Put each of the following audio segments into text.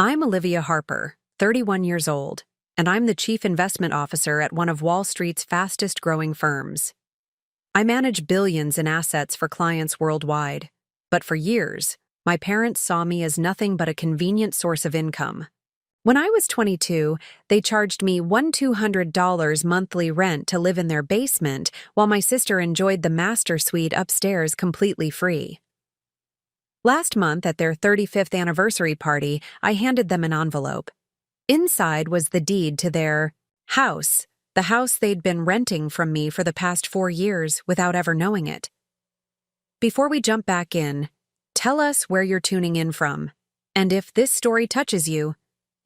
I'm Olivia Harper, 31 years old, and I'm the Chief Investment Officer at one of Wall Street's fastest-growing firms. I manage billions in assets for clients worldwide, but for years, my parents saw me as nothing but a convenient source of income. When I was 22, they charged me $1,200 monthly rent to live in their basement while my sister enjoyed the master suite upstairs completely free. Last month at their 35th anniversary party, I handed them an envelope. Inside was the deed to their house, the house they'd been renting from me for the past 4 years without ever knowing it. Before we jump back in, tell us where you're tuning in from. And if this story touches you,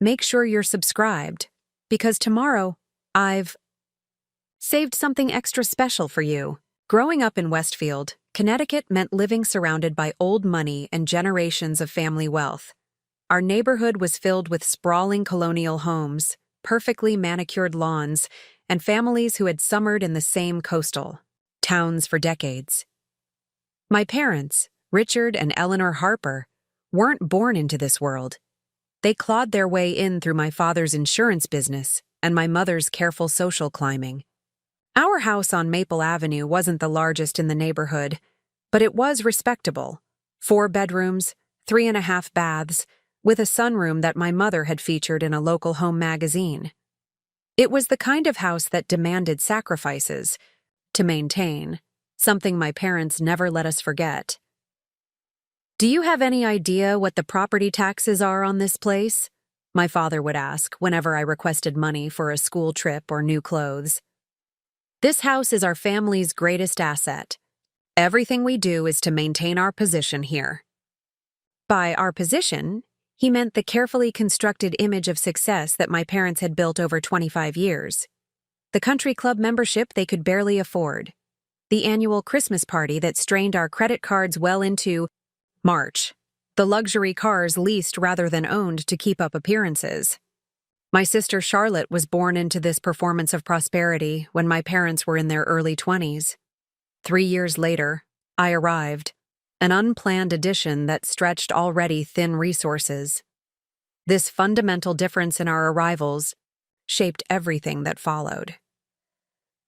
make sure you're subscribed, because tomorrow, I've saved something extra special for you. Growing up in Westfield, Connecticut meant living surrounded by old money and generations of family wealth. Our neighborhood was filled with sprawling colonial homes, perfectly manicured lawns, and families who had summered in the same coastal towns for decades. My parents, Richard and Eleanor Harper, weren't born into this world. They clawed their way in through my father's insurance business and my mother's careful social climbing. Our house on Maple Avenue wasn't the largest in the neighborhood, but it was respectable. 4 bedrooms, 3.5 baths, with a sunroom that my mother had featured in a local home magazine. It was the kind of house that demanded sacrifices to maintain, something my parents never let us forget. "Do you have any idea what the property taxes are on this place?" my father would ask whenever I requested money for a school trip or new clothes. "This house is our family's greatest asset. Everything we do is to maintain our position here." By our position, he meant the carefully constructed image of success that my parents had built over 25 years. The country club membership they could barely afford. The annual Christmas party that strained our credit cards well into March. The luxury cars leased rather than owned to keep up appearances. My sister Charlotte was born into this performance of prosperity when my parents were in their early 20s. 3 years later, I arrived, an unplanned addition that stretched already thin resources. This fundamental difference in our arrivals shaped everything that followed.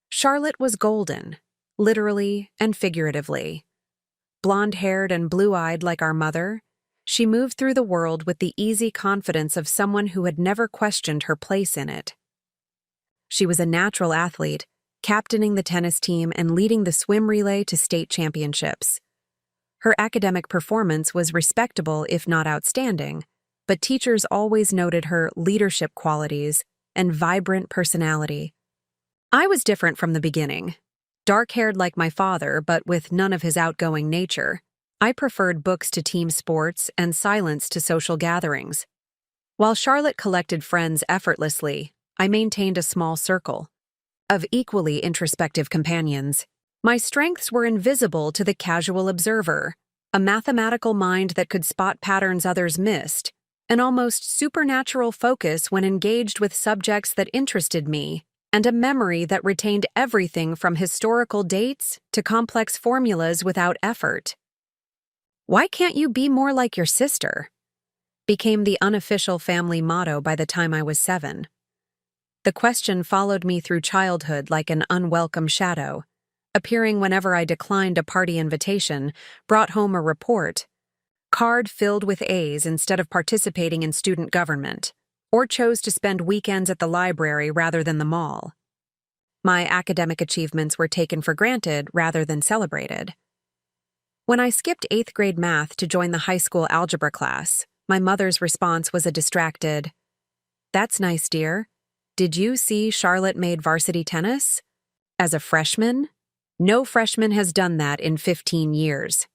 Charlotte was golden, literally and figuratively. Blonde-haired and blue-eyed like our mother, she moved through the world with the easy confidence of someone who had never questioned her place in it. She was a natural athlete, captaining the tennis team and leading the swim relay to state championships. Her academic performance was respectable if not outstanding, but teachers always noted her leadership qualities and vibrant personality. I was different from the beginning. Dark-haired like my father, but with none of his outgoing nature. I preferred books to team sports and silence to social gatherings. While Charlotte collected friends effortlessly, I maintained a small circle of equally introspective companions. My strengths were invisible to the casual observer, a mathematical mind that could spot patterns others missed, an almost supernatural focus when engaged with subjects that interested me, and a memory that retained everything from historical dates to complex formulas without effort. "Why can't you be more like your sister?" became the unofficial family motto by the time I was 7. The question followed me through childhood like an unwelcome shadow, appearing whenever I declined a party invitation, brought home a report card filled with A's instead of participating in student government, or chose to spend weekends at the library rather than the mall. My academic achievements were taken for granted rather than celebrated. When I skipped 8th grade math to join the high school algebra class, my mother's response was a distracted, "That's nice, dear. Did you see Charlotte made varsity tennis? As a freshman? No freshman has done that in 15 years."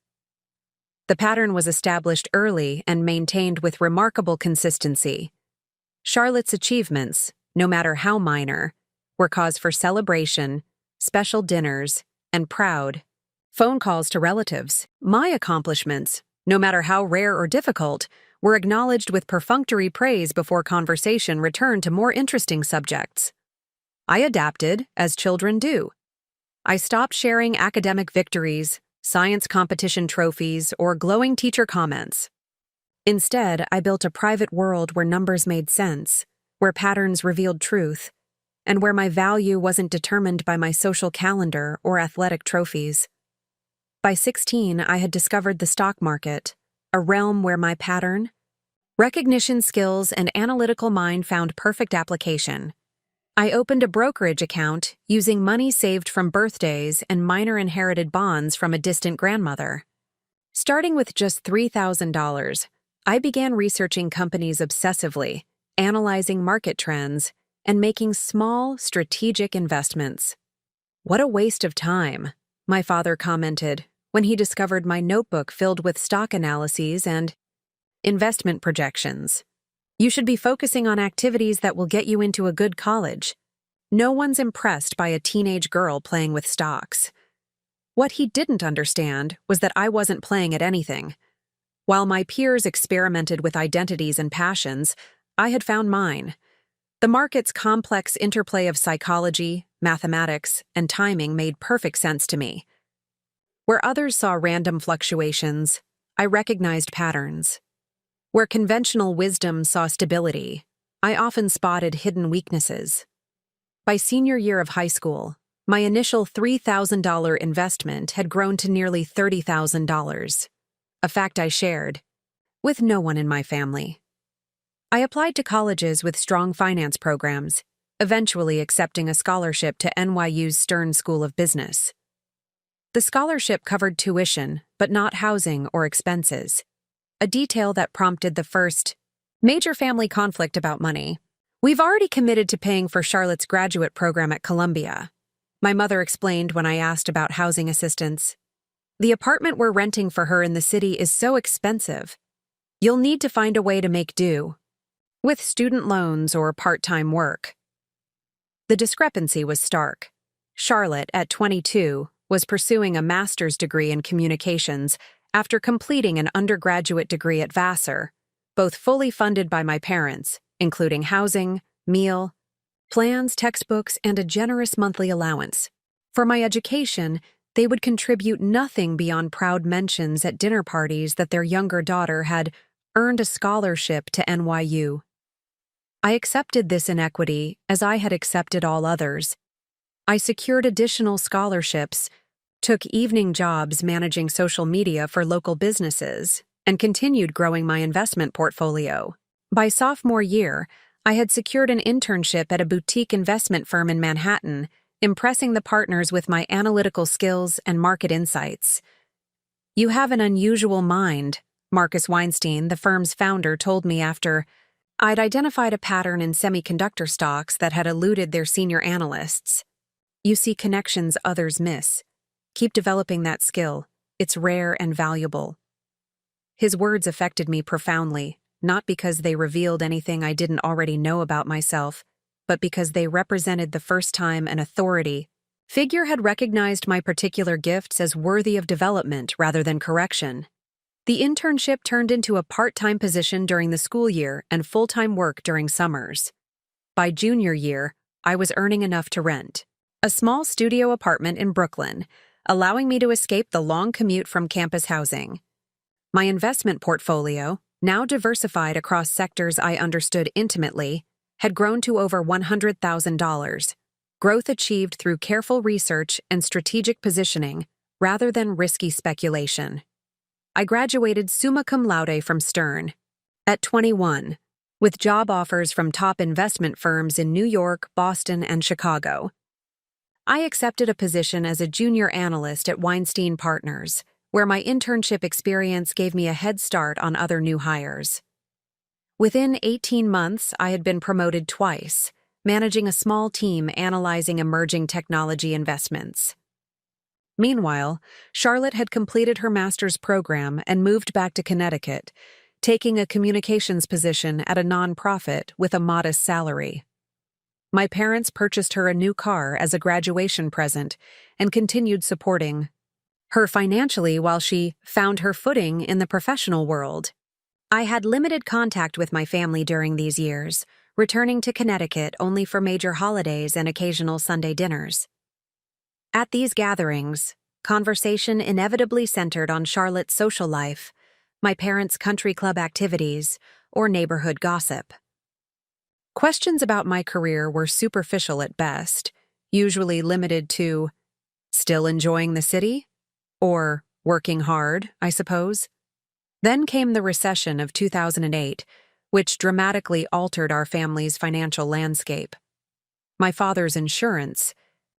The pattern was established early and maintained with remarkable consistency. Charlotte's achievements, no matter how minor, were cause for celebration, special dinners, and proud phone calls to relatives. My accomplishments, no matter how rare or difficult, were acknowledged with perfunctory praise before conversation returned to more interesting subjects. I adapted, as children do. I stopped sharing academic victories, science competition trophies, or glowing teacher comments. Instead, I built a private world where numbers made sense, where patterns revealed truth, and where my value wasn't determined by my social calendar or athletic trophies. By 16, I had discovered the stock market, a realm where my pattern, recognition skills, and analytical mind found perfect application. I opened a brokerage account using money saved from birthdays and minor inherited bonds from a distant grandmother. Starting with just $3,000, I began researching companies obsessively, analyzing market trends, and making small, strategic investments. "What a waste of time," my father commented when he discovered my notebook filled with stock analyses and investment projections. "You should be focusing on activities that will get you into a good college. No one's impressed by a teenage girl playing with stocks." What he didn't understand was that I wasn't playing at anything. While my peers experimented with identities and passions, I had found mine. The market's complex interplay of psychology, mathematics, and timing made perfect sense to me. Where others saw random fluctuations, I recognized patterns. Where conventional wisdom saw stability, I often spotted hidden weaknesses. By senior year of high school, my initial $3,000 investment had grown to nearly $30,000, a fact I shared with no one in my family. I applied to colleges with strong finance programs, eventually accepting a scholarship to NYU's Stern School of Business. The scholarship covered tuition, but not housing or expenses, a detail that prompted the first major family conflict about money. "We've already committed to paying for Charlotte's graduate program at Columbia," my mother explained when I asked about housing assistance. "The apartment we're renting for her in the city is so expensive. You'll need to find a way to make do with student loans or part-time work." The discrepancy was stark. Charlotte, at 22, was pursuing a master's degree in communications after completing an undergraduate degree at Vassar, both fully funded by my parents, including housing, meal plans, textbooks, and a generous monthly allowance. For my education, they would contribute nothing beyond proud mentions at dinner parties that their younger daughter had earned a scholarship to NYU. I accepted this inequity as I had accepted all others. I secured additional scholarships, took evening jobs managing social media for local businesses, and continued growing my investment portfolio. By sophomore year, I had secured an internship at a boutique investment firm in Manhattan, impressing the partners with my analytical skills and market insights. "You have an unusual mind," Marcus Weinstein, the firm's founder, told me after I'd identified a pattern in semiconductor stocks that had eluded their senior analysts. "You see connections others miss. Keep developing that skill. It's rare and valuable." His words affected me profoundly, not because they revealed anything I didn't already know about myself, but because they represented the first time an authority figure had recognized my particular gifts as worthy of development rather than correction. The internship turned into a part-time position during the school year and full-time work during summers. By junior year, I was earning enough to rent a small studio apartment in Brooklyn, allowing me to escape the long commute from campus housing. My investment portfolio, now diversified across sectors I understood intimately, had grown to over $100,000, growth achieved through careful research and strategic positioning rather than risky speculation. I graduated summa cum laude from Stern at 21, with job offers from top investment firms in New York, Boston, and Chicago. I accepted a position as a junior analyst at Weinstein Partners, where my internship experience gave me a head start on other new hires. Within 18 months, I had been promoted twice, managing a small team analyzing emerging technology investments. Meanwhile, Charlotte had completed her master's program and moved back to Connecticut, taking a communications position at a nonprofit with a modest salary. My parents purchased her a new car as a graduation present and continued supporting her financially while she found her footing in the professional world. I had limited contact with my family during these years, returning to Connecticut only for major holidays and occasional Sunday dinners. At these gatherings, conversation inevitably centered on Charlotte's social life, my parents' country club activities, or neighborhood gossip. Questions about my career were superficial at best, usually limited to, "Still enjoying the city?" Or, "Working hard, I suppose?" Then came the recession of 2008, which dramatically altered our family's financial landscape. My father's insurance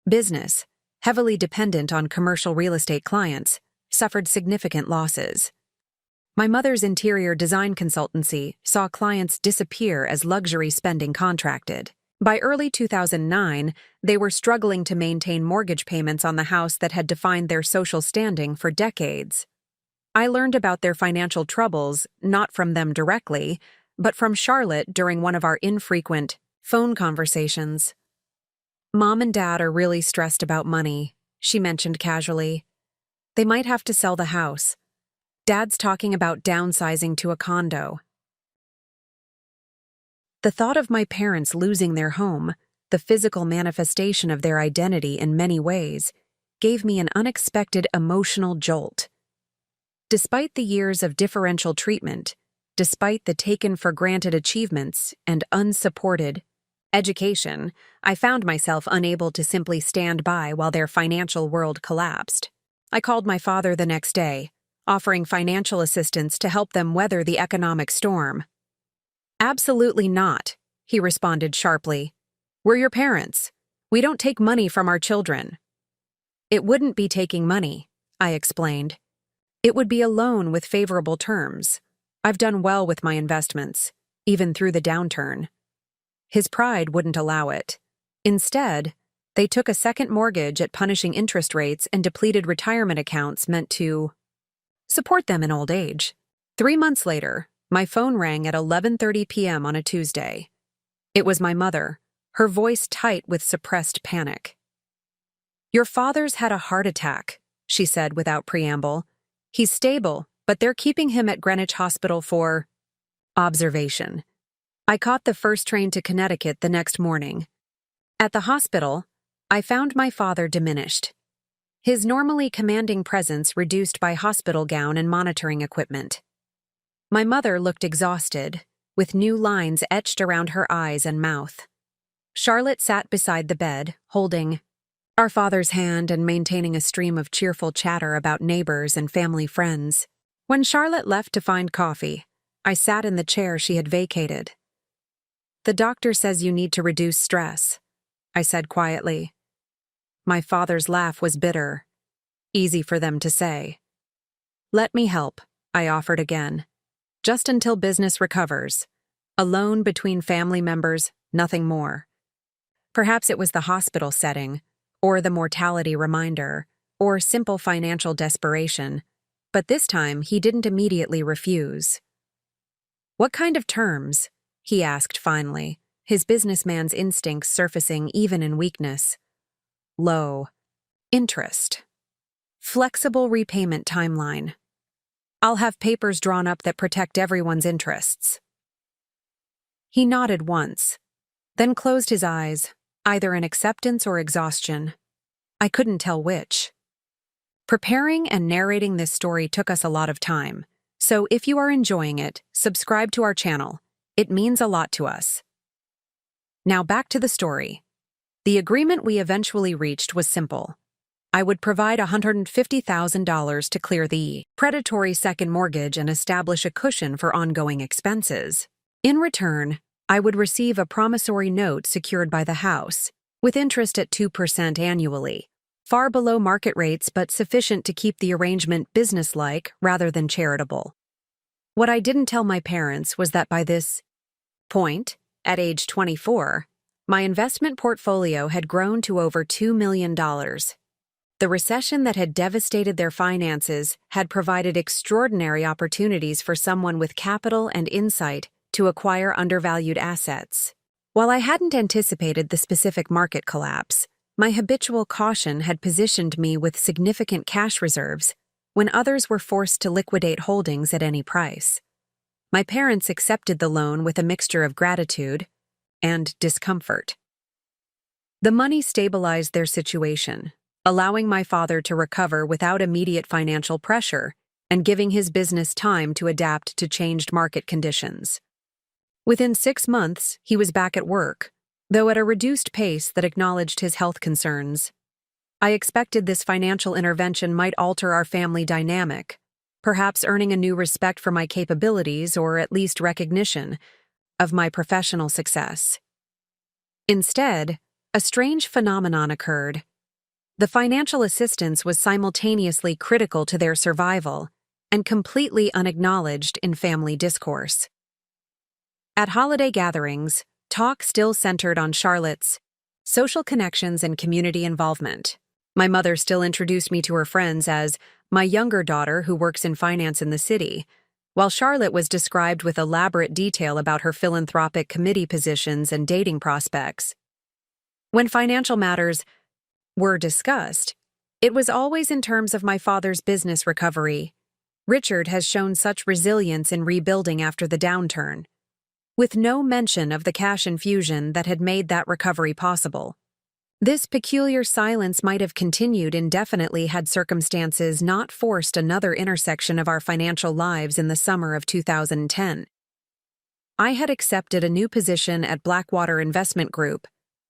business, heavily dependent on commercial real estate clients, suffered significant losses. My mother's interior design consultancy saw clients disappear as luxury spending contracted. By early 2009, they were struggling to maintain mortgage payments on the house that had defined their social standing for decades. I learned about their financial troubles not from them directly, but from Charlotte during one of our infrequent phone conversations. "Mom and Dad are really stressed about money," she mentioned casually. "They might have to sell the house. Dad's talking about downsizing to a condo." The thought of my parents losing their home, the physical manifestation of their identity in many ways, gave me an unexpected emotional jolt. Despite the years of differential treatment, despite the taken-for-granted achievements and unsupported education, I found myself unable to simply stand by while their financial world collapsed. I called my father the next day, offering financial assistance to help them weather the economic storm. "Absolutely not," he responded sharply. "We're your parents. We don't take money from our children." "It wouldn't be taking money," I explained. "It would be a loan with favorable terms. I've done well with my investments, even through the downturn." His pride wouldn't allow it. Instead, they took a second mortgage at punishing interest rates and depleted retirement accounts meant to support them in old age. 3 months later, my phone rang at 11:30 p.m. on a Tuesday. It was my mother, her voice tight with suppressed panic. "Your father's had a heart attack," she said without preamble. "He's stable, but they're keeping him at Greenwich Hospital for observation." I caught the first train to Connecticut the next morning. At the hospital, I found my father diminished. His normally commanding presence reduced by hospital gown and monitoring equipment. My mother looked exhausted, with new lines etched around her eyes and mouth. Charlotte sat beside the bed, holding our father's hand and maintaining a stream of cheerful chatter about neighbors and family friends. When Charlotte left to find coffee, I sat in the chair she had vacated. "The doctor says you need to reduce stress," I said quietly. My father's laugh was bitter. Easy for them to say. "Let me help," I offered again. "Just until business recovers. A loan between family members, nothing more." Perhaps it was the hospital setting, or the mortality reminder, or simple financial desperation, but this time he didn't immediately refuse. "What kind of terms?" he asked finally, his businessman's instincts surfacing even in weakness. "Low interest. Flexible repayment timeline. I'll have papers drawn up that protect everyone's interests." He nodded once, then closed his eyes, either in acceptance or exhaustion. I couldn't tell which. Preparing and narrating this story took us a lot of time, so if you are enjoying it, subscribe to our channel. It means a lot to us. Now back to the story. The agreement we eventually reached was simple. I would provide $150,000 to clear the predatory second mortgage and establish a cushion for ongoing expenses. In return, I would receive a promissory note secured by the house, with interest at 2% annually, far below market rates but sufficient to keep the arrangement businesslike rather than charitable. What I didn't tell my parents was that by this point, at age 24, my investment portfolio had grown to over $2 million. The recession that had devastated their finances had provided extraordinary opportunities for someone with capital and insight to acquire undervalued assets. While I hadn't anticipated the specific market collapse, my habitual caution had positioned me with significant cash reserves when others were forced to liquidate holdings at any price. My parents accepted the loan with a mixture of gratitude and discomfort. The money stabilized their situation, allowing my father to recover without immediate financial pressure and giving his business time to adapt to changed market conditions. Within 6 months, he was back at work, though at a reduced pace that acknowledged his health concerns. I expected this financial intervention might alter our family dynamic, perhaps earning a new respect for my capabilities or at least recognition of my professional success. Instead, a strange phenomenon occurred. The financial assistance was simultaneously critical to their survival and completely unacknowledged in family discourse. At holiday gatherings, talk still centered on Charlotte's social connections and community involvement. My mother still introduced me to her friends as my younger daughter who works in finance in the city, while Charlotte was described with elaborate detail about her philanthropic committee positions and dating prospects. When financial matters were discussed, it was always in terms of my father's business recovery. Richard has shown such resilience in rebuilding after the downturn, with no mention of the cash infusion that had made that recovery possible. This peculiar silence might have continued indefinitely had circumstances not forced another intersection of our financial lives in the summer of 2010. I had accepted a new position at Blackwater Investment Group,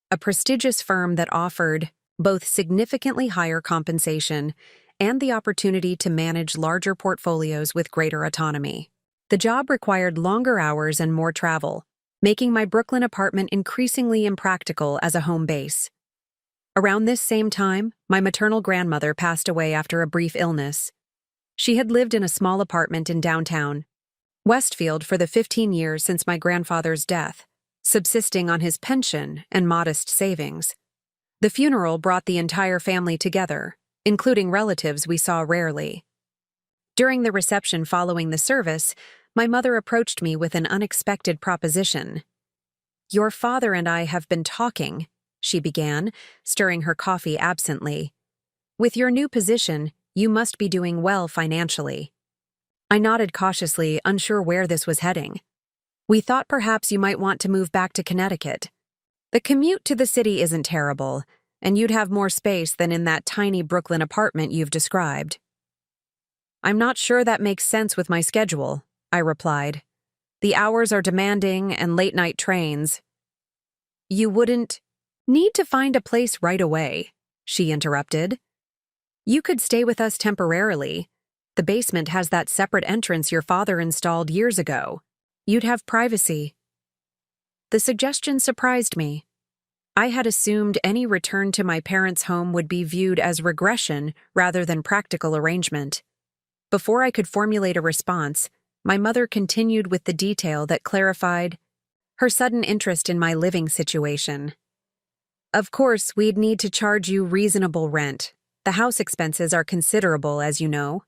a prestigious firm that offered both significantly higher compensation and the opportunity to manage larger portfolios with greater autonomy. The job required longer hours and more travel, making my Brooklyn apartment increasingly impractical as a home base. Around this same time, my maternal grandmother passed away after a brief illness. She had lived in a small apartment in downtown Westfield for the 15 years since my grandfather's death, subsisting on his pension and modest savings. The funeral brought the entire family together, including relatives we saw rarely. During the reception following the service, my mother approached me with an unexpected proposition. "Your father and I have been talking," she began, stirring her coffee absently. "With your new position, you must be doing well financially." I nodded cautiously, unsure where this was heading. "We thought perhaps you might want to move back to Connecticut. The commute to the city isn't terrible, and you'd have more space than in that tiny Brooklyn apartment you've described." "I'm not sure that makes sense with my schedule," I replied. "The hours are demanding and late-night trains." "You wouldn't need to find a place right away," she interrupted. "You could stay with us temporarily. The basement has that separate entrance your father installed years ago. You'd have privacy." The suggestion surprised me. I had assumed any return to my parents' home would be viewed as regression rather than practical arrangement. Before I could formulate a response, my mother continued with the detail that clarified her sudden interest in my living situation. "Of course, we'd need to charge you reasonable rent. The house expenses are considerable, as you know.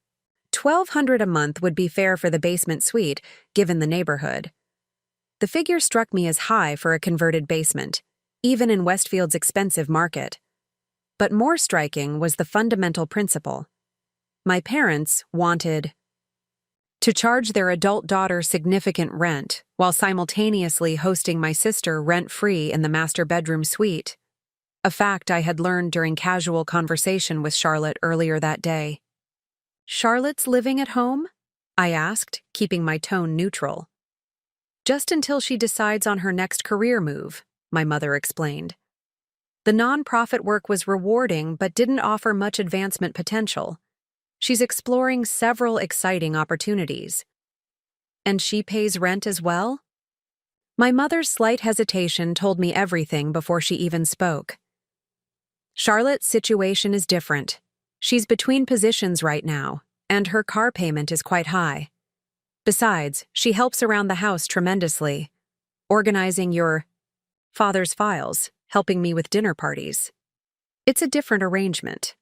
$1,200 a month would be fair for the basement suite, given the neighborhood." The figure struck me as high for a converted basement, even in Westfield's expensive market. But more striking was the fundamental principle. My parents wanted to charge their adult daughter significant rent while simultaneously hosting my sister rent-free in the master bedroom suite, a fact I had learned during casual conversation with Charlotte earlier that day. "Charlotte's living at home?" I asked, keeping my tone neutral. "Just until she decides on her next career move," my mother explained. "The nonprofit work was rewarding but didn't offer much advancement potential. She's exploring several exciting opportunities." "And she pays rent as well?" My mother's slight hesitation told me everything before she even spoke. "Charlotte's situation is different. She's between positions right now, and her car payment is quite high. Besides, she helps around the house tremendously, organizing your father's files, helping me with dinner parties. It's a different arrangement."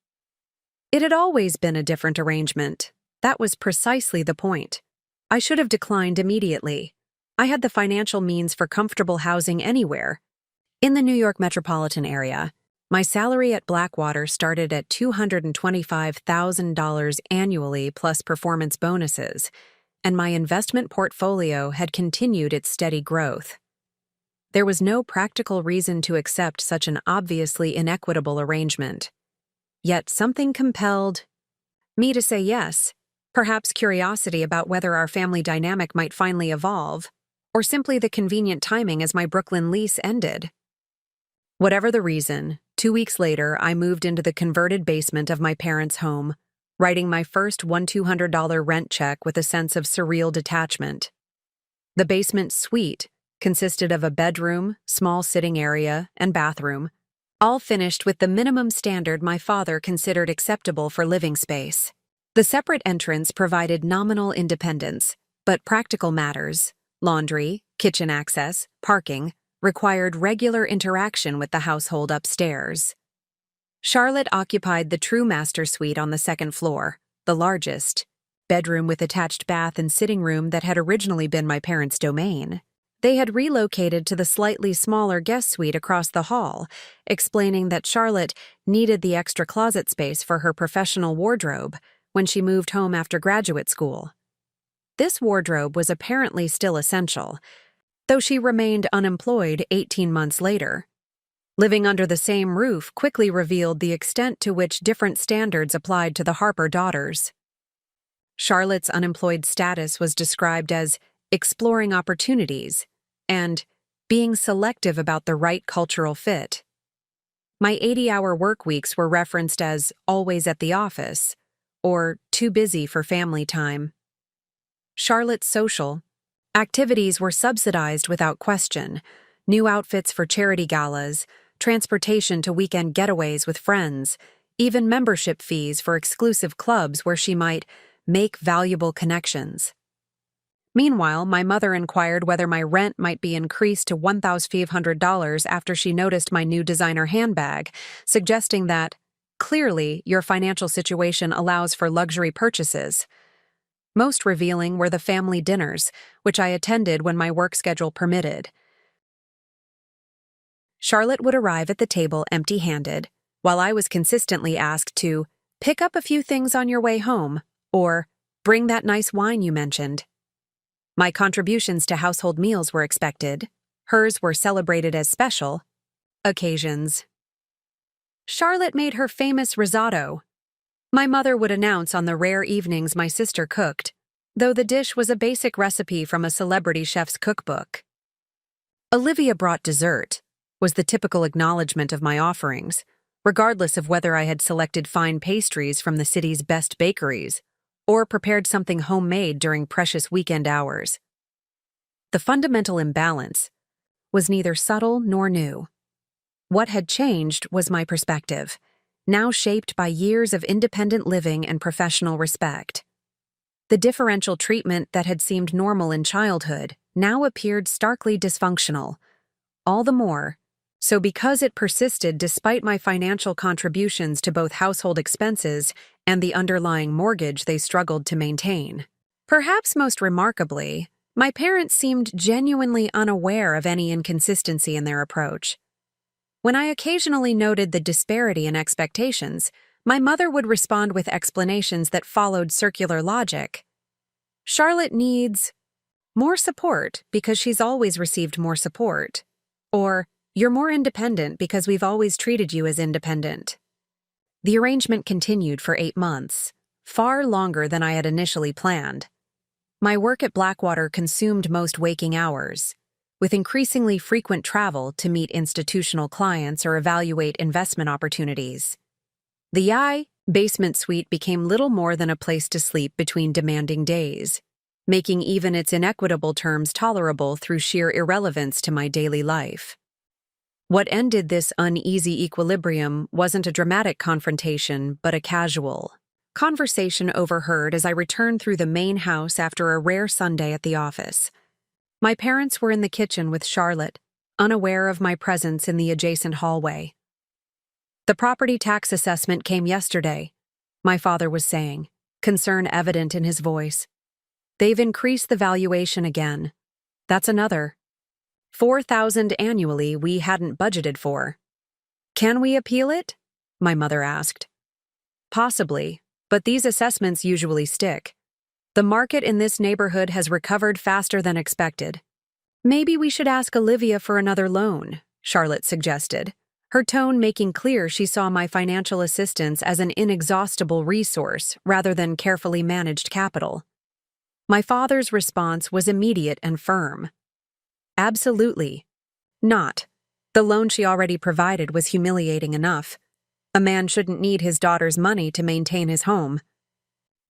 It had always been a different arrangement. That was precisely the point. I should have declined immediately. I had the financial means for comfortable housing anywhere. In the New York metropolitan area, my salary at Blackwater started at $225,000 annually plus performance bonuses, and my investment portfolio had continued its steady growth. There was no practical reason to accept such an obviously inequitable arrangement. Yet something compelled me to say yes. Perhaps curiosity about whether our family dynamic might finally evolve, or simply the convenient timing as my Brooklyn lease ended. Whatever the reason, 2 weeks later, I moved into the converted basement of my parents' home, writing my first $1,200 rent check with a sense of surreal detachment. The basement suite consisted of a bedroom, small sitting area, and bathroom, all finished with the minimum standard my father considered acceptable for living space. The separate entrance provided nominal independence, but practical matters, laundry, kitchen access, parking, required regular interaction with the household upstairs. Charlotte occupied the true master suite on the second floor, the largest, bedroom with attached bath and sitting room that had originally been my parents' domain. They had relocated to the slightly smaller guest suite across the hall, explaining that Charlotte needed the extra closet space for her professional wardrobe when she moved home after graduate school. This wardrobe was apparently still essential, though she remained unemployed 18 months later. Living under the same roof quickly revealed the extent to which different standards applied to the Harper daughters. Charlotte's unemployed status was described as exploring opportunities and being selective about the right cultural fit. My 80-hour work weeks were referenced as always at the office or too busy for family time. Charlotte's social activities were subsidized without question: new outfits for charity galas, transportation to weekend getaways with friends, even membership fees for exclusive clubs where she might make valuable connections. Meanwhile, my mother inquired whether my rent might be increased to $1,500 after she noticed my new designer handbag, suggesting that, clearly, your financial situation allows for luxury purchases. Most revealing were the family dinners, which I attended when my work schedule permitted. Charlotte would arrive at the table empty-handed, while I was consistently asked to pick up a few things on your way home, or bring that nice wine you mentioned. My contributions to household meals were expected. Hers were celebrated as special occasions. Charlotte made her famous risotto. My mother would announce on the rare evenings my sister cooked, though the dish was a basic recipe from a celebrity chef's cookbook. Olivia brought dessert, was the typical acknowledgement of my offerings, regardless of whether I had selected fine pastries from the city's best bakeries or prepared something homemade during precious weekend hours. The fundamental imbalance was neither subtle nor new. What had changed was my perspective, now shaped by years of independent living and professional respect. The differential treatment that had seemed normal in childhood now appeared starkly dysfunctional, all the more so because it persisted despite my financial contributions to both household expenses and the underlying mortgage they struggled to maintain. Perhaps most remarkably, my parents seemed genuinely unaware of any inconsistency in their approach. When I occasionally noted the disparity in expectations, my mother would respond with explanations that followed circular logic. Charlotte needs more support because she's always received more support. Or, you're more independent because we've always treated you as independent. The arrangement continued for 8 months, far longer than I had initially planned. My work at Blackwater consumed most waking hours, with increasingly frequent travel to meet institutional clients or evaluate investment opportunities. The basement suite became little more than a place to sleep between demanding days, making even its inequitable terms tolerable through sheer irrelevance to my daily life. What ended this uneasy equilibrium wasn't a dramatic confrontation, but a casual conversation overheard as I returned through the main house after a rare Sunday at the office. My parents were in the kitchen with Charlotte, unaware of my presence in the adjacent hallway. "The property tax assessment came yesterday," my father was saying, concern evident in his voice. "They've increased the valuation again. That's another $4,000 annually we hadn't budgeted for." "Can we appeal it?" my mother asked. "Possibly, but these assessments usually stick. The market in this neighborhood has recovered faster than expected." "Maybe we should ask Olivia for another loan," Charlotte suggested, her tone making clear she saw my financial assistance as an inexhaustible resource rather than carefully managed capital. My father's response was immediate and firm. Absolutely not. The loan she already provided was humiliating enough. A man shouldn't need his daughter's money to maintain his home.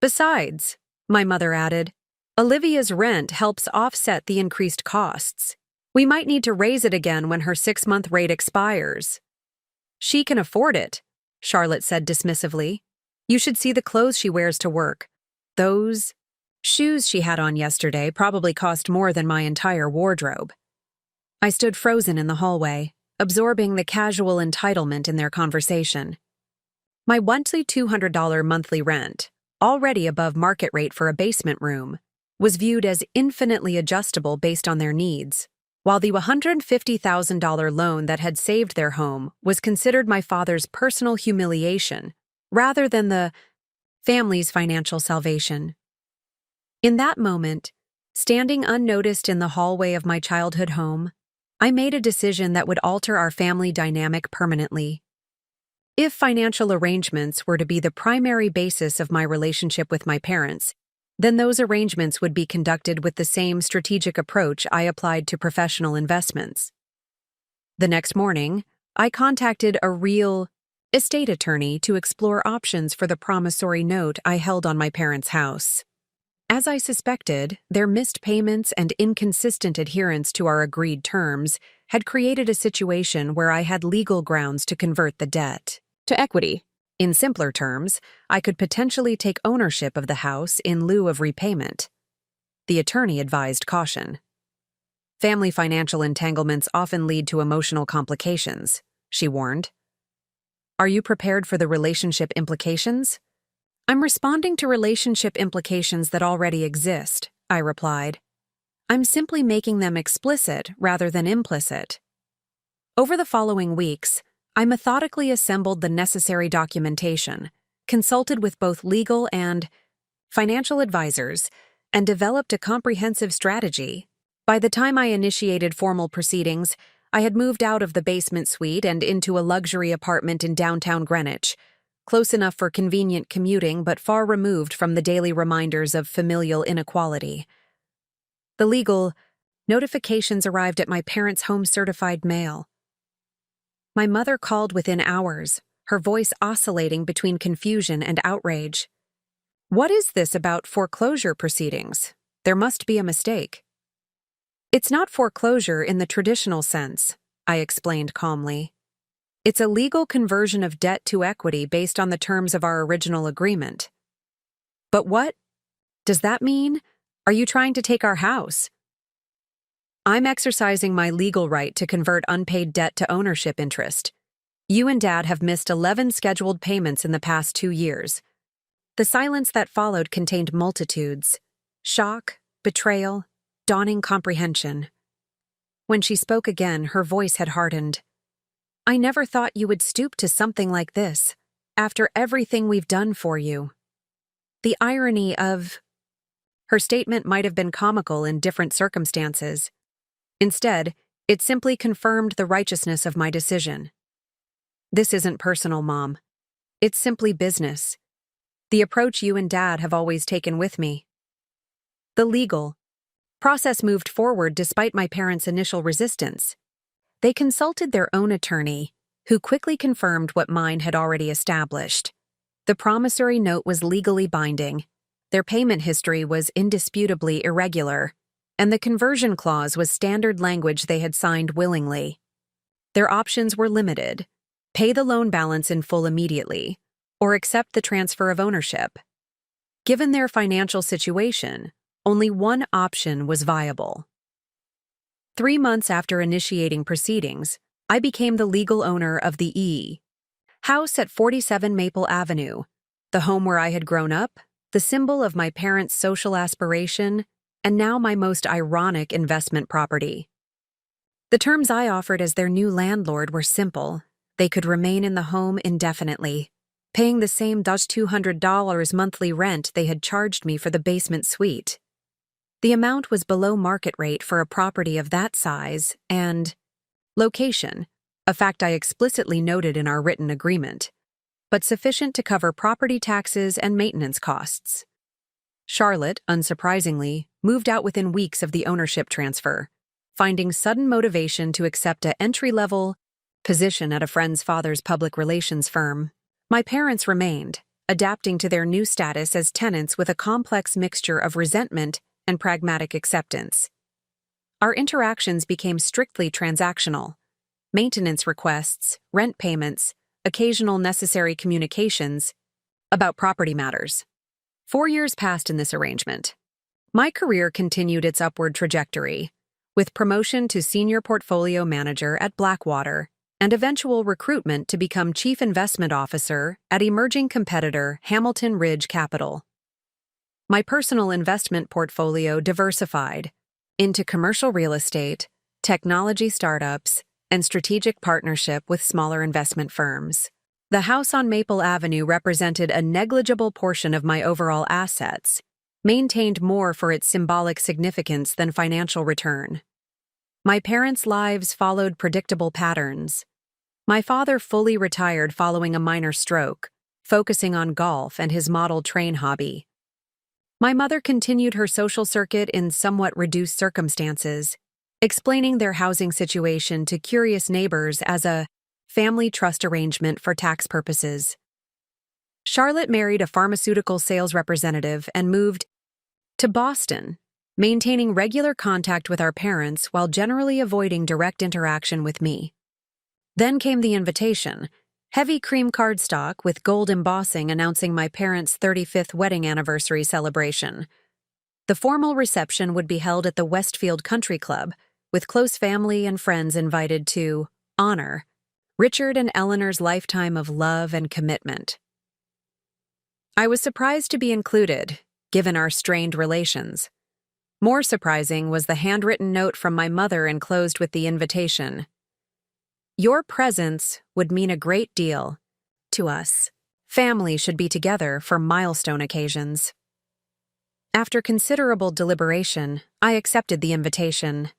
Besides, my mother added, Olivia's rent helps offset the increased costs. We might need to raise it again when her 6-month rate expires. She can afford it, Charlotte said dismissively. You should see the clothes she wears to work. Those shoes she had on yesterday probably cost more than my entire wardrobe. I stood frozen in the hallway, absorbing the casual entitlement in their conversation. My $200 monthly rent, already above market rate for a basement room, was viewed as infinitely adjustable based on their needs, while the $150,000 loan that had saved their home was considered my father's personal humiliation rather than the family's financial salvation. In that moment, standing unnoticed in the hallway of my childhood home, I made a decision that would alter our family dynamic permanently. If financial arrangements were to be the primary basis of my relationship with my parents, then those arrangements would be conducted with the same strategic approach I applied to professional investments. The next morning, I contacted a real estate attorney to explore options for the promissory note I held on my parents' house. As I suspected, their missed payments and inconsistent adherence to our agreed terms had created a situation where I had legal grounds to convert the debt to equity. In simpler terms, I could potentially take ownership of the house in lieu of repayment. The attorney advised caution. Family financial entanglements often lead to emotional complications, she warned. Are you prepared for the relationship implications? I'm responding to relationship implications that already exist, I replied. I'm simply making them explicit rather than implicit. Over the following weeks, I methodically assembled the necessary documentation, consulted with both legal and financial advisors, and developed a comprehensive strategy. By the time I initiated formal proceedings, I had moved out of the basement suite and into a luxury apartment in downtown Greenwich, close enough for convenient commuting but far removed from the daily reminders of familial inequality. The legal notifications arrived at my parents' home-certified mail. My mother called within hours, her voice oscillating between confusion and outrage. What is this about foreclosure proceedings? There must be a mistake. It's not foreclosure in the traditional sense, I explained calmly. It's a legal conversion of debt to equity based on the terms of our original agreement. But what does that mean? Are you trying to take our house? I'm exercising my legal right to convert unpaid debt to ownership interest. You and Dad have missed 11 scheduled payments in the past 2 years. The silence that followed contained multitudes: shock, betrayal, dawning comprehension. When she spoke again, her voice had hardened. I never thought you would stoop to something like this, after everything we've done for you. The irony of her statement might have been comical in different circumstances. Instead, it simply confirmed the righteousness of my decision. This isn't personal, Mom. It's simply business. The approach you and Dad have always taken with me. The legal process moved forward despite my parents' initial resistance. They consulted their own attorney, who quickly confirmed what mine had already established. The promissory note was legally binding, their payment history was indisputably irregular, and the conversion clause was standard language they had signed willingly. Their options were limited: pay the loan balance in full immediately, or accept the transfer of ownership. Given their financial situation, only one option was viable. 3 months after initiating proceedings, I became the legal owner of the house at 47 Maple Avenue, the home where I had grown up, the symbol of my parents' social aspiration, and now my most ironic investment property. The terms I offered as their new landlord were simple. They could remain in the home indefinitely, paying the same $200 monthly rent they had charged me for the basement suite. The amount was below market rate for a property of that size and location, a fact I explicitly noted in our written agreement, but sufficient to cover property taxes and maintenance costs. Charlotte, unsurprisingly, moved out within weeks of the ownership transfer, finding sudden motivation to accept an entry-level position at a friend's father's public relations firm. My parents remained, adapting to their new status as tenants with a complex mixture of resentment and pragmatic acceptance. Our interactions became strictly transactional. Maintenance requests, rent payments, occasional necessary communications about property matters. 4 years passed in this arrangement. My career continued its upward trajectory, with promotion to senior portfolio manager at Blackwater and eventual recruitment to become chief investment officer at emerging competitor Hamilton Ridge Capital. My personal investment portfolio diversified into commercial real estate, technology startups, and strategic partnership with smaller investment firms. The house on Maple Avenue represented a negligible portion of my overall assets, maintained more for its symbolic significance than financial return. My parents' lives followed predictable patterns. My father fully retired following a minor stroke, focusing on golf and his model train hobby. My mother continued her social circuit in somewhat reduced circumstances, explaining their housing situation to curious neighbors as a family trust arrangement for tax purposes. Charlotte married a pharmaceutical sales representative and moved to Boston, maintaining regular contact with our parents while generally avoiding direct interaction with me. Then came the invitation, heavy cream cardstock with gold embossing announcing my parents' 35th wedding anniversary celebration. The formal reception would be held at the Westfield Country Club, with close family and friends invited to honor Richard and Eleanor's lifetime of love and commitment. I was surprised to be included, given our strained relations. More surprising was the handwritten note from my mother enclosed with the invitation. Your presence would mean a great deal to us. Family should be together for milestone occasions. After considerable deliberation, I accepted the invitation.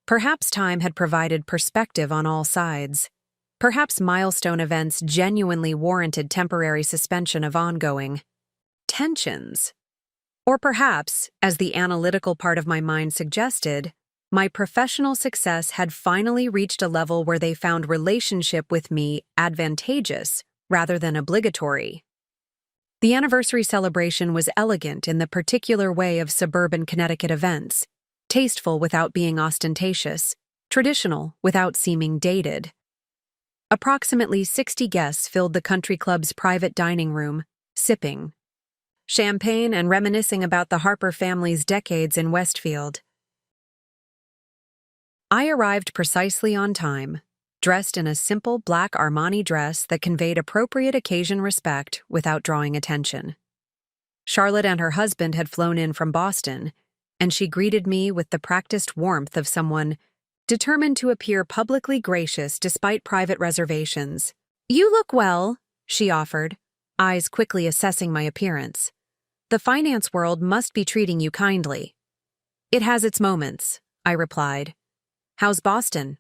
Perhaps time had provided perspective on all sides. Perhaps milestone events genuinely warranted temporary suspension of ongoing tensions. Or perhaps, as the analytical part of my mind suggested, my professional success had finally reached a level where they found relationship with me advantageous rather than obligatory. The anniversary celebration was elegant in the particular way of suburban Connecticut events, tasteful without being ostentatious, traditional without seeming dated. Approximately 60 guests filled the country club's private dining room, sipping champagne and reminiscing about the Harper family's decades in Westfield. I arrived precisely on time, dressed in a simple black Armani dress that conveyed appropriate occasion respect without drawing attention. Charlotte and her husband had flown in from Boston, and she greeted me with the practiced warmth of someone determined to appear publicly gracious despite private reservations. You look well, she offered, eyes quickly assessing my appearance. The finance world must be treating you kindly. It has its moments, I replied. How's Boston?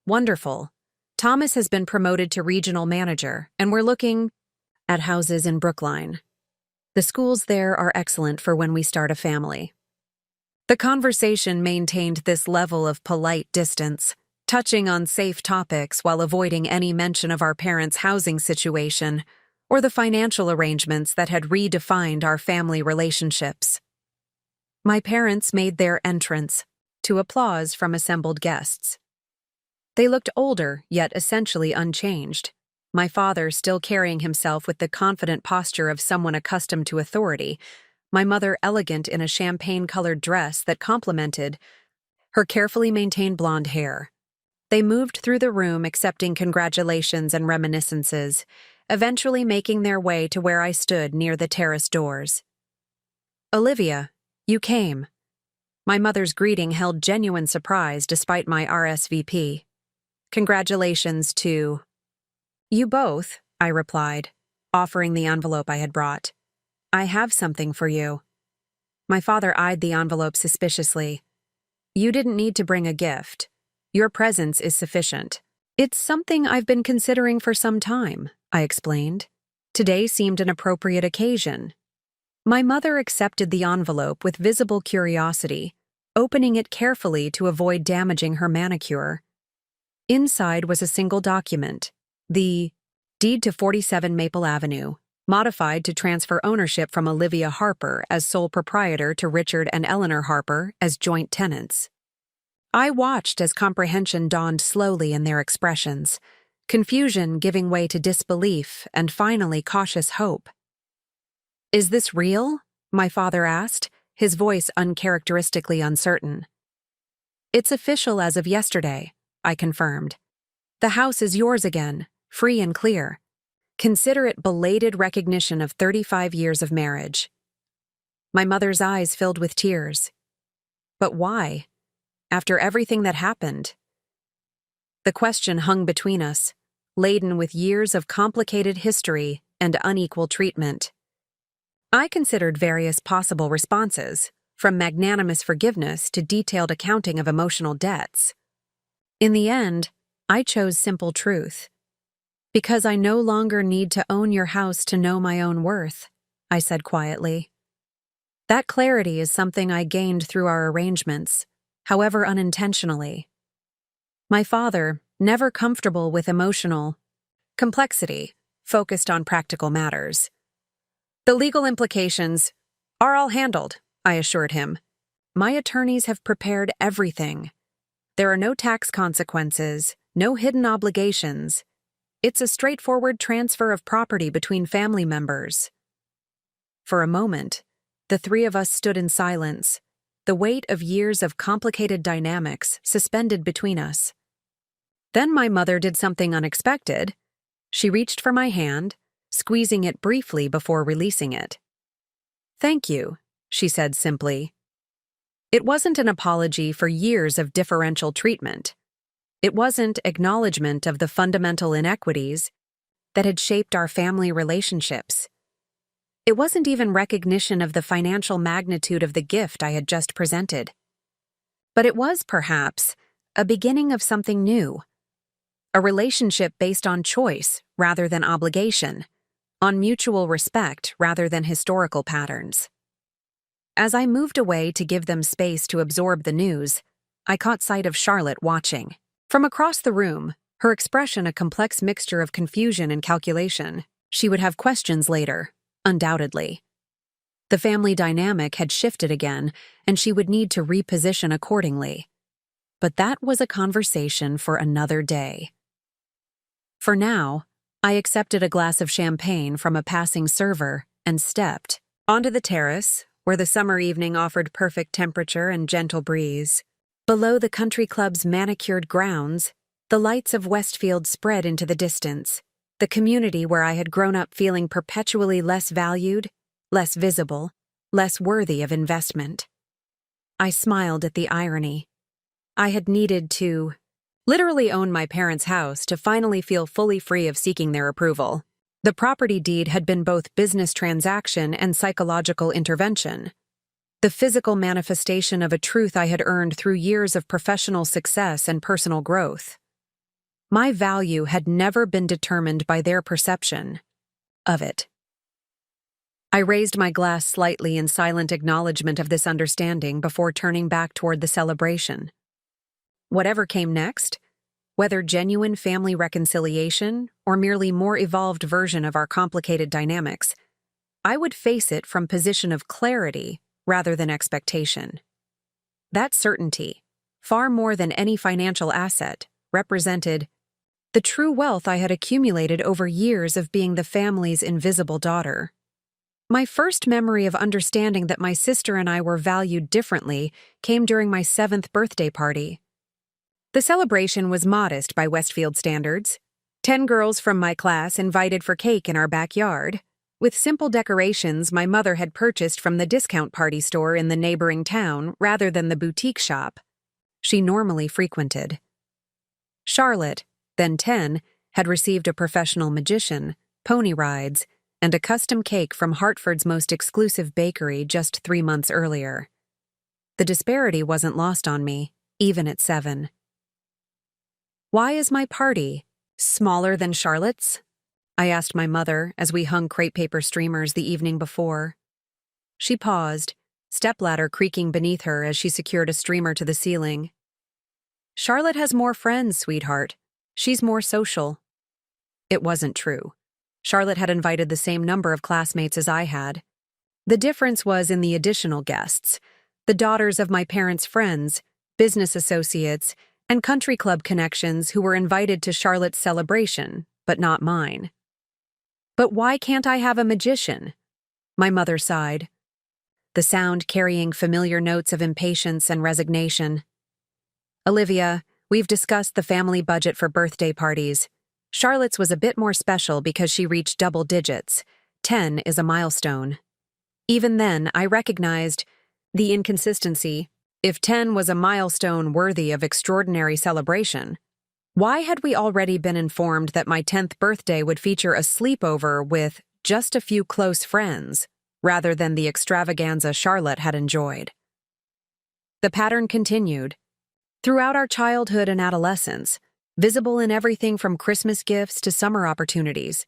Wonderful. Thomas has been promoted to regional manager, and we're looking at houses in Brookline. The schools there are excellent for when we start a family. The conversation maintained this level of polite distance, touching on safe topics while avoiding any mention of our parents' housing situation or the financial arrangements that had redefined our family relationships. My parents made their entrance, to applause from assembled guests. They looked older, yet essentially unchanged, my father still carrying himself with the confident posture of someone accustomed to authority, my mother elegant in a champagne-colored dress that complemented her carefully maintained blonde hair. They moved through the room accepting congratulations and reminiscences, eventually making their way to where I stood near the terrace doors. Olivia, you came. My mother's greeting held genuine surprise despite my RSVP. Congratulations to you both, I replied, offering the envelope I had brought. I have something for you. My father eyed the envelope suspiciously. You didn't need to bring a gift. Your presence is sufficient. It's something I've been considering for some time, I explained. Today seemed an appropriate occasion. My mother accepted the envelope with visible curiosity, opening it carefully to avoid damaging her manicure. Inside was a single document, the deed to 47 Maple Avenue, modified to transfer ownership from Olivia Harper as sole proprietor to Richard and Eleanor Harper as joint tenants. I watched as comprehension dawned slowly in their expressions, confusion giving way to disbelief and finally cautious hope. "Is this real?" my father asked, his voice uncharacteristically uncertain. "It's official as of yesterday," I confirmed. "The house is yours again, free and clear. Consider it belated recognition of 35 years of marriage." My mother's eyes filled with tears. But why? After everything that happened? The question hung between us, laden with years of complicated history and unequal treatment. I considered various possible responses, from magnanimous forgiveness to detailed accounting of emotional debts. In the end, I chose simple truth. "Because I no longer need to own your house to know my own worth," I said quietly. That clarity is something I gained through our arrangements, however unintentionally. My father, never comfortable with emotional complexity, focused on practical matters. "The legal implications are all handled," I assured him. "My attorneys have prepared everything. There are no tax consequences, no hidden obligations. It's a straightforward transfer of property between family members." For a moment, the three of us stood in silence, the weight of years of complicated dynamics suspended between us. Then my mother did something unexpected. She reached for my hand, squeezing it briefly before releasing it. "Thank you," she said simply. It wasn't an apology for years of differential treatment. It wasn't acknowledgement of the fundamental inequities that had shaped our family relationships. It wasn't even recognition of the financial magnitude of the gift I had just presented. But it was, perhaps, a beginning of something new. A relationship based on choice rather than obligation, on mutual respect rather than historical patterns. As I moved away to give them space to absorb the news, I caught sight of Charlotte watching. From across the room, her expression a complex mixture of confusion and calculation. She would have questions later, undoubtedly. The family dynamic had shifted again, and she would need to reposition accordingly. But that was a conversation for another day. For now, I accepted a glass of champagne from a passing server and stepped onto the terrace, where the summer evening offered perfect temperature and gentle breeze. Below the country club's manicured grounds, the lights of Westfield spread into the distance, the community where I had grown up feeling perpetually less valued, less visible, less worthy of investment. I smiled at the irony. I had needed to literally own my parents' house to finally feel fully free of seeking their approval. The property deed had been both business transaction and psychological intervention, the physical manifestation of a truth I had earned through years of professional success and personal growth. My value had never been determined by their perception of it. I raised my glass slightly in silent acknowledgement of this understanding before turning back toward the celebration. Whatever came next, whether genuine family reconciliation or merely more evolved version of our complicated dynamics, I would face it from position of clarity rather than expectation. That certainty, far more than any financial asset, represented the true wealth I had accumulated over years of being the family's invisible daughter. My first memory of understanding that my sister and I were valued differently came during my 7th birthday party. The celebration was modest by Westfield standards. 10 girls from my class invited for cake in our backyard, with simple decorations my mother had purchased from the discount party store in the neighboring town rather than the boutique shop she normally frequented. Charlotte, then 10, had received a professional magician, pony rides, and a custom cake from Hartford's most exclusive bakery just 3 months earlier. The disparity wasn't lost on me, even at 7. Why is my party smaller than Charlotte's? I asked my mother as we hung crepe paper streamers the evening before. She paused, stepladder creaking beneath her as she secured a streamer to the ceiling. Charlotte has more friends, sweetheart. She's more social. It wasn't true. Charlotte had invited the same number of classmates as I had. The difference was in the additional guests, the daughters of my parents' friends, business associates, and country club connections who were invited to Charlotte's celebration, but not mine. But why can't I have a magician? My mother sighed, the sound carrying familiar notes of impatience and resignation. Olivia, we've discussed the family budget for birthday parties. Charlotte's was a bit more special because she reached double digits. 10 is a milestone. Even then, I recognized the inconsistency. If 10 was a milestone worthy of extraordinary celebration, why had we already been informed that my 10th birthday would feature a sleepover with just a few close friends, rather than the extravaganza Charlotte had enjoyed? The pattern continued. Throughout our childhood and adolescence, visible in everything from Christmas gifts to summer opportunities.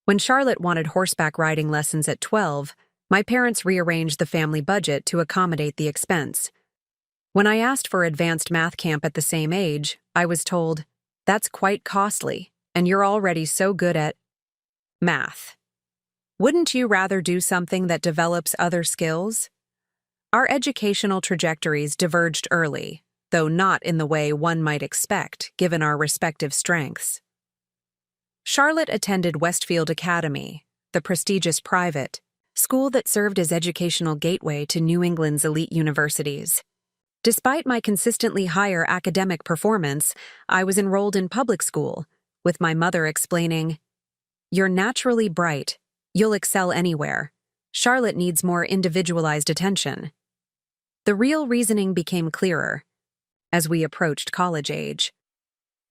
When Charlotte wanted horseback riding lessons at 12, my parents rearranged the family budget to accommodate the expense. When I asked for advanced math camp at the same age, I was told, "That's quite costly, and you're already so good at math. Wouldn't you rather do something that develops other skills?" Our educational trajectories diverged early, though not in the way one might expect, given our respective strengths. Charlotte attended Westfield Academy, the prestigious private school that served as educational gateway to New England's elite universities. Despite my consistently higher academic performance, I was enrolled in public school, with my mother explaining, "You're naturally bright. You'll excel anywhere. Charlotte needs more individualized attention." The real reasoning became clearer as we approached college age.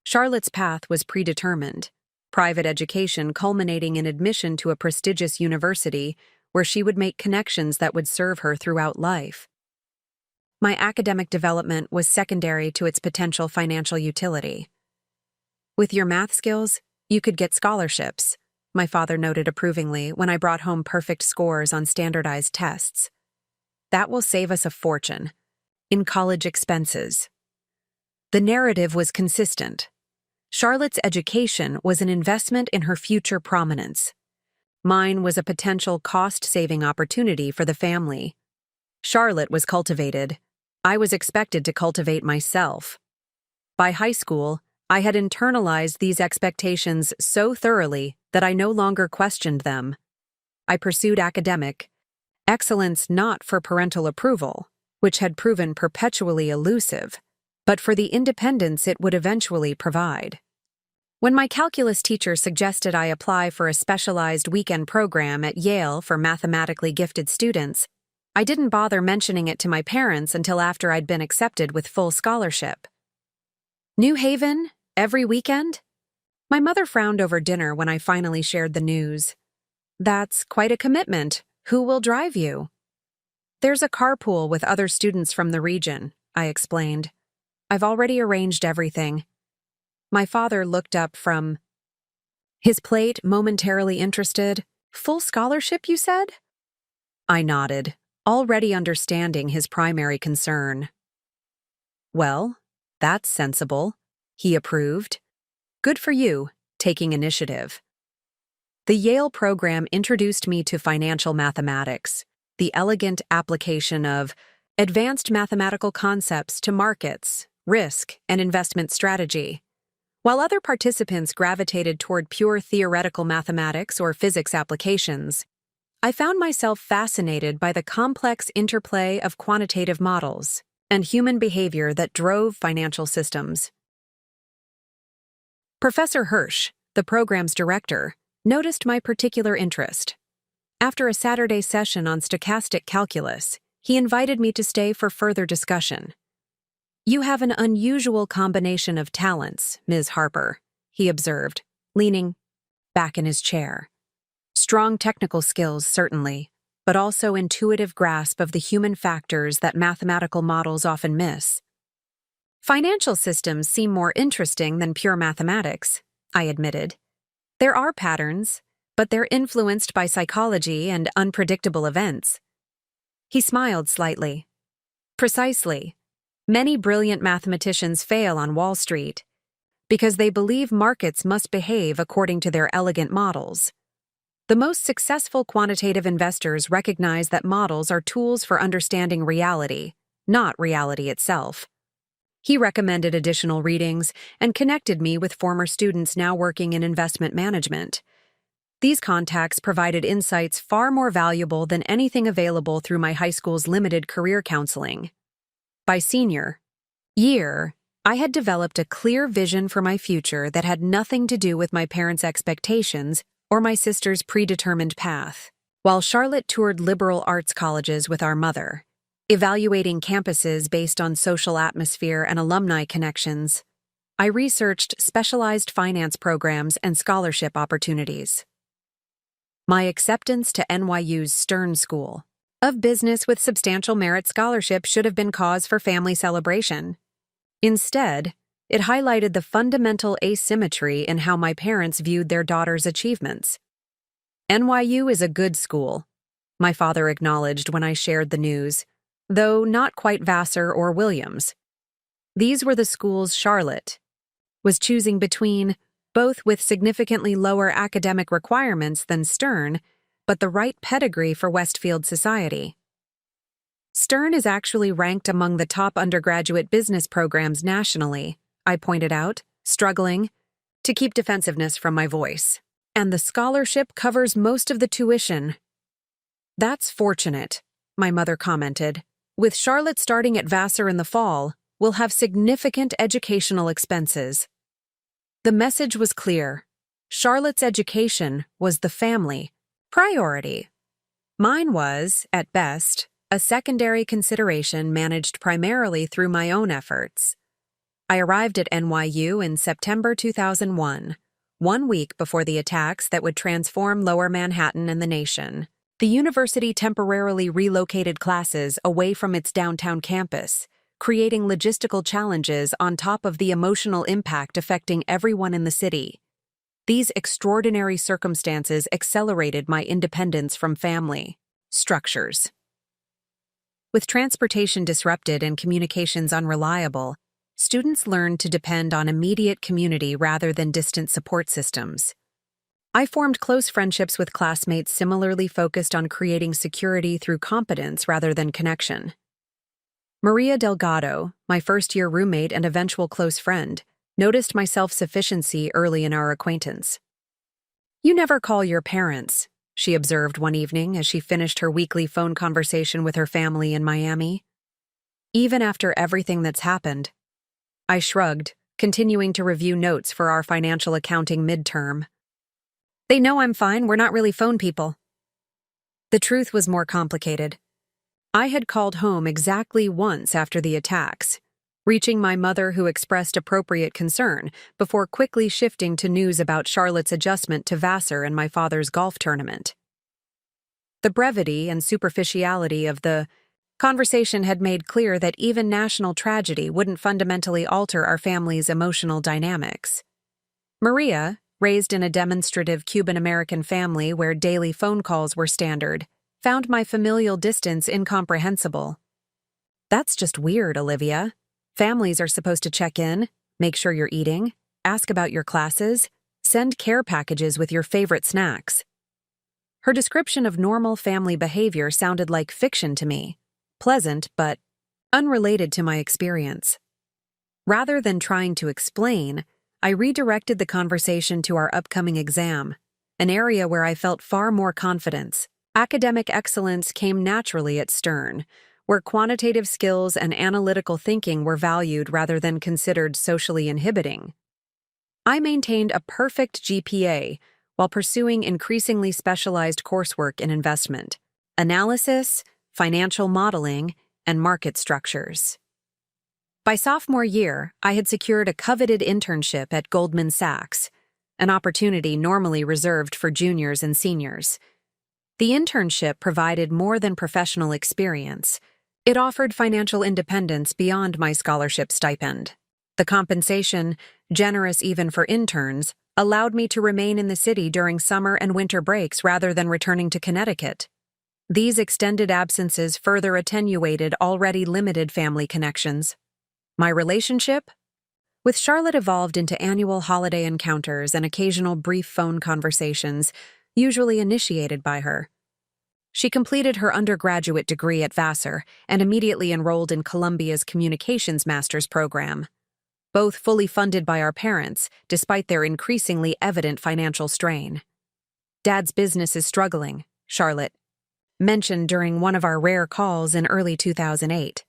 Charlotte's path was predetermined, private education culminating in admission to a prestigious university where she would make connections that would serve her throughout life. My academic development was secondary to its potential financial utility. "With your math skills, you could get scholarships," my father noted approvingly when I brought home perfect scores on standardized tests. "That will save us a fortune in college expenses." The narrative was consistent. Charlotte's education was an investment in her future prominence. Mine was a potential cost-saving opportunity for the family. Charlotte was cultivated. I was expected to cultivate myself. By high school, I had internalized these expectations so thoroughly that I no longer questioned them. I pursued academic excellence not for parental approval, which had proven perpetually elusive, but for the independence it would eventually provide. When my calculus teacher suggested I apply for a specialized weekend program at Yale for mathematically gifted students, I didn't bother mentioning it to my parents until after I'd been accepted with full scholarship. New Haven, every weekend? My mother frowned over dinner when I finally shared the news. "That's quite a commitment. Who will drive you?" "There's a carpool with other students from the region," I explained. "I've already arranged everything." My father looked up from his plate, momentarily interested. "Full scholarship, you said?" I nodded, already understanding his primary concern. "Well, that's sensible," he approved. "Good for you, taking initiative." The Yale program introduced me to financial mathematics, the elegant application of advanced mathematical concepts to markets, risk, and investment strategy. While other participants gravitated toward pure theoretical mathematics or physics applications, I found myself fascinated by the complex interplay of quantitative models and human behavior that drove financial systems. Professor Hirsch, the program's director, noticed my particular interest. After a Saturday session on stochastic calculus, he invited me to stay for further discussion. "You have an unusual combination of talents, Ms. Harper," he observed, leaning back in his chair. "Strong technical skills, certainly, but also intuitive grasp of the human factors that mathematical models often miss." Financial systems seem more interesting than pure mathematics, I admitted. There are patterns, but they're influenced by psychology and unpredictable events. He smiled slightly. Precisely. Many brilliant mathematicians fail on Wall Street because they believe markets must behave according to their elegant models. The most successful quantitative investors recognize that models are tools for understanding reality, not reality itself. He recommended additional readings and connected me with former students now working in investment management. These contacts provided insights far more valuable than anything available through my high school's limited career counseling. By senior year, I had developed a clear vision for my future that had nothing to do with my parents' expectations or my sister's predetermined path. While Charlotte toured liberal arts colleges with our mother, evaluating campuses based on social atmosphere and alumni connections, I researched specialized finance programs and scholarship opportunities. My acceptance to NYU's Stern School of Business with substantial merit scholarship should have been cause for family celebration. Instead, it highlighted the fundamental asymmetry in how my parents viewed their daughter's achievements. NYU is a good school, my father acknowledged when I shared the news, though not quite Vassar or Williams. These were the schools Charlotte was choosing between, both with significantly lower academic requirements than Stern, but the right pedigree for Westfield society. Stern is actually ranked among the top undergraduate business programs nationally, I pointed out, struggling to keep defensiveness from my voice. And the scholarship covers most of the tuition. That's fortunate, my mother commented. With Charlotte starting at Vassar in the fall, we'll have significant educational expenses. The message was clear. Charlotte's education was the family priority. Mine was, at best, a secondary consideration managed primarily through my own efforts. I arrived at NYU in September 2001, 1 week before the attacks that would transform Lower Manhattan and the nation. The university temporarily relocated classes away from its downtown campus, creating logistical challenges on top of the emotional impact affecting everyone in the city. These extraordinary circumstances accelerated my independence from family structures. With transportation disrupted and communications unreliable, students learned to depend on immediate community rather than distant support systems. I formed close friendships with classmates similarly focused on creating security through competence rather than connection. Maria Delgado, my first-year roommate and eventual close friend, noticed my self-sufficiency early in our acquaintance. "You never call your parents," she observed one evening as she finished her weekly phone conversation with her family in Miami. "Even after everything that's happened." I shrugged, continuing to review notes for our financial accounting midterm. "They know I'm fine, we're not really phone people." The truth was more complicated. I had called home exactly once after the attacks, reaching my mother who expressed appropriate concern before quickly shifting to news about Charlotte's adjustment to Vassar and my father's golf tournament. The brevity and superficiality of the conversation had made clear that even national tragedy wouldn't fundamentally alter our family's emotional dynamics. Maria, raised in a demonstrative Cuban-American family where daily phone calls were standard, found my familial distance incomprehensible. "That's just weird, Olivia. Families are supposed to check in, make sure you're eating, ask about your classes, send care packages with your favorite snacks." Her description of normal family behavior sounded like fiction to me, pleasant but unrelated to my experience. Rather than trying to explain, I redirected the conversation to our upcoming exam, an area where I felt far more confidence. Academic excellence came naturally at Stern, where quantitative skills and analytical thinking were valued rather than considered socially inhibiting. I maintained a perfect GPA while pursuing increasingly specialized coursework in investment, analysis, financial modeling, and market structures. By sophomore year, I had secured a coveted internship at Goldman Sachs, an opportunity normally reserved for juniors and seniors. The internship provided more than professional experience. It offered financial independence beyond my scholarship stipend. The compensation, generous even for interns, allowed me to remain in the city during summer and winter breaks rather than returning to Connecticut. These extended absences further attenuated already limited family connections. My relationship with Charlotte evolved into annual holiday encounters and occasional brief phone conversations, usually initiated by her. She completed her undergraduate degree at Vassar and immediately enrolled in Columbia's Communications Master's program, both fully funded by our parents, despite their increasingly evident financial strain. "Dad's business is struggling," Charlotte mentioned during one of our rare calls in early 2008.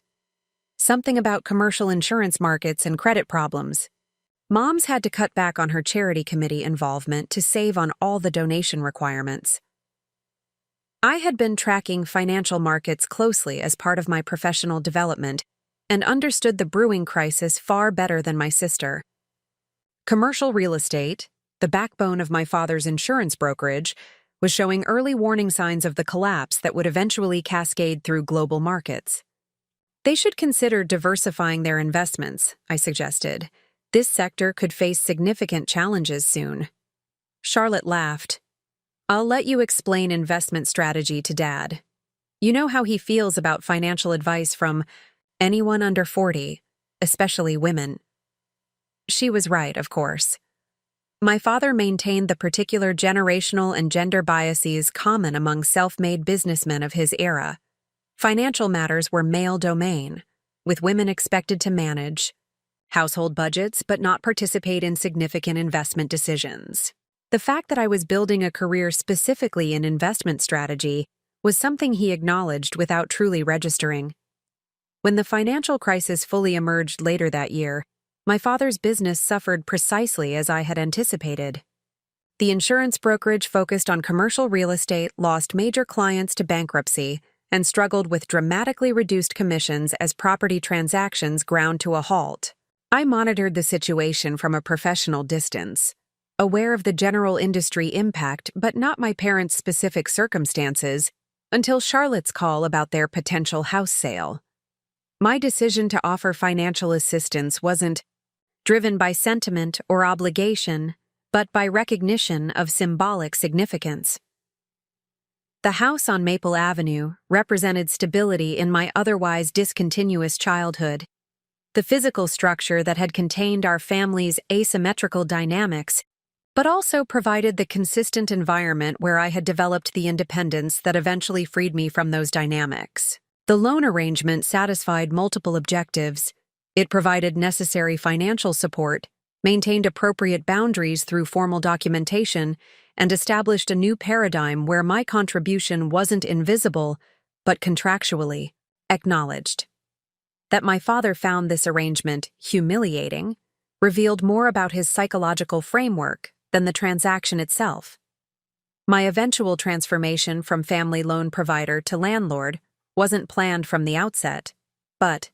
"Something about commercial insurance markets and credit problems." Mom's had to cut back on her charity committee involvement to save on all the donation requirements. I had been tracking financial markets closely as part of my professional development and understood the brewing crisis far better than my sister. Commercial real estate, the backbone of my father's insurance brokerage, was showing early warning signs of the collapse that would eventually cascade through global markets. They should consider diversifying their investments, I suggested. This sector could face significant challenges soon. Charlotte laughed. "I'll let you explain investment strategy to Dad. You know how he feels about financial advice from anyone under 40, especially women." She was right, of course. My father maintained the particular generational and gender biases common among self-made businessmen of his era. Financial matters were male domain, with women expected to manage household budgets but not participate in significant investment decisions. The fact that I was building a career specifically in investment strategy was something he acknowledged without truly registering. When the financial crisis fully emerged later that year, my father's business suffered precisely as I had anticipated. The insurance brokerage focused on commercial real estate lost major clients to bankruptcy and struggled with dramatically reduced commissions as property transactions ground to a halt. I monitored the situation from a professional distance, aware of the general industry impact but not my parents' specific circumstances, until Charlotte's call about their potential house sale. My decision to offer financial assistance wasn't driven by sentiment or obligation, but by recognition of symbolic significance. The house on Maple Avenue represented stability in my otherwise discontinuous childhood. The physical structure that had contained our family's asymmetrical dynamics, but also provided the consistent environment where I had developed the independence that eventually freed me from those dynamics. The loan arrangement satisfied multiple objectives. It provided necessary financial support, maintained appropriate boundaries through formal documentation, and established a new paradigm where my contribution wasn't invisible, but contractually acknowledged. That my father found this arrangement humiliating revealed more about his psychological framework than the transaction itself. My eventual transformation from family loan provider to landlord wasn't planned from the outset, but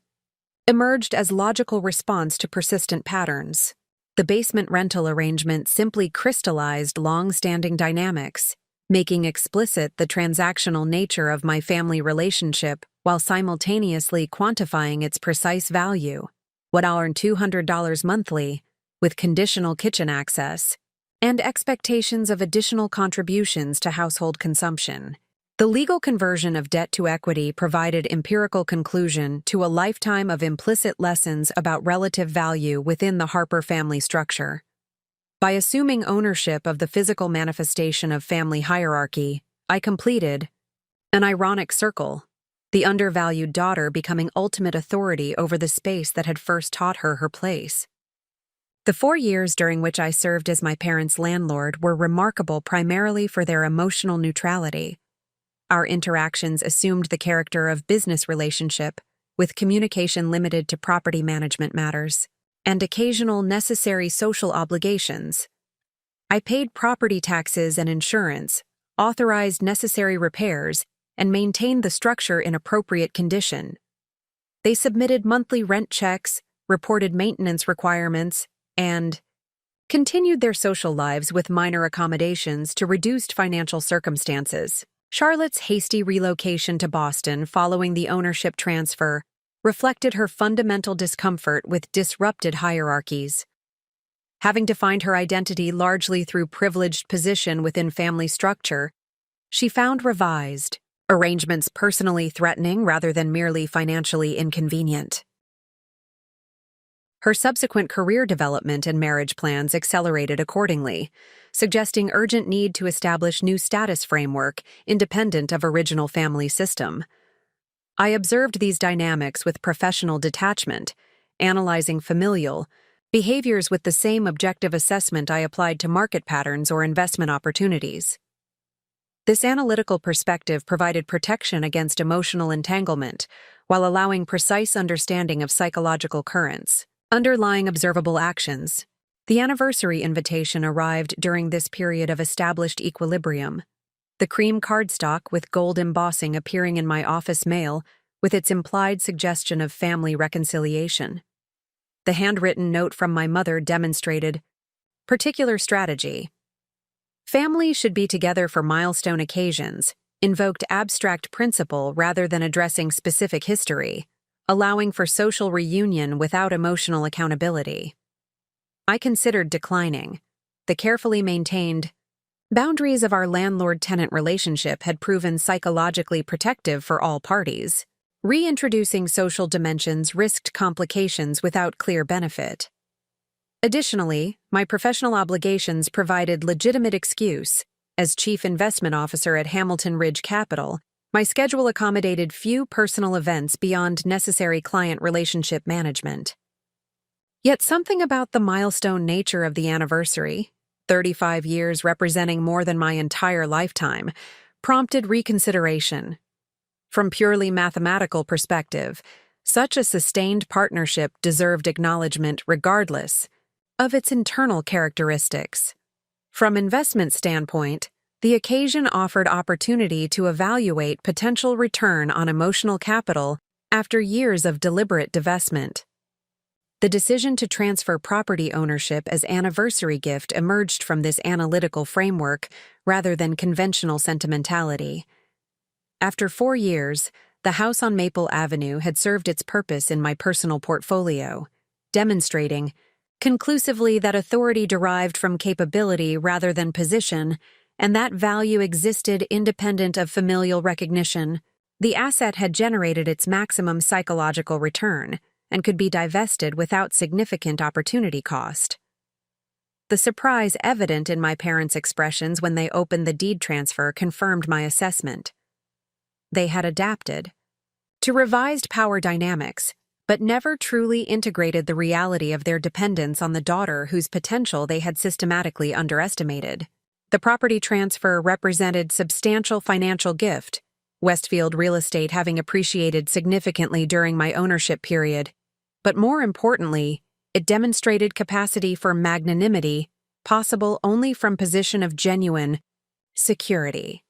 emerged as logical response to persistent patterns. The basement rental arrangement simply crystallized long-standing dynamics, making explicit the transactional nature of my family relationship while simultaneously quantifying its precise value. Would I earn $200 monthly, with conditional kitchen access, and expectations of additional contributions to household consumption. The legal conversion of debt to equity provided empirical conclusion to a lifetime of implicit lessons about relative value within the Harper family structure. By assuming ownership of the physical manifestation of family hierarchy, I completed an ironic circle, the undervalued daughter becoming ultimate authority over the space that had first taught her her place. The 4 years during which I served as my parents' landlord were remarkable primarily for their emotional neutrality. Our interactions assumed the character of business relationship, with communication limited to property management matters, and occasional necessary social obligations. I paid property taxes and insurance, authorized necessary repairs, and maintained the structure in appropriate condition. They submitted monthly rent checks, reported maintenance requirements, and continued their social lives with minor accommodations to reduced financial circumstances. Charlotte's hasty relocation to Boston following the ownership transfer reflected her fundamental discomfort with disrupted hierarchies. Having defined her identity largely through privileged position within family structure, she found revised arrangements personally threatening rather than merely financially inconvenient. Her subsequent career development and marriage plans accelerated accordingly, suggesting urgent need to establish new status framework independent of original family system. I observed these dynamics with professional detachment, analyzing familial behaviors with the same objective assessment I applied to market patterns or investment opportunities. This analytical perspective provided protection against emotional entanglement while allowing precise understanding of psychological currents. Underlying observable actions. The anniversary invitation arrived during this period of established equilibrium. The cream cardstock with gold embossing appearing in my office mail with its implied suggestion of family reconciliation. The handwritten note from my mother demonstrated particular strategy. Family should be together for milestone occasions, invoked abstract principle rather than addressing specific history, allowing for social reunion without emotional accountability. I considered declining. The carefully maintained boundaries of our landlord-tenant relationship had proven psychologically protective for all parties. Reintroducing social dimensions risked complications without clear benefit. Additionally, my professional obligations provided legitimate excuse. As Chief Investment Officer at Hamilton Ridge Capital, my schedule accommodated few personal events beyond necessary client relationship management. Yet something about the milestone nature of the anniversary, 35 years representing more than my entire lifetime, prompted reconsideration. From purely mathematical perspective, such a sustained partnership deserved acknowledgement regardless of its internal characteristics. From investment standpoint, the occasion offered opportunity to evaluate potential return on emotional capital after years of deliberate divestment. The decision to transfer property ownership as anniversary gift emerged from this analytical framework rather than conventional sentimentality. After 4 years, the house on Maple Avenue had served its purpose in my personal portfolio, demonstrating conclusively that authority derived from capability rather than position, and that value existed independent of familial recognition. The asset had generated its maximum psychological return and could be divested without significant opportunity cost. The surprise evident in my parents' expressions when they opened the deed transfer confirmed my assessment. They had adapted to revised power dynamics, but never truly integrated the reality of their dependence on the daughter whose potential they had systematically underestimated. The property transfer represented substantial financial gift, Westfield real estate having appreciated significantly during my ownership period, but more importantly, it demonstrated capacity for magnanimity, possible only from position of genuine security.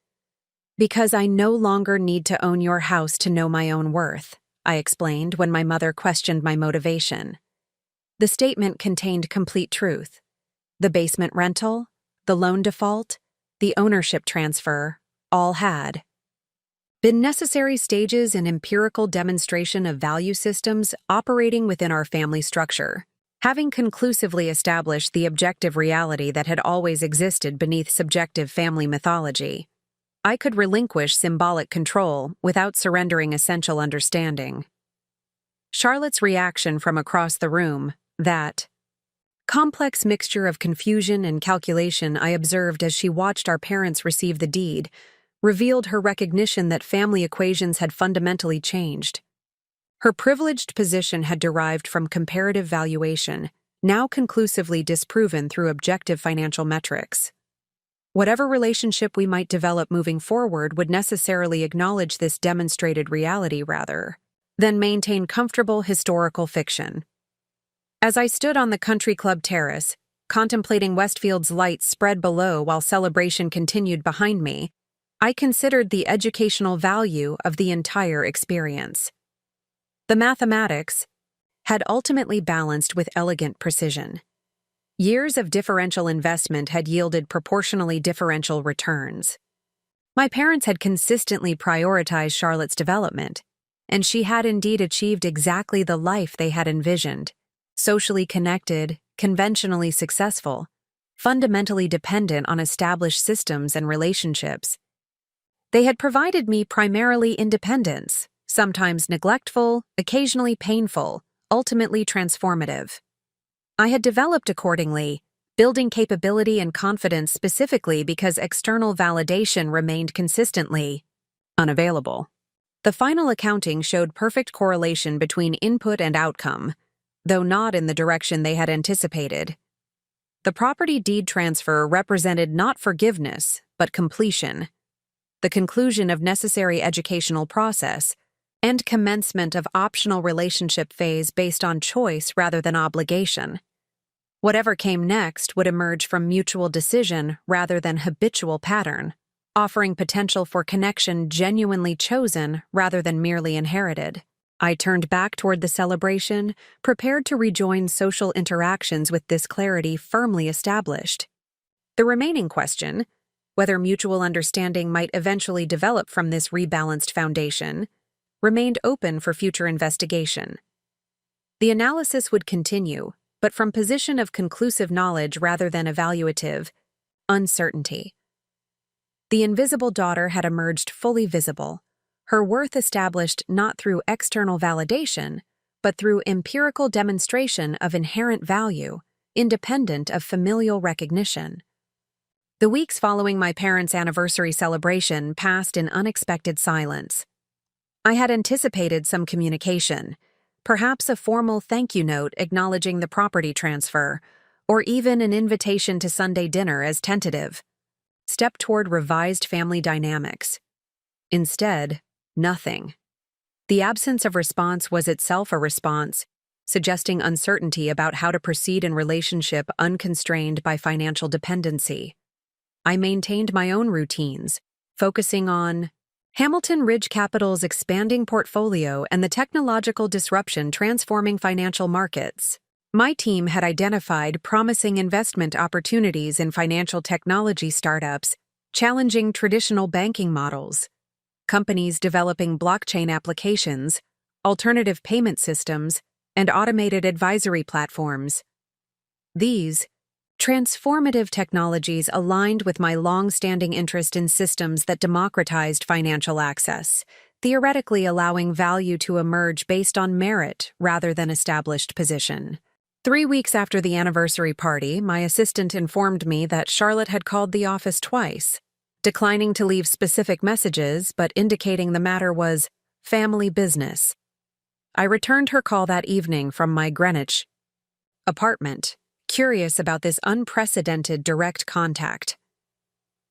Because I no longer need to own your house to know my own worth, I explained when my mother questioned my motivation. The statement contained complete truth. The basement rental, the loan default, the ownership transfer, all had been necessary stages in empirical demonstration of value systems operating within our family structure. Having conclusively established the objective reality that had always existed beneath subjective family mythology, I could relinquish symbolic control without surrendering essential understanding. Charlotte's reaction from across the room, that complex mixture of confusion and calculation I observed as she watched our parents receive the deed, revealed her recognition that family equations had fundamentally changed. Her privileged position had derived from comparative valuation, now conclusively disproven through objective financial metrics. Whatever relationship we might develop moving forward would necessarily acknowledge this demonstrated reality rather than maintain comfortable historical fiction. As I stood on the country club terrace, contemplating Westfield's lights spread below while celebration continued behind me, I considered the educational value of the entire experience. The mathematics had ultimately balanced with elegant precision. Years of differential investment had yielded proportionally differential returns. My parents had consistently prioritized Charlotte's development, and she had indeed achieved exactly the life they had envisioned: socially connected, conventionally successful, fundamentally dependent on established systems and relationships. They had provided me primarily independence, sometimes neglectful, occasionally painful, ultimately transformative. I had developed accordingly, building capability and confidence specifically because external validation remained consistently unavailable. The final accounting showed perfect correlation between input and outcome, though not in the direction they had anticipated. The property deed transfer represented not forgiveness, but completion, the conclusion of necessary educational process, and commencement of optional relationship phase based on choice rather than obligation. Whatever came next would emerge from mutual decision rather than habitual pattern, offering potential for connection genuinely chosen rather than merely inherited. I turned back toward the celebration, prepared to rejoin social interactions with this clarity firmly established. The remaining question, whether mutual understanding might eventually develop from this rebalanced foundation, remained open for future investigation. The analysis would continue, but from position of conclusive knowledge rather than evaluative uncertainty. The invisible daughter had emerged fully visible, her worth established not through external validation, but through empirical demonstration of inherent value, independent of familial recognition. The weeks following my parents' anniversary celebration passed in unexpected silence. I had anticipated some communication, perhaps a formal thank you note acknowledging the property transfer, or even an invitation to Sunday dinner as tentative step toward revised family dynamics. Instead, nothing. The absence of response was itself a response, suggesting uncertainty about how to proceed in relationship unconstrained by financial dependency. I maintained my own routines, focusing on Hamilton Ridge Capital's expanding portfolio and the technological disruption transforming financial markets. My team had identified promising investment opportunities in financial technology startups, challenging traditional banking models, companies developing blockchain applications, alternative payment systems, and automated advisory platforms. These transformative technologies aligned with my long-standing interest in systems that democratized financial access, theoretically allowing value to emerge based on merit rather than established position. 3 weeks after the anniversary party, my assistant informed me that Charlotte had called the office twice, declining to leave specific messages but indicating the matter was family business. I returned her call that evening from my Greenwich apartment, curious about this unprecedented direct contact.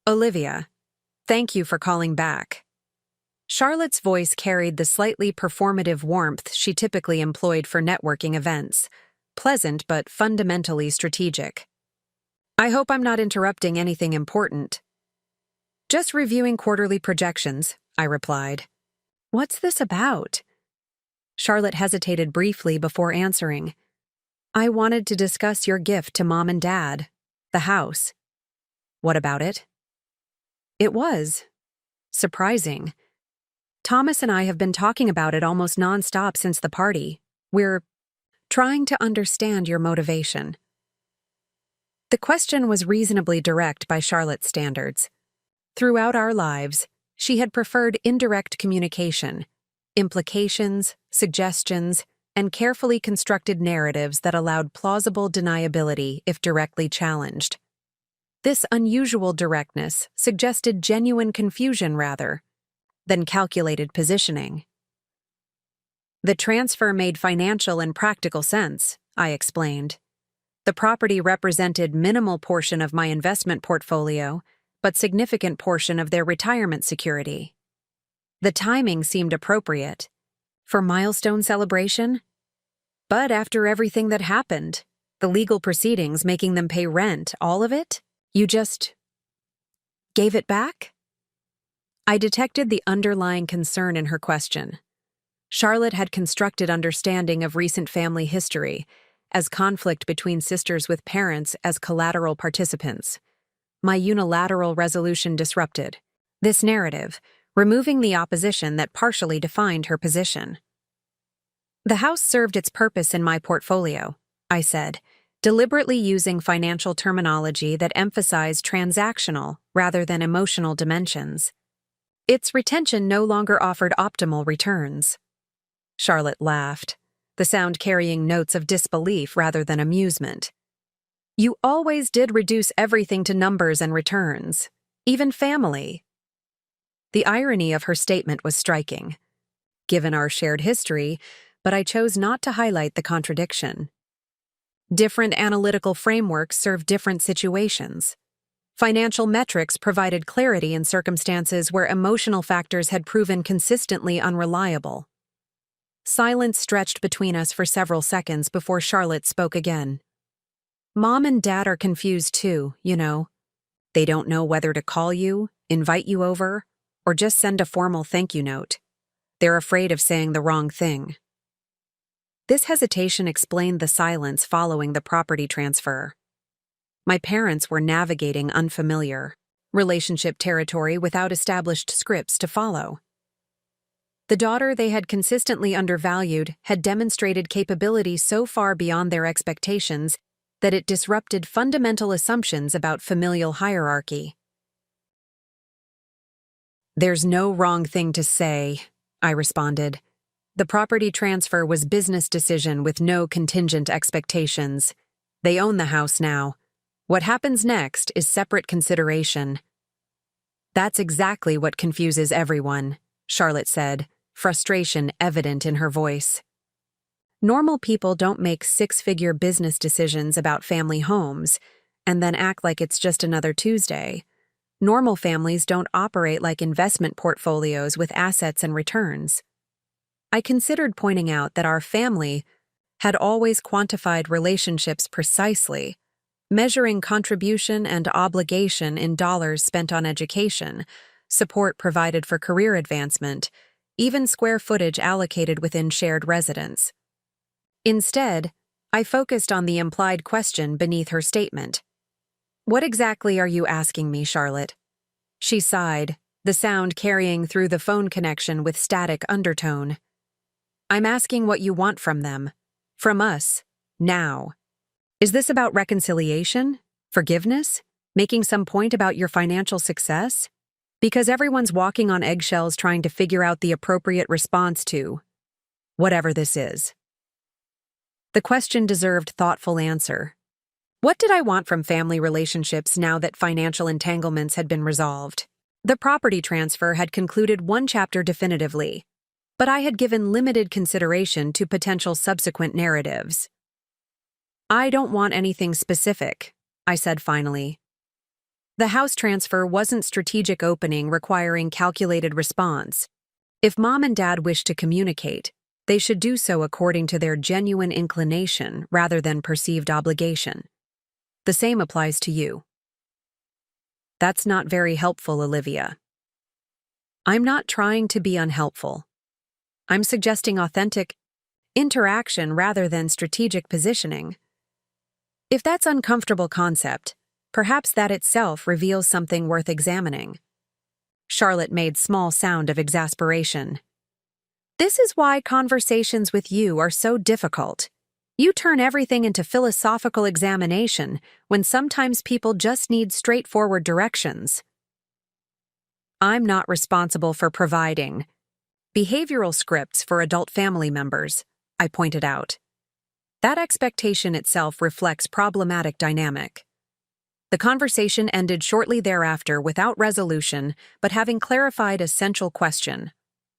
Olivia, thank you for calling back. Charlotte's voice carried the slightly performative warmth she typically employed for networking events, pleasant but fundamentally strategic. I hope I'm not interrupting anything important. Just reviewing quarterly projections, I replied. What's this about? Charlotte hesitated briefly before answering. I wanted to discuss your gift to Mom and Dad, the house. What about it? It was surprising. Thomas and I have been talking about it almost nonstop since the party. We're trying to understand your motivation. The question was reasonably direct by Charlotte's standards. Throughout our lives, she had preferred indirect communication, implications, suggestions, and carefully constructed narratives that allowed plausible deniability if directly challenged. This unusual directness suggested genuine confusion rather than calculated positioning. The transfer made financial and practical sense, I explained. The property represented minimal portion of my investment portfolio, but significant portion of their retirement security. The timing seemed appropriate. For milestone celebration? But after everything that happened, the legal proceedings making them pay rent, all of it, you just gave it back? I detected the underlying concern in her question. Charlotte had constructed understanding of recent family history as conflict between sisters with parents as collateral participants. My unilateral resolution disrupted. this narrative, removing the opposition that partially defined her position. The house served its purpose in my portfolio, I said, deliberately using financial terminology that emphasized transactional rather than emotional dimensions. Its retention no longer offered optimal returns. Charlotte laughed, the sound carrying notes of disbelief rather than amusement. You always did reduce everything to numbers and returns, even family. The irony of her statement was striking, given our shared history, but I chose not to highlight the contradiction. Different analytical frameworks serve different situations. Financial metrics provided clarity in circumstances where emotional factors had proven consistently unreliable. Silence stretched between us for several seconds before Charlotte spoke again. Mom and Dad are confused too, you know. They don't know whether to call you, invite you over, or just send a formal thank you note. They're afraid of saying the wrong thing. This hesitation explained the silence following the property transfer. My parents were navigating unfamiliar relationship territory without established scripts to follow. The daughter they had consistently undervalued had demonstrated capability so far beyond their expectations that it disrupted fundamental assumptions about familial hierarchy. There's no wrong thing to say, I responded. The property transfer was business decision with no contingent expectations. They own the house now. What happens next is separate consideration. That's exactly what confuses everyone, Charlotte said, frustration evident in her voice. Normal people don't make six-figure business decisions about family homes and then act like it's just another Tuesday. Normal families don't operate like investment portfolios with assets and returns. I considered pointing out that our family had always quantified relationships precisely, measuring contribution and obligation in dollars spent on education, support provided for career advancement, even square footage allocated within shared residence. Instead, I focused on the implied question beneath her statement. What exactly are you asking me, Charlotte? She sighed, the sound carrying through the phone connection with static undertone. I'm asking what you want from them. From us. Now. Is this about reconciliation? Forgiveness? Making some point about your financial success? Because everyone's walking on eggshells trying to figure out the appropriate response to whatever this is. The question deserved thoughtful answer. What did I want from family relationships now that financial entanglements had been resolved? The property transfer had concluded one chapter definitively, but I had given limited consideration to potential subsequent narratives. I don't want anything specific, I said finally. The house transfer wasn't strategic opening requiring calculated response. If Mom and Dad wish to communicate, they should do so according to their genuine inclination rather than perceived obligation. The same applies to you. That's not very helpful, Olivia. I'm not trying to be unhelpful. I'm suggesting authentic interaction rather than strategic positioning. If that's an uncomfortable concept, perhaps that itself reveals something worth examining. Charlotte made small sound of exasperation. This is why conversations with you are so difficult. You turn everything into philosophical examination when sometimes people just need straightforward directions. I'm not responsible for providing behavioral scripts for adult family members, I pointed out. That expectation itself reflects problematic dynamic. The conversation ended shortly thereafter without resolution, but having clarified a central question.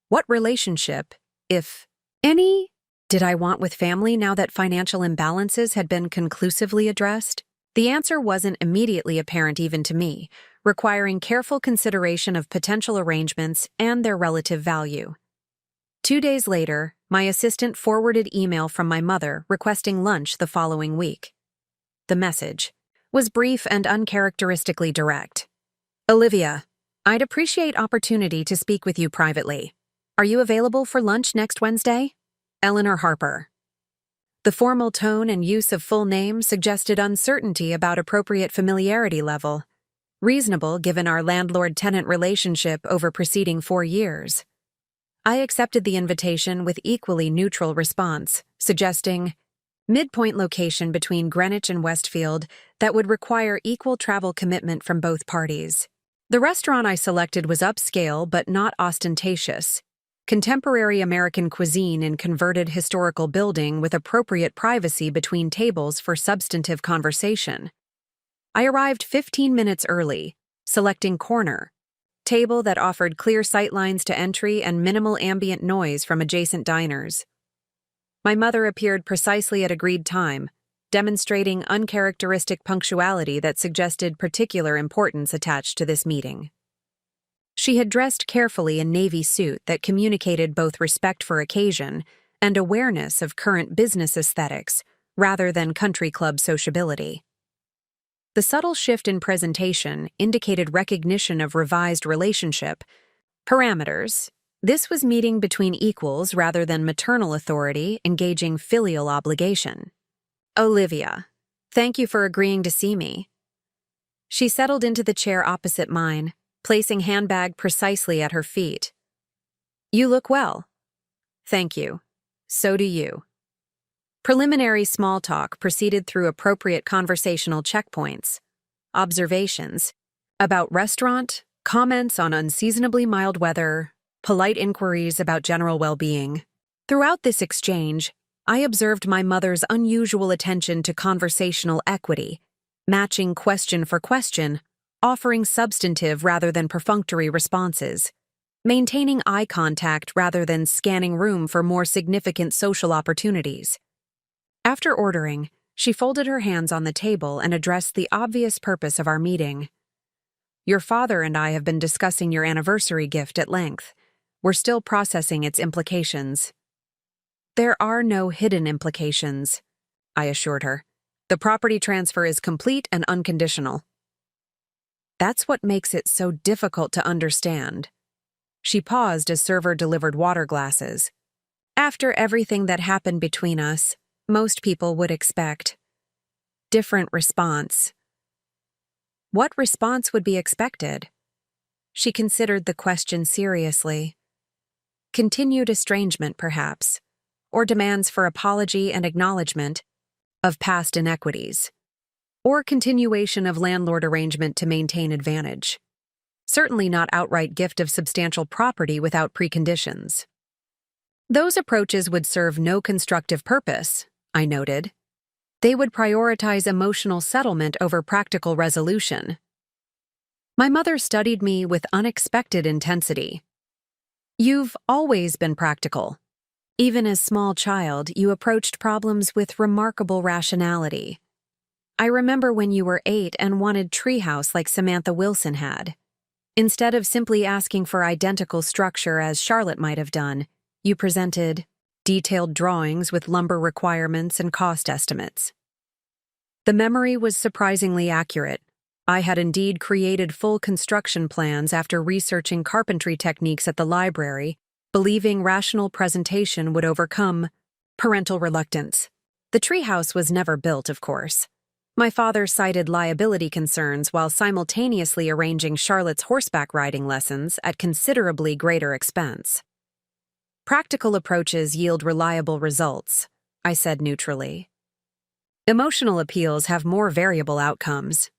What relationship, if any, did I want with family now that financial imbalances had been conclusively addressed? The answer wasn't immediately apparent even to me, requiring careful consideration of potential arrangements and their relative value. 2 days later, my assistant forwarded email from my mother requesting lunch the following week. The message was brief and uncharacteristically direct. Olivia, I'd appreciate opportunity to speak with you privately. Are you available for lunch next Wednesday? Eleanor Harper. The formal tone and use of full name suggested uncertainty about appropriate familiarity level. reasonable given our landlord-tenant relationship over preceding 4 years. I accepted the invitation with equally neutral response, suggesting midpoint location between Greenwich and Westfield that would require equal travel commitment from both parties. The restaurant I selected was upscale but not ostentatious, contemporary American cuisine in converted historical building with appropriate privacy between tables for substantive conversation. I arrived 15 minutes early, selecting corner, table that offered clear sightlines to entry and minimal ambient noise from adjacent diners. My mother appeared precisely at agreed time, demonstrating uncharacteristic punctuality that suggested particular importance attached to this meeting. She had dressed carefully in navy suit that communicated both respect for occasion and awareness of current business aesthetics rather than country club sociability. The subtle shift in presentation indicated recognition of revised relationship parameters. This was meeting between equals rather than maternal authority engaging filial obligation. Olivia, thank you for agreeing to see me. She settled into the chair opposite mine, placing handbag precisely at her feet. You look well. Thank you. So do you. Preliminary small talk proceeded through appropriate conversational checkpoints, observations about restaurant, comments on unseasonably mild weather, polite inquiries about general well-being. Throughout this exchange, I observed my mother's unusual attention to conversational equity, matching question for question, offering substantive rather than perfunctory responses, maintaining eye contact rather than scanning room for more significant social opportunities. After ordering, she folded her hands on the table and addressed the obvious purpose of our meeting. Your father and I have been discussing your anniversary gift at length. We're still processing its implications. There are no hidden implications, I assured her. The property transfer is complete and unconditional. That's what makes it so difficult to understand. She paused as server delivered water glasses. After everything that happened between us, most people would expect different response. What response would be expected? She considered the question seriously. Continued estrangement, perhaps, or demands for apology and acknowledgement of past inequities, or continuation of landlord arrangement to maintain advantage. Certainly not outright gift of substantial property without preconditions. Those approaches would serve no constructive purpose, I noted. They would prioritize emotional settlement over practical resolution. My mother studied me with unexpected intensity. You've always been practical. Even as small child, you approached problems with remarkable rationality. I remember when you were 8 and wanted treehouse like Samantha Wilson had. Instead of simply asking for identical structure as Charlotte might have done, you presented detailed drawings with lumber requirements and cost estimates. The memory was surprisingly accurate. I had indeed created full construction plans after researching carpentry techniques at the library, believing rational presentation would overcome parental reluctance. The treehouse was never built, of course. My father cited liability concerns while simultaneously arranging Charlotte's horseback riding lessons at considerably greater expense. Practical approaches yield reliable results, I said neutrally. Emotional appeals have more variable outcomes.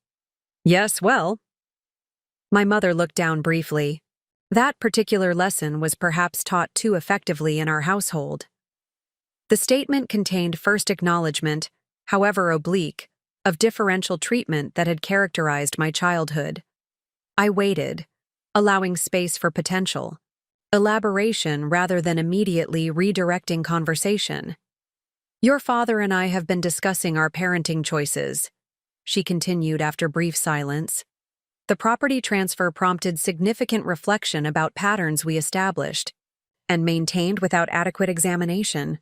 Yes, well. My mother looked down briefly. That particular lesson was perhaps taught too effectively in our household. The statement contained first acknowledgement, however oblique, of differential treatment that had characterized my childhood. I waited, allowing space for potential, elaboration rather than immediately redirecting conversation. Your father and I have been discussing our parenting choices, she continued after brief silence. The property transfer prompted significant reflection about patterns we established and maintained without adequate examination.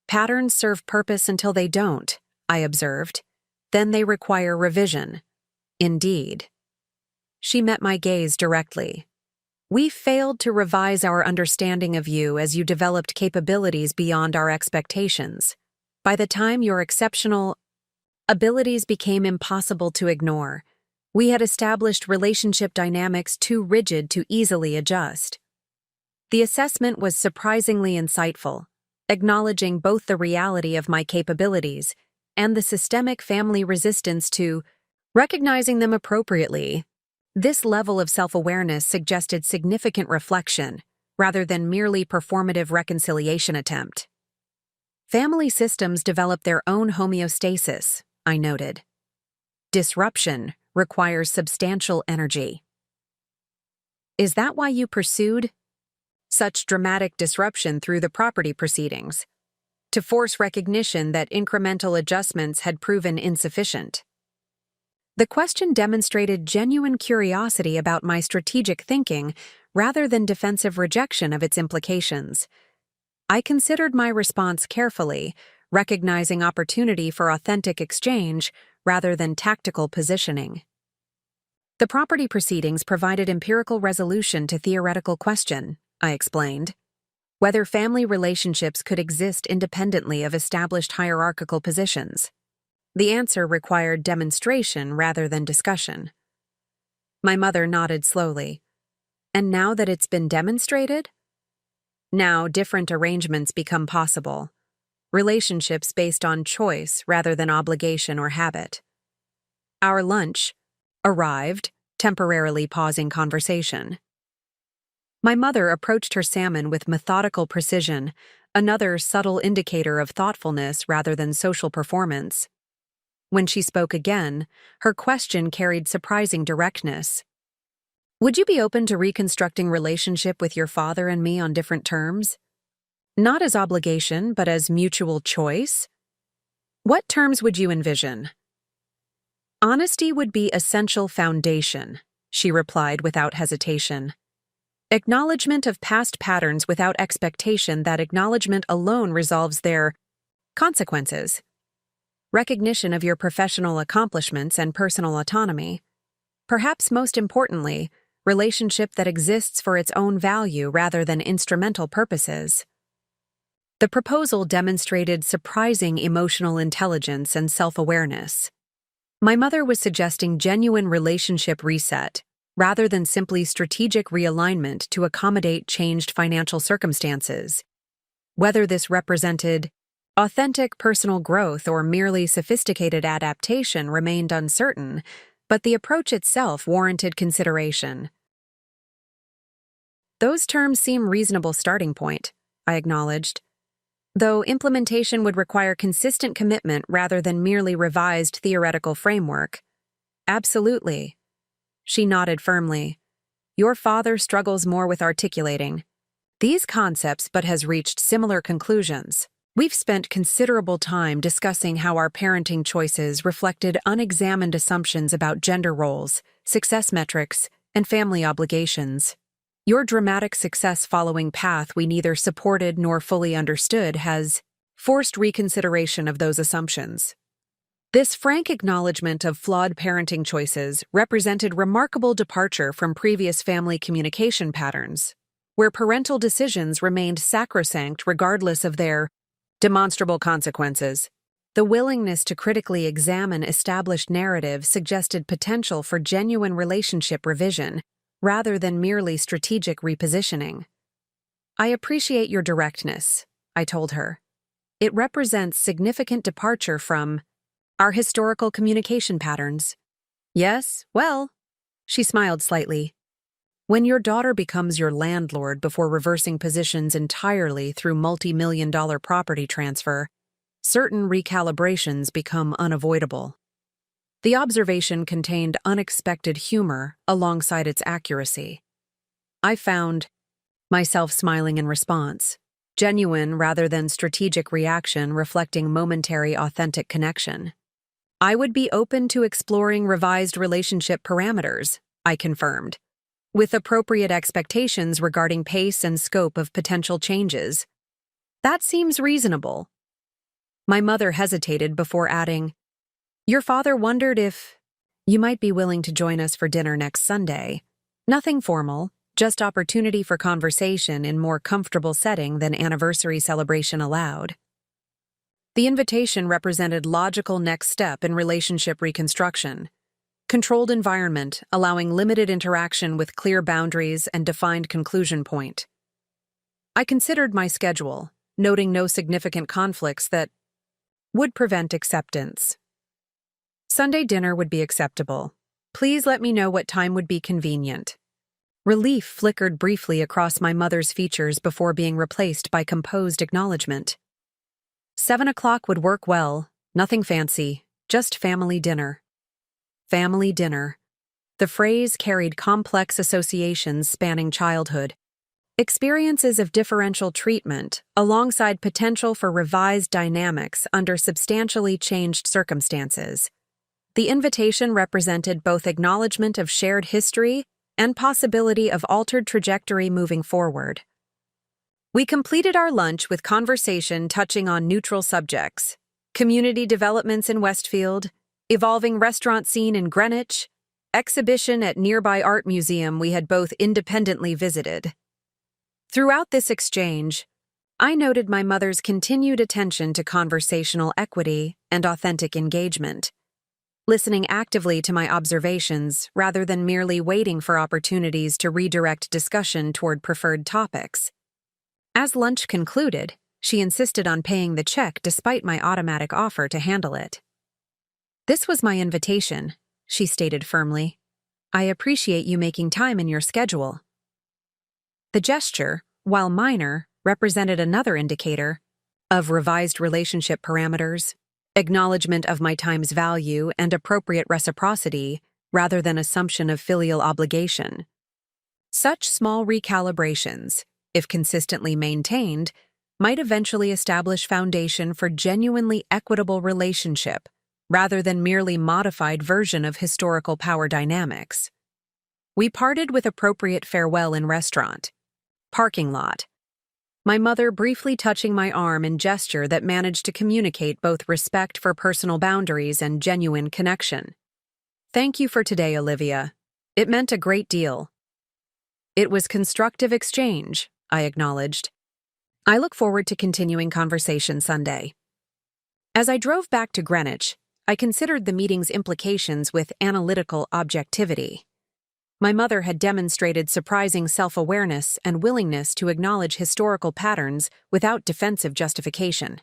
Patterns serve purpose until they don't, I observed. Then they require revision. Indeed. She met my gaze directly. We failed to revise our understanding of you as you developed capabilities beyond our expectations. By the time your exceptional abilities became impossible to ignore, We had established relationship dynamics too rigid to easily adjust. The assessment was surprisingly insightful, acknowledging both the reality of my capabilities and the systemic family resistance to recognizing them appropriately. This level of self-awareness suggested significant reflection, rather than merely performative reconciliation attempt. Family systems develop their own homeostasis, I noted. Disruption requires substantial energy. Is that why you pursued such dramatic disruption through the property proceedings? To force recognition that incremental adjustments had proven insufficient? The question demonstrated genuine curiosity about my strategic thinking rather than defensive rejection of its implications. I considered my response carefully, recognizing opportunity for authentic exchange rather than tactical positioning. The property proceedings provided empirical resolution to theoretical question, I explained. Whether family relationships could exist independently of established hierarchical positions. The answer required demonstration rather than discussion. My mother nodded slowly. And now that it's been demonstrated? Now different arrangements become possible. Relationships based on choice rather than obligation or habit. Our lunch arrived, temporarily pausing conversation. My mother approached her salmon with methodical precision, another subtle indicator of thoughtfulness rather than social performance. When she spoke again, her question carried surprising directness. Would you be open to reconstructing relationship with your father and me on different terms? Not as obligation, but as mutual choice? What terms would you envision? Honesty would be essential foundation, she replied without hesitation. Acknowledgement of past patterns without expectation that acknowledgement alone resolves their consequences. Recognition of your professional accomplishments and personal autonomy. Perhaps most importantly, relationship that exists for its own value rather than instrumental purposes. The proposal demonstrated surprising emotional intelligence and self-awareness. My mother was suggesting genuine relationship reset, rather than simply strategic realignment to accommodate changed financial circumstances. Whether this represented authentic personal growth or merely sophisticated adaptation remained uncertain, but the approach itself warranted consideration. Those terms seem reasonable starting point, I acknowledged, though implementation would require consistent commitment rather than merely revised theoretical framework. Absolutely. She nodded firmly. Your father struggles more with articulating these concepts but has reached similar conclusions. We've spent considerable time discussing how our parenting choices reflected unexamined assumptions about gender roles, success metrics, and family obligations. Your dramatic success-following path we neither supported nor fully understood has forced reconsideration of those assumptions. This frank acknowledgement of flawed parenting choices represented remarkable departure from previous family communication patterns, where parental decisions remained sacrosanct regardless of their demonstrable consequences. The willingness to critically examine established narratives suggested potential for genuine relationship revision, rather than merely strategic repositioning. I appreciate your directness, I told her. It represents significant departure from our historical communication patterns. Yes, well, she smiled slightly. When your daughter becomes your landlord before reversing positions entirely through multi-million-dollar property transfer, certain recalibrations become unavoidable. The observation contained unexpected humor alongside its accuracy. I found myself smiling in response, genuine rather than strategic reaction reflecting momentary authentic connection. I would be open to exploring revised relationship parameters, I confirmed, with appropriate expectations regarding pace and scope of potential changes. That seems reasonable. My mother hesitated before adding, Your father wondered if you might be willing to join us for dinner next Sunday. Nothing formal, just opportunity for conversation in more comfortable setting than anniversary celebration allowed. The invitation represented logical next step in relationship reconstruction. Controlled environment, allowing limited interaction with clear boundaries and defined conclusion point. I considered my schedule, noting no significant conflicts that would prevent acceptance. Sunday dinner would be acceptable. Please let me know what time would be convenient. Relief flickered briefly across my mother's features before being replaced by composed acknowledgement. 7 o'clock would work well, nothing fancy, just family dinner. Family dinner. The phrase carried complex associations spanning childhood. Experiences of differential treatment, alongside potential for revised dynamics under substantially changed circumstances. The invitation represented both acknowledgement of shared history and possibility of altered trajectory moving forward. We completed our lunch with conversation touching on neutral subjects: community developments in Westfield, evolving restaurant scene in Greenwich, exhibition at nearby art museum we had both independently visited. Throughout this exchange, I noted my mother's continued attention to conversational equity and authentic engagement, listening actively to my observations rather than merely waiting for opportunities to redirect discussion toward preferred topics. As lunch concluded, she insisted on paying the check despite my automatic offer to handle it. "This was my invitation," she stated firmly. "I appreciate you making time in your schedule." The gesture, while minor, represented another indicator of revised relationship parameters, acknowledgement of my time's value and appropriate reciprocity rather than assumption of filial obligation. Such small recalibrations, if consistently maintained, might eventually establish foundation for genuinely equitable relationship rather than merely modified version of historical power dynamics. We parted with appropriate farewell in restaurant. Parking lot. My mother briefly touching my arm in gesture that managed to communicate both respect for personal boundaries and genuine connection. "Thank you for today, Olivia. It meant a great deal." "It was constructive exchange," I acknowledged. "I look forward to continuing conversation Sunday." As I drove back to Greenwich, I considered the meeting's implications with analytical objectivity. My mother had demonstrated surprising self-awareness and willingness to acknowledge historical patterns without defensive justification.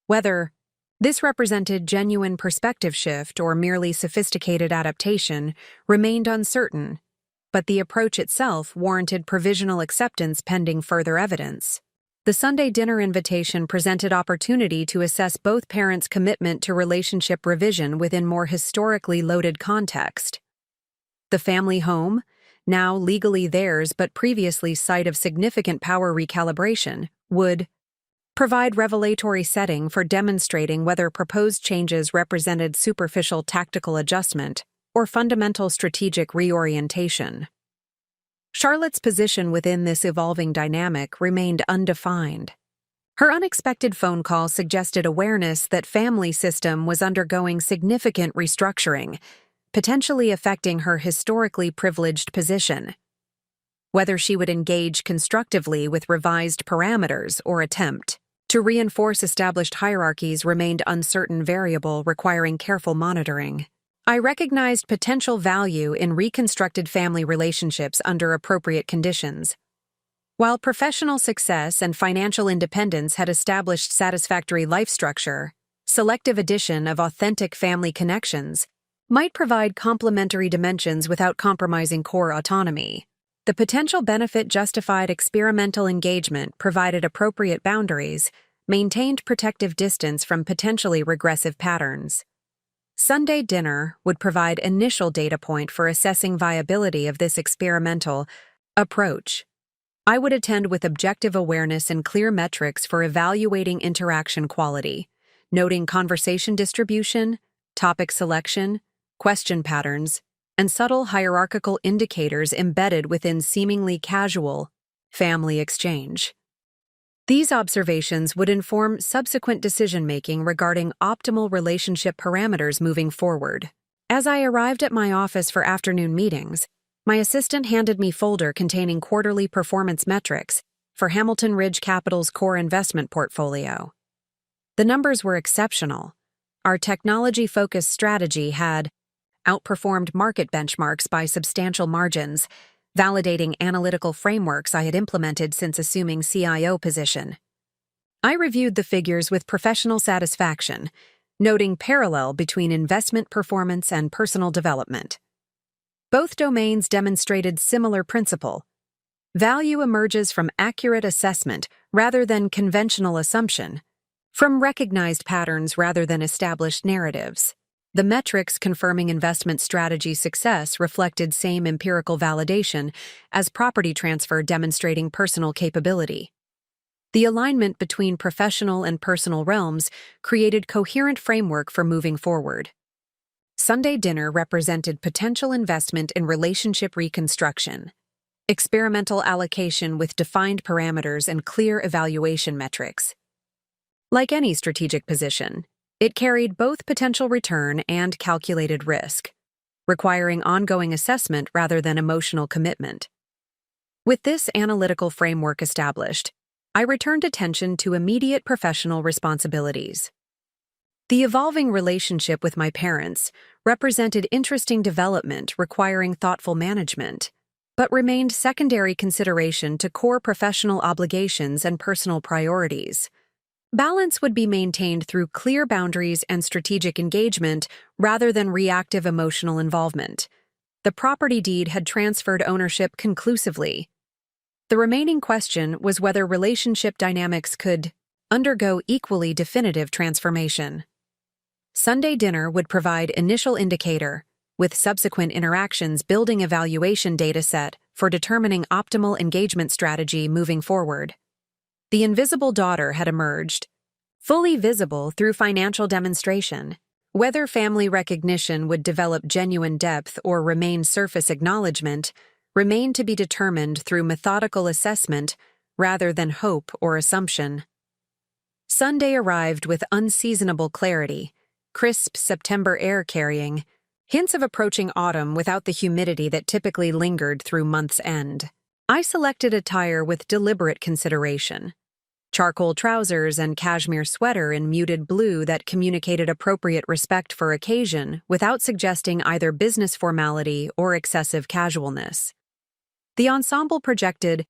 Whether this represented genuine perspective shift or merely sophisticated adaptation remained uncertain, but the approach itself warranted provisional acceptance pending further evidence. The Sunday dinner invitation presented opportunity to assess both parents' commitment to relationship revision within more historically loaded context. The family home, now legally theirs but previously site of significant power recalibration, would provide revelatory setting for demonstrating whether proposed changes represented superficial tactical adjustment or fundamental strategic reorientation. Charlotte's position within this evolving dynamic remained undefined. Her unexpected phone call suggested awareness that family system was undergoing significant restructuring, potentially affecting her historically privileged position. Whether she would engage constructively with revised parameters or attempt to reinforce established hierarchies remained uncertain variable requiring careful monitoring. I recognized potential value in reconstructed family relationships under appropriate conditions. While professional success and financial independence had established satisfactory life structure, selective addition of authentic family connections might provide complementary dimensions without compromising core autonomy. The potential benefit justified experimental engagement provided appropriate boundaries, maintained protective distance from potentially regressive patterns. Sunday dinner would provide initial data point for assessing viability of this experimental approach. I would attend with objective awareness and clear metrics for evaluating interaction quality, noting conversation distribution, topic selection, question patterns, and subtle hierarchical indicators embedded within seemingly casual family exchange. These observations would inform subsequent decision-making regarding optimal relationship parameters moving forward. As I arrived at my office for afternoon meetings, my assistant handed me a folder containing quarterly performance metrics for Hamilton Ridge Capital's core investment portfolio. The numbers were exceptional. Our technology-focused strategy had outperformed market benchmarks by substantial margins, validating analytical frameworks I had implemented since assuming CIO position. I reviewed the figures with professional satisfaction, noting parallel between investment performance and personal development. Both domains demonstrated similar principle. Value emerges from accurate assessment rather than conventional assumption, from recognized patterns rather than established narratives. The metrics confirming investment strategy success reflected same empirical validation as property transfer demonstrating personal capability. The alignment between professional and personal realms created coherent framework for moving forward. Sunday dinner represented potential investment in relationship reconstruction, experimental allocation with defined parameters and clear evaluation metrics. Like any strategic position, it carried both potential return and calculated risk, requiring ongoing assessment rather than emotional commitment. With this analytical framework established, I returned attention to immediate professional responsibilities. The evolving relationship with my parents represented interesting development requiring thoughtful management, but remained secondary consideration to core professional obligations and personal priorities. Balance would be maintained through clear boundaries and strategic engagement rather than reactive emotional involvement. The property deed had transferred ownership conclusively. The remaining question was whether relationship dynamics could undergo equally definitive transformation. Sunday dinner would provide initial indicator, with subsequent interactions building evaluation dataset for determining optimal engagement strategy moving forward. The invisible daughter had emerged, fully visible through financial demonstration. Whether family recognition would develop genuine depth or remain surface acknowledgement remained to be determined through methodical assessment rather than hope or assumption. Sunday arrived with unseasonable clarity, crisp September air carrying hints of approaching autumn without the humidity that typically lingered through month's end. I selected attire with deliberate consideration. Charcoal trousers and cashmere sweater in muted blue that communicated appropriate respect for occasion without suggesting either business formality or excessive casualness. The ensemble projected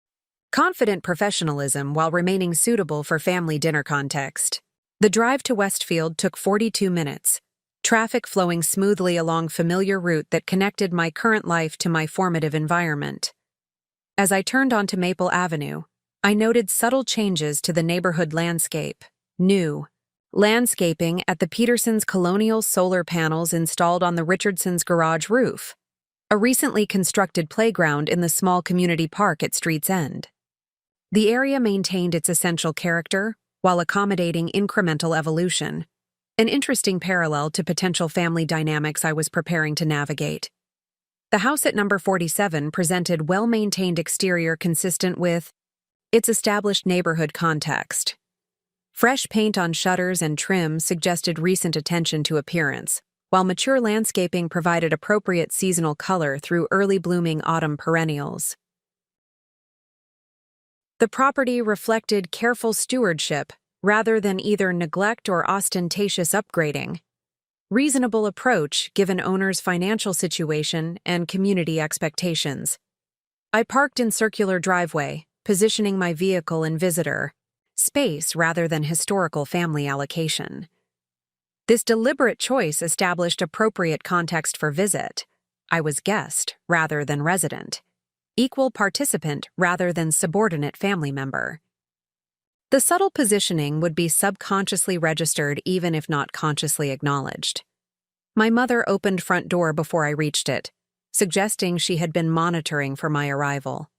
confident professionalism while remaining suitable for family dinner context. The drive to Westfield took 42 minutes, traffic flowing smoothly along familiar route that connected my current life to my formative environment. As I turned onto Maple Avenue, I noted subtle changes to the neighborhood landscape. New landscaping at the Petersons' colonial solar panels installed on the Richardsons' garage roof. A recently constructed playground in the small community park at Street's End. The area maintained its essential character while accommodating incremental evolution, an interesting parallel to potential family dynamics I was preparing to navigate. The house at number 47 presented well-maintained exterior consistent with its established neighborhood context. Fresh paint on shutters and trim suggested recent attention to appearance, while mature landscaping provided appropriate seasonal color through early blooming autumn perennials. The property reflected careful stewardship rather than either neglect or ostentatious upgrading. Reasonable approach given owner's financial situation and community expectations. I parked in circular driveway, positioning my vehicle in visitor space rather than historical family allocation. This deliberate choice established appropriate context for visit. I was guest rather than resident, equal participant rather than subordinate family member. The subtle positioning would be subconsciously registered even if not consciously acknowledged. My mother opened front door before I reached it, suggesting she had been monitoring for my arrival.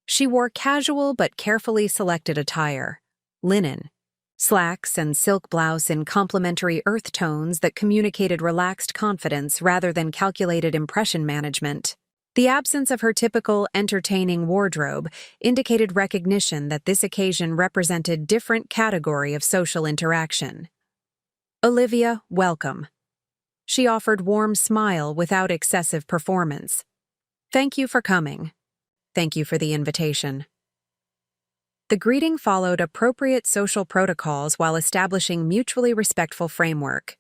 She wore casual but carefully selected attire, linen, slacks and silk blouse in complementary earth tones that communicated relaxed confidence rather than calculated impression management. The absence of her typical entertaining wardrobe indicated recognition that this occasion represented different category of social interaction. "Olivia, welcome." She offered warm smile without excessive performance. "Thank you for coming. Thank you for the invitation." The greeting followed appropriate social protocols while establishing mutually respectful framework.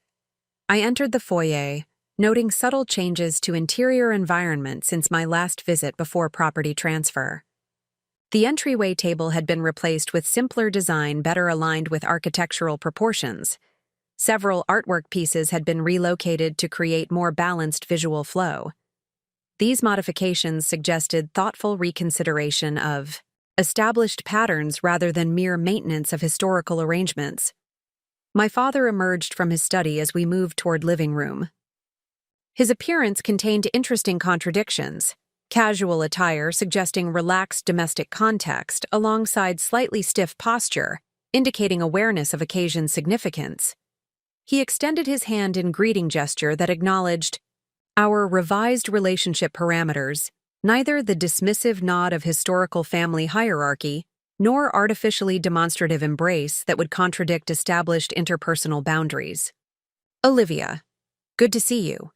I entered the foyer, noting subtle changes to interior environment since my last visit before property transfer. The entryway table had been replaced with simpler design better aligned with architectural proportions. Several artwork pieces had been relocated to create more balanced visual flow. These modifications suggested thoughtful reconsideration of established patterns rather than mere maintenance of historical arrangements. My father emerged from his study as we moved toward living room. His appearance contained interesting contradictions. Casual attire suggesting relaxed domestic context alongside slightly stiff posture, indicating awareness of occasion's significance. He extended his hand in greeting gesture that acknowledged our revised relationship parameters, neither the dismissive nod of historical family hierarchy nor artificially demonstrative embrace that would contradict established interpersonal boundaries. Olivia, good to see you.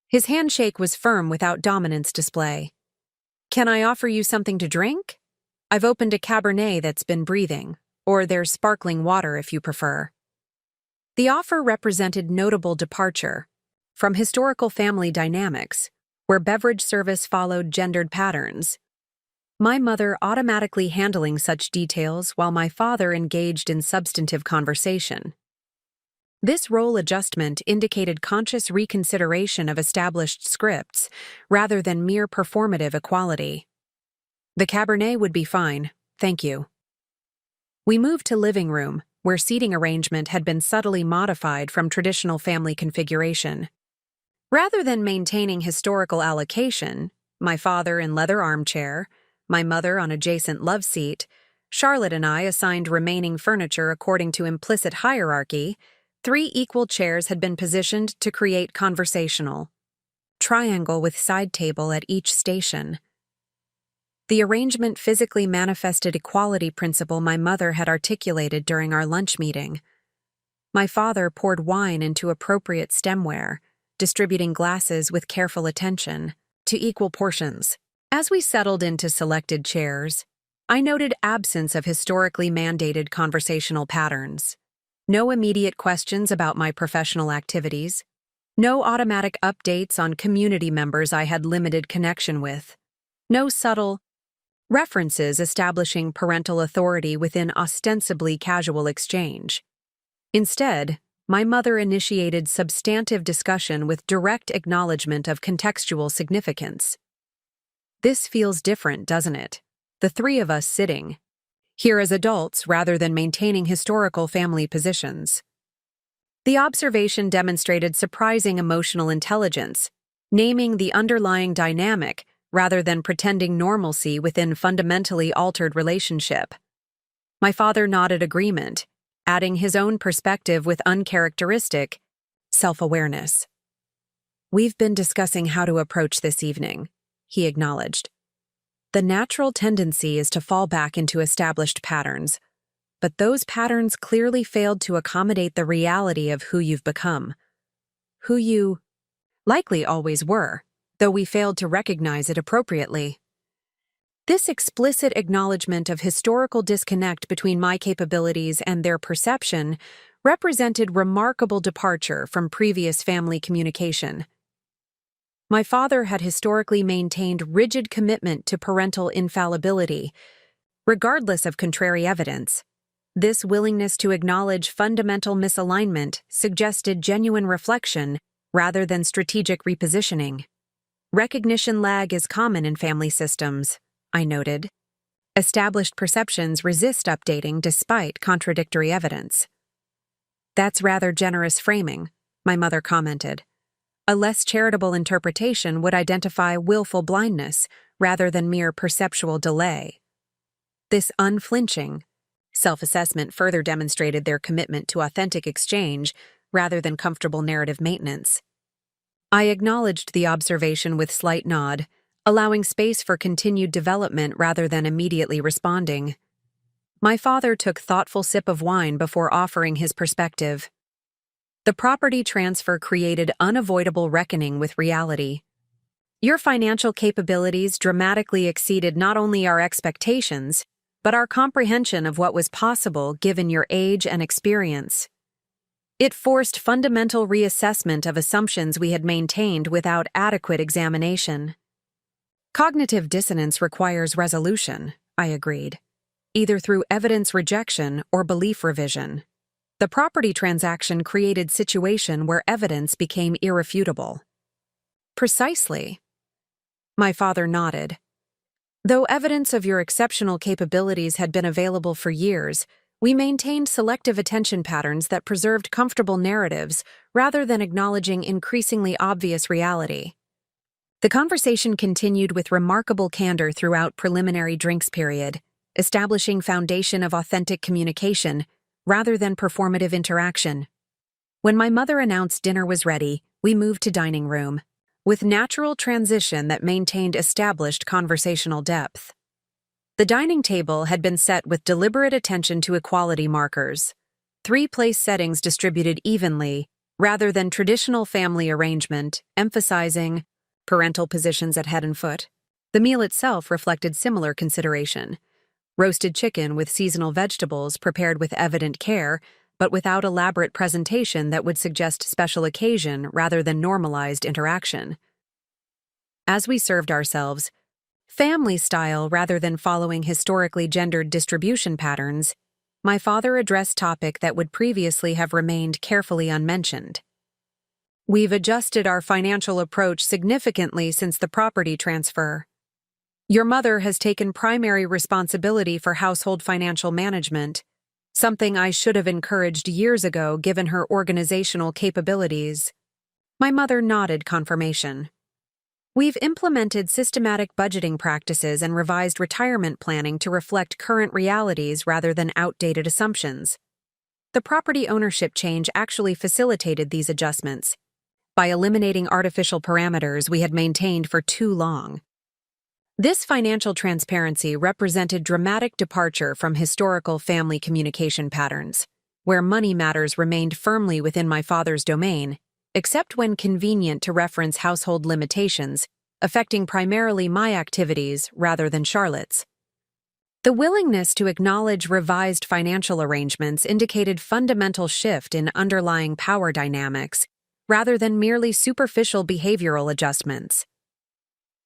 His handshake was firm without dominance display. Can I offer you something to drink? I've opened a Cabernet that's been breathing, or there's sparkling water if you prefer. The offer represented notable departure from historical family dynamics, where beverage service followed gendered patterns. My mother automatically handling such details while my father engaged in substantive conversation. This role adjustment indicated conscious reconsideration of established scripts rather than mere performative equality. The Cabernet would be fine, thank you. We moved to living room, where seating arrangement had been subtly modified from traditional family configuration. Rather than maintaining historical allocation, my father in leather armchair, my mother on adjacent love seat, Charlotte and I assigned remaining furniture according to implicit hierarchy. 3 equal chairs had been positioned to create conversational triangle with side table at each station. The arrangement physically manifested equality principle my mother had articulated during our lunch meeting. My father poured wine into appropriate stemware, distributing glasses with careful attention to equal portions. As we settled into selected chairs, I noted absence of historically mandated conversational patterns. No immediate questions about my professional activities. No automatic updates on community members I had limited connection with. No subtle references establishing parental authority within ostensibly casual exchange. Instead, my mother initiated substantive discussion with direct acknowledgement of contextual significance. This feels different, doesn't it? The 3 of us sitting here as adults rather than maintaining historical family positions. The observation demonstrated surprising emotional intelligence, naming the underlying dynamic rather than pretending normalcy within fundamentally altered relationship. My father nodded agreement, adding his own perspective with uncharacteristic self-awareness. We've been discussing how to approach this evening, he acknowledged. The natural tendency is to fall back into established patterns, but those patterns clearly failed to accommodate the reality of who you've become. Who you likely always were, though we failed to recognize it appropriately. This explicit acknowledgement of historical disconnect between my capabilities and their perception represented remarkable departure from previous family communication. My father had historically maintained rigid commitment to parental infallibility, regardless of contrary evidence. This willingness to acknowledge fundamental misalignment suggested genuine reflection rather than strategic repositioning. Recognition lag is common in family systems, I noted. Established perceptions resist updating despite contradictory evidence. That's rather generous framing, my mother commented. A less charitable interpretation would identify willful blindness rather than mere perceptual delay. This unflinching self-assessment further demonstrated their commitment to authentic exchange rather than comfortable narrative maintenance. I acknowledged the observation with slight nod, allowing space for continued development rather than immediately responding. My father took thoughtful sip of wine before offering his perspective. The property transfer created unavoidable reckoning with reality. Your financial capabilities dramatically exceeded not only our expectations, but our comprehension of what was possible given your age and experience. It forced fundamental reassessment of assumptions we had maintained without adequate examination. Cognitive dissonance requires resolution, I agreed, either through evidence rejection or belief revision. The property transaction created a situation where evidence became irrefutable. Precisely. My father nodded. Though evidence of your exceptional capabilities had been available for years, we maintained selective attention patterns that preserved comfortable narratives rather than acknowledging increasingly obvious reality. The conversation continued with remarkable candor throughout preliminary drinks period, establishing foundation of authentic communication rather than performative interaction. When my mother announced dinner was ready, we moved to dining room, with natural transition that maintained established conversational depth. The dining table had been set with deliberate attention to equality markers, 3 place settings distributed evenly, rather than traditional family arrangement, emphasizing parental positions at head and foot. The meal itself reflected similar consideration. Roasted chicken with seasonal vegetables prepared with evident care, but without elaborate presentation that would suggest special occasion rather than normalized interaction. As we served ourselves, family style rather than following historically gendered distribution patterns, my father addressed topic that would previously have remained carefully unmentioned. We've adjusted our financial approach significantly since the property transfer. Your mother has taken primary responsibility for household financial management, something I should have encouraged years ago given her organizational capabilities. My mother nodded confirmation. We've implemented systematic budgeting practices and revised retirement planning to reflect current realities rather than outdated assumptions. The property ownership change actually facilitated these adjustments by eliminating artificial parameters we had maintained for too long. This financial transparency represented dramatic departure from historical family communication patterns, where money matters remained firmly within my father's domain, except when convenient to reference household limitations, affecting primarily my activities rather than Charlotte's. The willingness to acknowledge revised financial arrangements indicated fundamental shift in underlying power dynamics rather than merely superficial behavioral adjustments.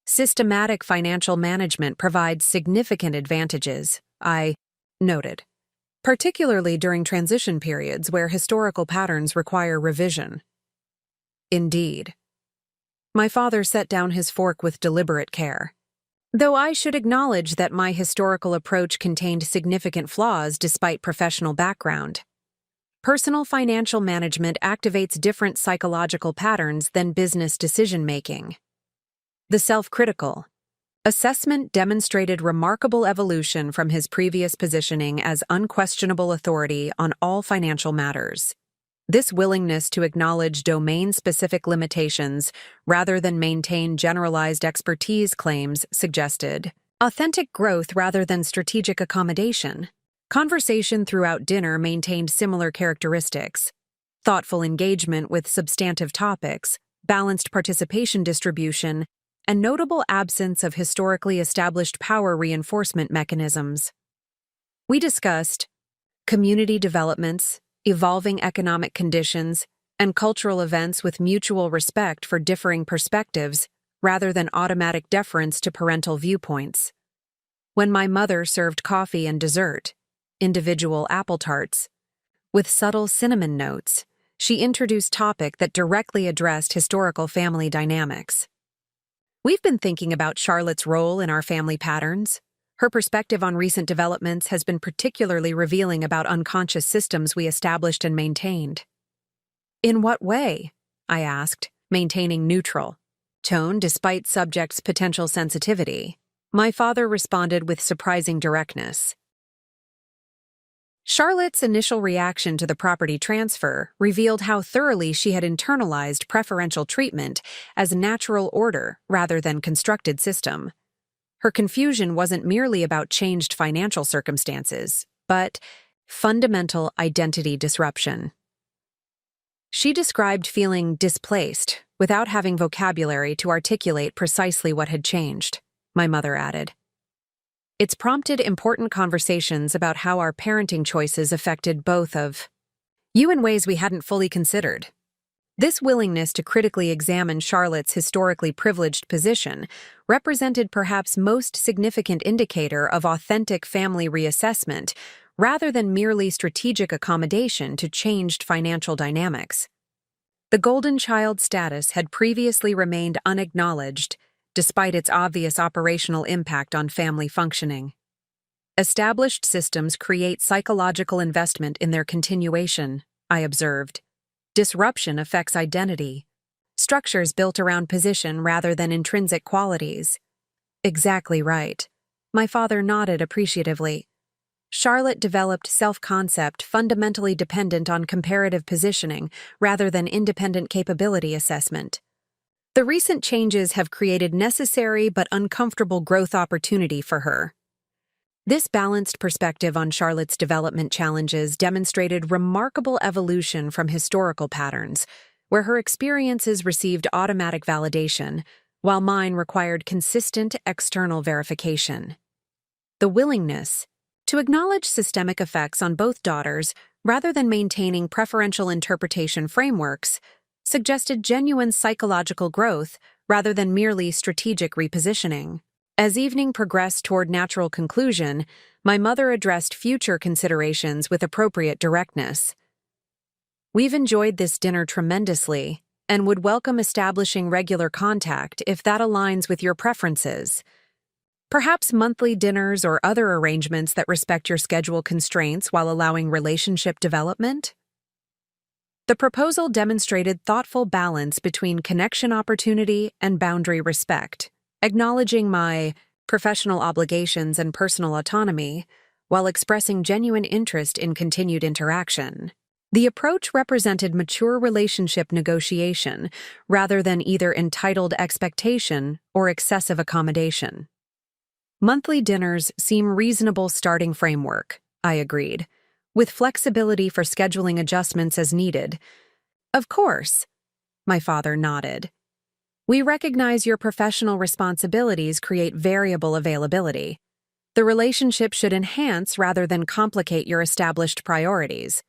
Systematic financial management provides significant advantages, I noted, particularly during transition periods where historical patterns require revision. Indeed. My father set down his fork with deliberate care. Though I should acknowledge that my historical approach contained significant flaws despite professional background. Personal financial management activates different psychological patterns than business decision-making. The self-critical assessment demonstrated remarkable evolution from his previous positioning as unquestionable authority on all financial matters. This willingness to acknowledge domain-specific limitations rather than maintain generalized expertise claims suggested authentic growth rather than strategic accommodation. Conversation throughout dinner maintained similar characteristics: thoughtful engagement with substantive topics, balanced participation distribution, and notable absence of historically established power reinforcement mechanisms. We discussed community developments, evolving economic conditions, and cultural events with mutual respect for differing perspectives rather than automatic deference to parental viewpoints. When my mother served coffee and dessert, individual apple tarts, with subtle cinnamon notes, she introduced topic that directly addressed historical family dynamics. We've been thinking about Charlotte's role in our family patterns. Her perspective on recent developments has been particularly revealing about unconscious systems we established and maintained. In what way? I asked, maintaining neutral tone despite subject's potential sensitivity. My father responded with surprising directness. Charlotte's initial reaction to the property transfer revealed how thoroughly she had internalized preferential treatment as natural order rather than constructed system. Her confusion wasn't merely about changed financial circumstances, but fundamental identity disruption. She described feeling displaced without having vocabulary to articulate precisely what had changed, my mother added. It's prompted important conversations about how our parenting choices affected both of you in ways we hadn't fully considered. This willingness to critically examine Charlotte's historically privileged position represented perhaps most significant indicator of authentic family reassessment rather than merely strategic accommodation to changed financial dynamics. The golden child status had previously remained unacknowledged, despite its obvious operational impact on family functioning. Established systems create psychological investment in their continuation, I observed. Disruption affects identity. Structures built around position rather than intrinsic qualities. Exactly right. My father nodded appreciatively. Charlotte developed self-concept fundamentally dependent on comparative positioning rather than independent capability assessment. The recent changes have created necessary but uncomfortable growth opportunity for her. This balanced perspective on Charlotte's development challenges demonstrated remarkable evolution from historical patterns, where her experiences received automatic validation, while mine required consistent external verification. The willingness to acknowledge systemic effects on both daughters rather than maintaining preferential interpretation frameworks suggested genuine psychological growth rather than merely strategic repositioning. As evening progressed toward natural conclusion, my mother addressed future considerations with appropriate directness. We've enjoyed this dinner tremendously and would welcome establishing regular contact if that aligns with your preferences. Perhaps monthly dinners or other arrangements that respect your schedule constraints while allowing relationship development? The proposal demonstrated thoughtful balance between connection opportunity and boundary respect, acknowledging my professional obligations and personal autonomy while expressing genuine interest in continued interaction. The approach represented mature relationship negotiation rather than either entitled expectation or excessive accommodation. Monthly dinners seem reasonable starting framework, I agreed, with flexibility for scheduling adjustments as needed. Of course, my father nodded. We recognize your professional responsibilities create variable availability. The relationship should enhance rather than complicate your established priorities.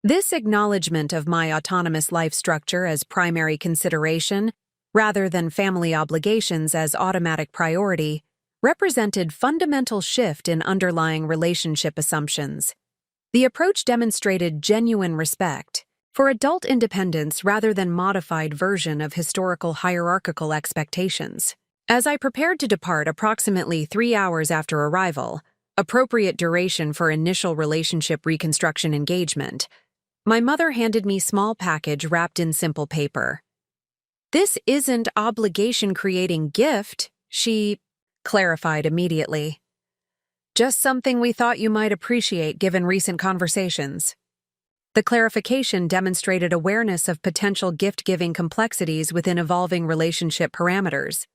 This acknowledgement of my autonomous life structure as primary consideration, rather than family obligations as automatic priority, represented fundamental shift in underlying relationship assumptions. The approach demonstrated genuine respect for adult independence rather than modified version of historical hierarchical expectations. As I prepared to depart approximately 3 hours after arrival, appropriate duration for initial relationship reconstruction engagement, my mother handed me small package wrapped in simple paper. This isn't obligation-creating gift, she clarified immediately. Just something we thought you might appreciate given recent conversations. The clarification demonstrated awareness of potential gift-giving complexities within evolving relationship parameters,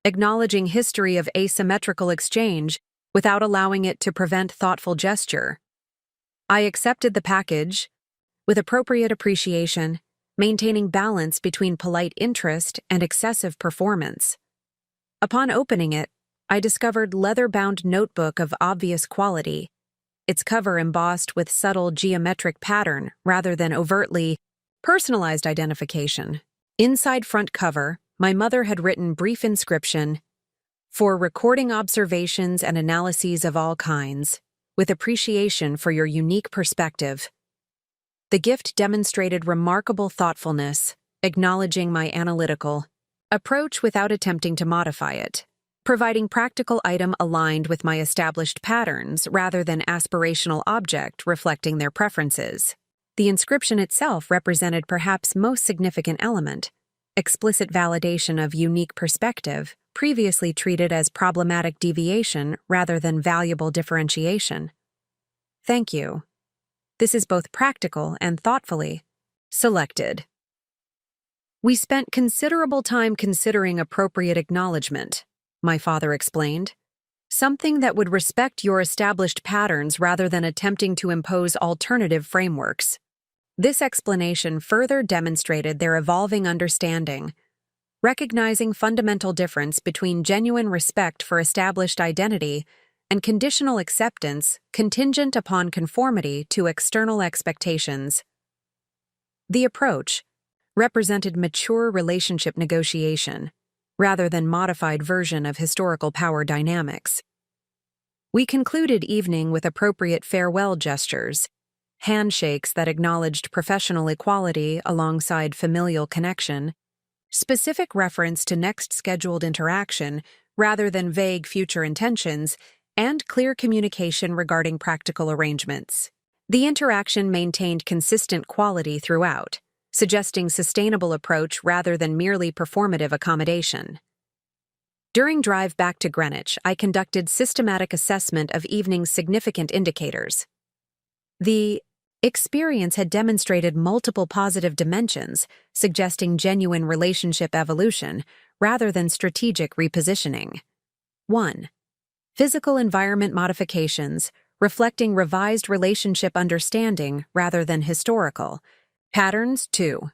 acknowledging history of asymmetrical exchange without allowing it to prevent thoughtful gesture. I accepted the package with appropriate appreciation, maintaining balance between polite interest and excessive performance. Upon opening it, I discovered leather-bound notebook of obvious quality, its cover embossed with subtle geometric pattern rather than overtly personalized identification. Inside front cover, my mother had written brief inscription, "For recording observations and analyses of all kinds, with appreciation for your unique perspective." The gift demonstrated remarkable thoughtfulness, acknowledging my analytical approach without attempting to modify it, providing practical item aligned with my established patterns rather than aspirational object reflecting their preferences. The inscription itself represented perhaps most significant element, explicit validation of unique perspective, previously treated as problematic deviation rather than valuable differentiation. Thank you. This is both practical and thoughtfully selected. We spent considerable time considering appropriate acknowledgement, my father explained. Something that would respect your established patterns rather than attempting to impose alternative frameworks. This explanation further demonstrated their evolving understanding, recognizing fundamental difference between genuine respect for established identity and conditional acceptance contingent upon conformity to external expectations. The approach represented mature relationship negotiation rather than modified version of historical power dynamics. We concluded evening with appropriate farewell gestures, handshakes that acknowledged professional equality alongside familial connection, specific reference to next scheduled interaction rather than vague future intentions, and clear communication regarding practical arrangements. The interaction maintained consistent quality throughout, suggesting sustainable approach rather than merely performative accommodation. During drive back to Greenwich, I conducted systematic assessment of evening's significant indicators. The experience had demonstrated multiple positive dimensions, suggesting genuine relationship evolution rather than strategic repositioning. 1. Physical environment modifications, reflecting revised relationship understanding rather than historical. Patterns. 2.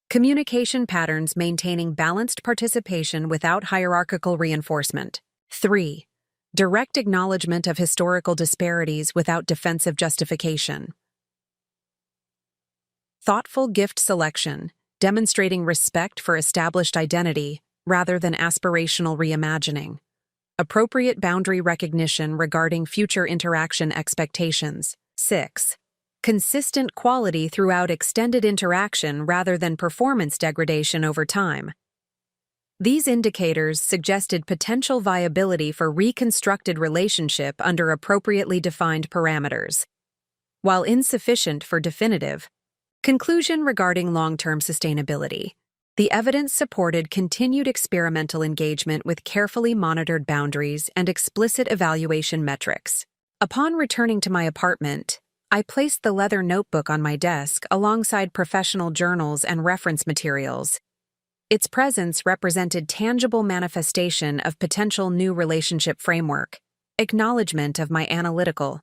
Communication patterns maintaining balanced participation without hierarchical reinforcement. 3. Direct acknowledgement of historical disparities without defensive justification. Thoughtful gift selection, demonstrating respect for established identity rather than aspirational reimagining. Appropriate boundary recognition regarding future interaction expectations. 6. Consistent quality throughout extended interaction rather than performance degradation over time. These indicators suggested potential viability for reconstructed relationship under appropriately defined parameters. While insufficient for definitive conclusion regarding long-term sustainability, the evidence supported continued experimental engagement with carefully monitored boundaries and explicit evaluation metrics. Upon returning to my apartment, I placed the leather notebook on my desk alongside professional journals and reference materials. Its presence represented tangible manifestation of potential new relationship framework, acknowledgement of my analytical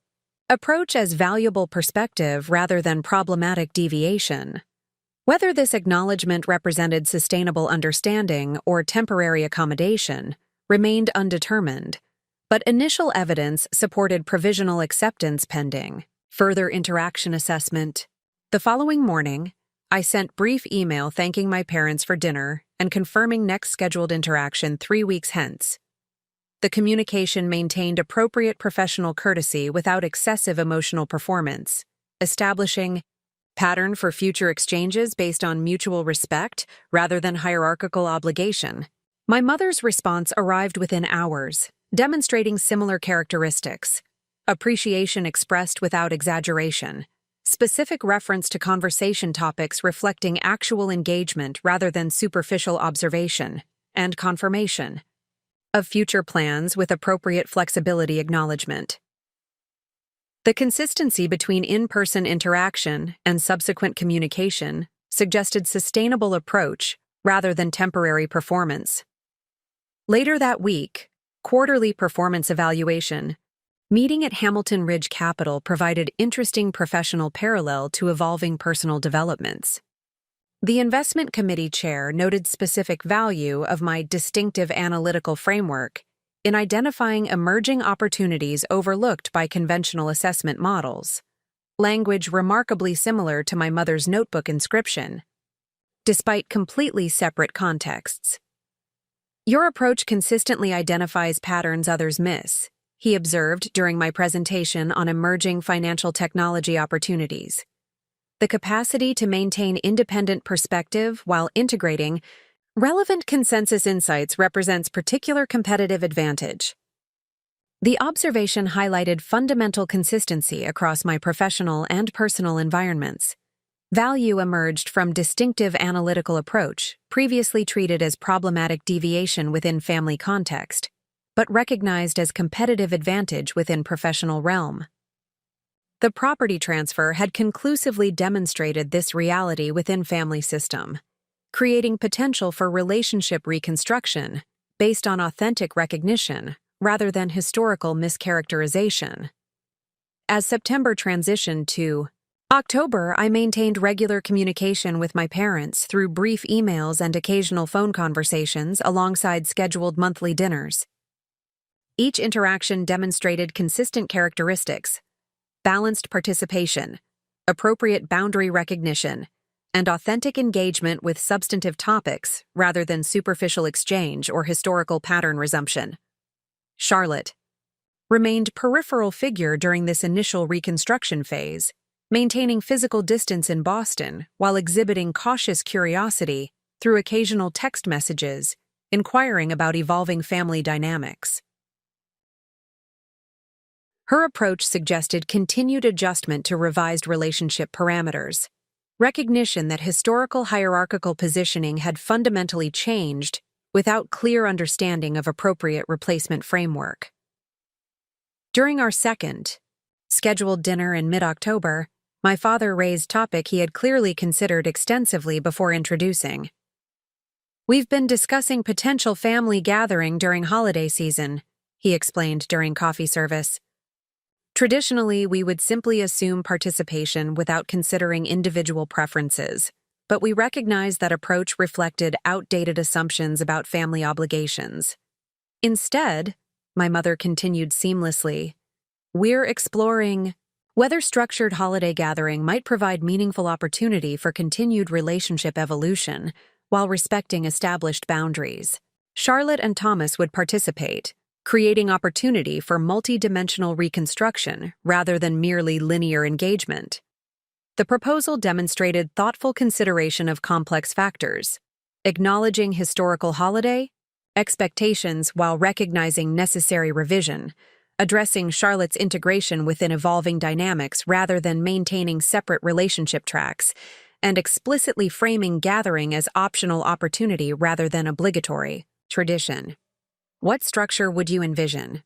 approach as valuable perspective rather than problematic deviation. Whether this acknowledgement represented sustainable understanding or temporary accommodation remained undetermined, but initial evidence supported provisional acceptance pending further interaction assessment. The following morning, I sent brief email thanking my parents for dinner and confirming next scheduled interaction 3 weeks hence. The communication maintained appropriate professional courtesy without excessive emotional performance, establishing pattern for future exchanges based on mutual respect rather than hierarchical obligation. My mother's response arrived within hours, demonstrating similar characteristics. Appreciation expressed without exaggeration. Specific reference to conversation topics reflecting actual engagement rather than superficial observation, and confirmation of future plans with appropriate flexibility acknowledgement. The consistency between in-person interaction and subsequent communication suggested sustainable approach rather than temporary performance. Later that week, quarterly performance evaluation meeting at Hamilton Ridge Capital provided interesting professional parallel to evolving personal developments. The investment committee chair noted specific value of my distinctive analytical framework in identifying emerging opportunities overlooked by conventional assessment models, language remarkably similar to my mother's notebook inscription, despite completely separate contexts. Your approach consistently identifies patterns others miss, he observed during my presentation on emerging financial technology opportunities. The capacity to maintain independent perspective while integrating relevant consensus insights represents particular competitive advantage. The observation highlighted fundamental consistency across my professional and personal environments. Value emerged from distinctive analytical approach, previously treated as problematic deviation within family context, but recognized as competitive advantage within professional realm. The property transfer had conclusively demonstrated this reality within family system, creating potential for relationship reconstruction based on authentic recognition rather than historical mischaracterization. As September transitioned to October, I maintained regular communication with my parents through brief emails and occasional phone conversations alongside scheduled monthly dinners. Each interaction demonstrated consistent characteristics: balanced participation, appropriate boundary recognition, and authentic engagement with substantive topics rather than superficial exchange or historical pattern resumption. Charlotte remained peripheral figure during this initial reconstruction phase, maintaining physical distance in Boston while exhibiting cautious curiosity through occasional text messages, inquiring about evolving family dynamics. Her approach suggested continued adjustment to revised relationship parameters, recognition that historical hierarchical positioning had fundamentally changed without clear understanding of appropriate replacement framework. During our second, scheduled dinner in mid-October, my father raised topic he had clearly considered extensively before introducing. "We've been discussing potential family gathering during holiday season," he explained during coffee service. "Traditionally, we would simply assume participation without considering individual preferences, but we recognize that approach reflected outdated assumptions about family obligations. Instead," my mother continued seamlessly, "we're exploring whether structured holiday gathering might provide meaningful opportunity for continued relationship evolution while respecting established boundaries. Charlotte and Thomas would participate, creating opportunity for multi-dimensional reconstruction rather than merely linear engagement. The proposal demonstrated thoughtful consideration of complex factors, acknowledging historical holiday expectations while recognizing necessary revision, addressing Charlotte's integration within evolving dynamics rather than maintaining separate relationship tracks, and explicitly framing gathering as optional opportunity rather than obligatory tradition. "What structure would you envision?"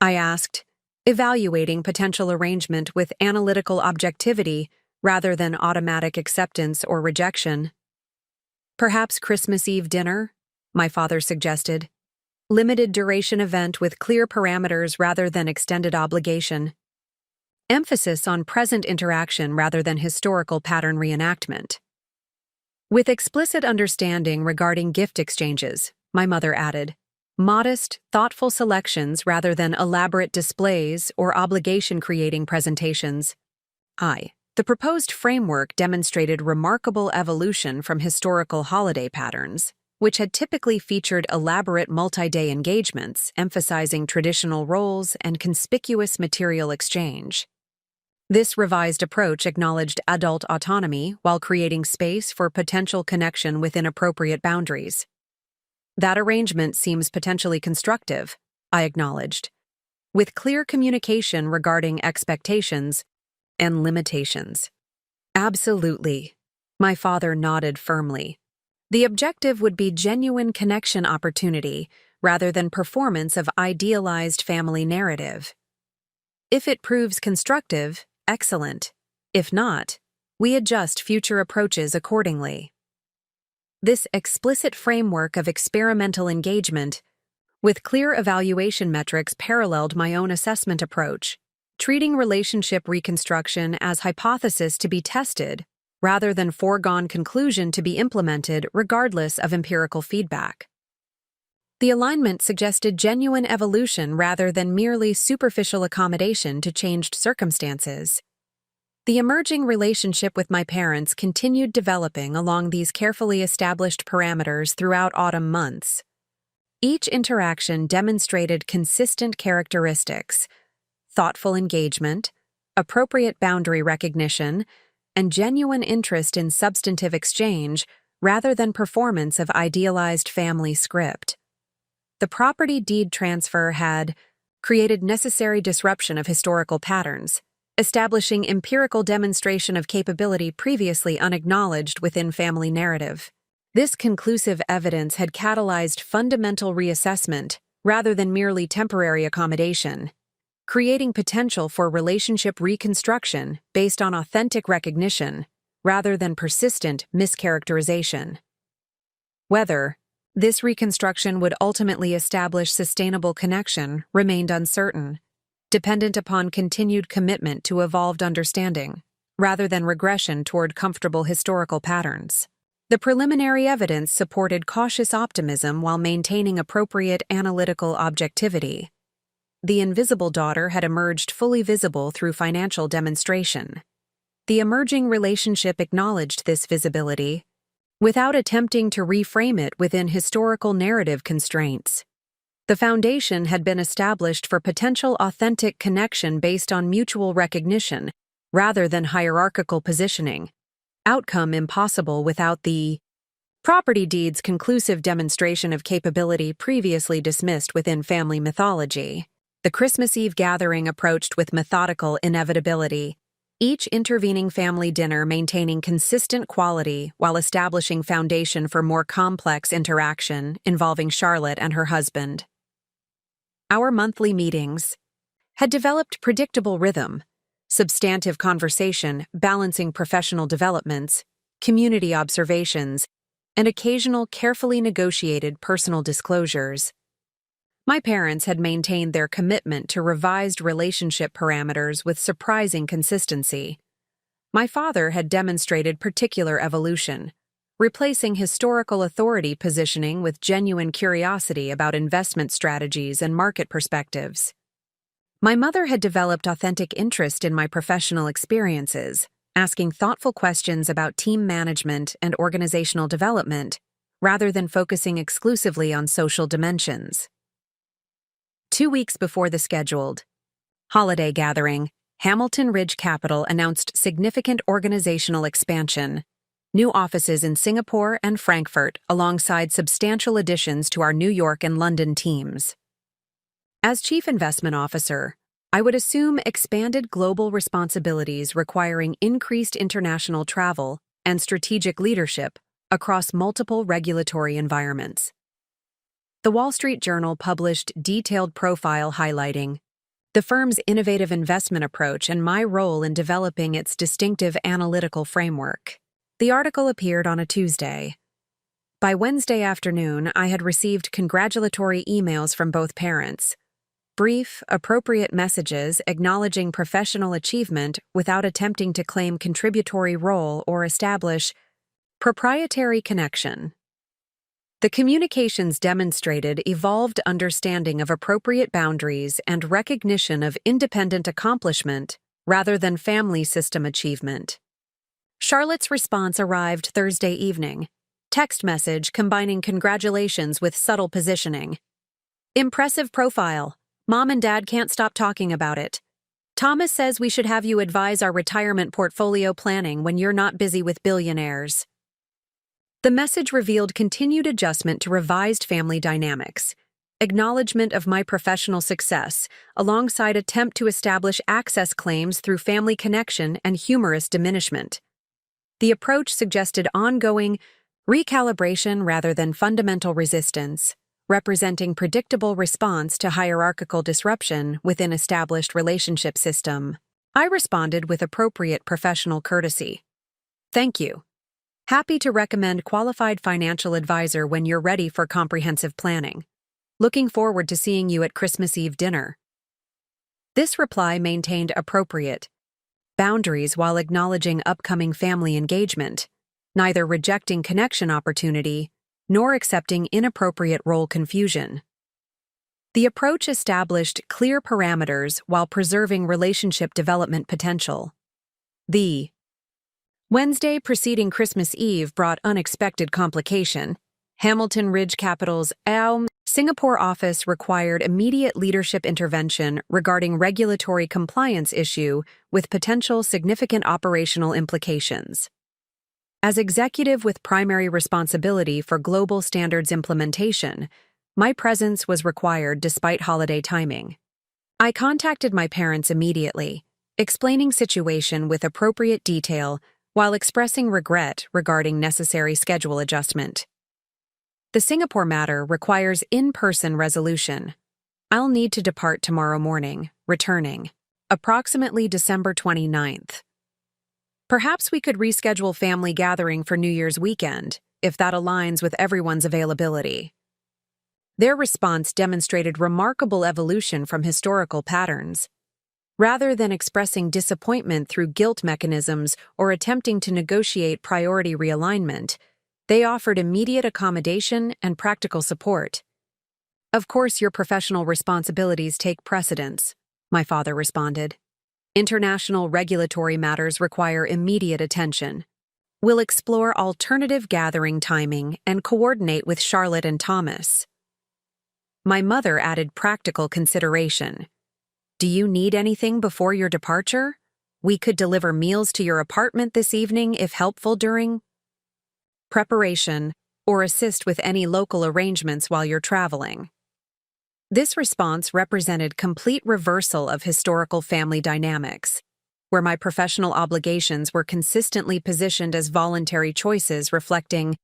I asked, evaluating potential arrangement with analytical objectivity rather than automatic acceptance or rejection. "Perhaps Christmas Eve dinner," my father suggested. "Limited duration event with clear parameters rather than extended obligation. Emphasis on present interaction rather than historical pattern reenactment. With explicit understanding regarding gift exchanges," my mother added. "Modest, thoughtful selections rather than elaborate displays or obligation-creating presentations." The proposed framework demonstrated remarkable evolution from historical holiday patterns, which had typically featured elaborate multi-day engagements emphasizing traditional roles and conspicuous material exchange. This revised approach acknowledged adult autonomy while creating space for potential connection within appropriate boundaries. "That arrangement seems potentially constructive," I acknowledged, "with clear communication regarding expectations and limitations." "Absolutely," my father nodded firmly. "The objective would be genuine connection opportunity rather than performance of idealized family narrative. If it proves constructive, excellent. If not, we adjust future approaches accordingly." This explicit framework of experimental engagement, with clear evaluation metrics, paralleled my own assessment approach, treating relationship reconstruction as hypothesis to be tested rather than foregone conclusion to be implemented regardless of empirical feedback. The alignment suggested genuine evolution rather than merely superficial accommodation to changed circumstances. The emerging relationship with my parents continued developing along these carefully established parameters throughout autumn months. Each interaction demonstrated consistent characteristics: thoughtful engagement, appropriate boundary recognition, and genuine interest in substantive exchange rather than performance of idealized family script. The property deed transfer had created necessary disruption of historical patterns, establishing empirical demonstration of capability previously unacknowledged within family narrative. This conclusive evidence had catalyzed fundamental reassessment rather than merely temporary accommodation, creating potential for relationship reconstruction based on authentic recognition rather than persistent mischaracterization. Whether this reconstruction would ultimately establish sustainable connection remained uncertain, dependent upon continued commitment to evolved understanding, rather than regression toward comfortable historical patterns. The preliminary evidence supported cautious optimism while maintaining appropriate analytical objectivity. The invisible daughter had emerged fully visible through financial demonstration. The emerging relationship acknowledged this visibility, without attempting to reframe it within historical narrative constraints. The foundation had been established for potential authentic connection based on mutual recognition, rather than hierarchical positioning. Outcome impossible without the property deed's conclusive demonstration of capability previously dismissed within family mythology. The Christmas Eve gathering approached with methodical inevitability, each intervening family dinner maintaining consistent quality while establishing foundation for more complex interaction involving Charlotte and her husband. Our monthly meetings had developed predictable rhythm, substantive conversation balancing professional developments, community observations, and occasional carefully negotiated personal disclosures. My parents had maintained their commitment to revised relationship parameters with surprising consistency. My father had demonstrated particular evolution, replacing historical authority positioning with genuine curiosity about investment strategies and market perspectives. My mother had developed authentic interest in my professional experiences, asking thoughtful questions about team management and organizational development, rather than focusing exclusively on social dimensions. 2 weeks before the scheduled holiday gathering, Hamilton Ridge Capital announced significant organizational expansion, new offices in Singapore and Frankfurt, alongside substantial additions to our New York and London teams. As Chief Investment Officer, I would assume expanded global responsibilities requiring increased international travel and strategic leadership across multiple regulatory environments. The Wall Street Journal published detailed profile highlighting the firm's innovative investment approach and my role in developing its distinctive analytical framework. The article appeared on a Tuesday. By Wednesday afternoon, I had received congratulatory emails from both parents. Brief, appropriate messages acknowledging professional achievement without attempting to claim contributory role or establish proprietary connection. The communications demonstrated evolved understanding of appropriate boundaries and recognition of independent accomplishment rather than family system achievement. Charlotte's response arrived Thursday evening. Text message combining congratulations with subtle positioning. Impressive profile. Mom and Dad can't stop talking about it. Thomas says we should have you advise our retirement portfolio planning when you're not busy with billionaires. The message revealed continued adjustment to revised family dynamics, acknowledgement of my professional success, alongside attempt to establish access claims through family connection and humorous diminishment. The approach suggested ongoing recalibration rather than fundamental resistance, representing predictable response to hierarchical disruption within established relationship system. I responded with appropriate professional courtesy. Thank you. Happy to recommend qualified financial advisor when you're ready for comprehensive planning. Looking forward to seeing you at Christmas Eve dinner. This reply maintained appropriate boundaries while acknowledging upcoming family engagement, neither rejecting connection opportunity nor accepting inappropriate role confusion. The approach established clear parameters while preserving relationship development potential. The Wednesday preceding Christmas Eve brought unexpected complication. Hamilton Ridge Capital's Singapore office required immediate leadership intervention regarding regulatory compliance issue with potential significant operational implications. As executive with primary responsibility for global standards implementation, my presence was required despite holiday timing. I contacted my parents immediately, explaining situation with appropriate detail while expressing regret regarding necessary schedule adjustment. The Singapore matter requires in-person resolution. I'll need to depart tomorrow morning, returning approximately December 29th. Perhaps we could reschedule family gathering for New Year's weekend, if that aligns with everyone's availability. Their response demonstrated remarkable evolution from historical patterns. Rather than expressing disappointment through guilt mechanisms or attempting to negotiate priority realignment, they offered immediate accommodation and practical support. Of course, your professional responsibilities take precedence, my father responded. International regulatory matters require immediate attention. We'll explore alternative gathering timing and coordinate with Charlotte and Thomas. My mother added practical consideration. Do you need anything before your departure? We could deliver meals to your apartment this evening if helpful during preparation, or assist with any local arrangements while you're traveling. This response represented complete reversal of historical family dynamics, where my professional obligations were consistently positioned as voluntary choices reflecting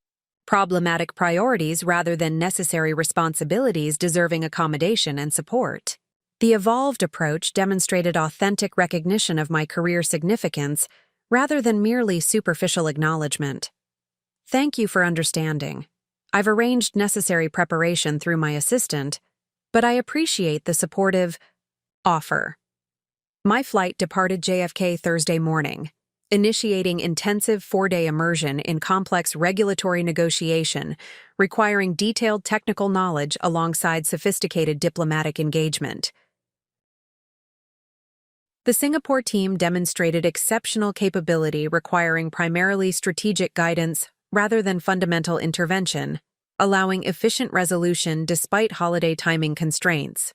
problematic priorities rather than necessary responsibilities deserving accommodation and support. The evolved approach demonstrated authentic recognition of my career significance rather than merely superficial acknowledgement. Thank you for understanding. I've arranged necessary preparation through my assistant, but I appreciate the supportive offer. My flight departed JFK Thursday morning, initiating intensive 4-day immersion in complex regulatory negotiation, requiring detailed technical knowledge alongside sophisticated diplomatic engagement. The Singapore team demonstrated exceptional capability requiring primarily strategic guidance rather than fundamental intervention, allowing efficient resolution despite holiday timing constraints.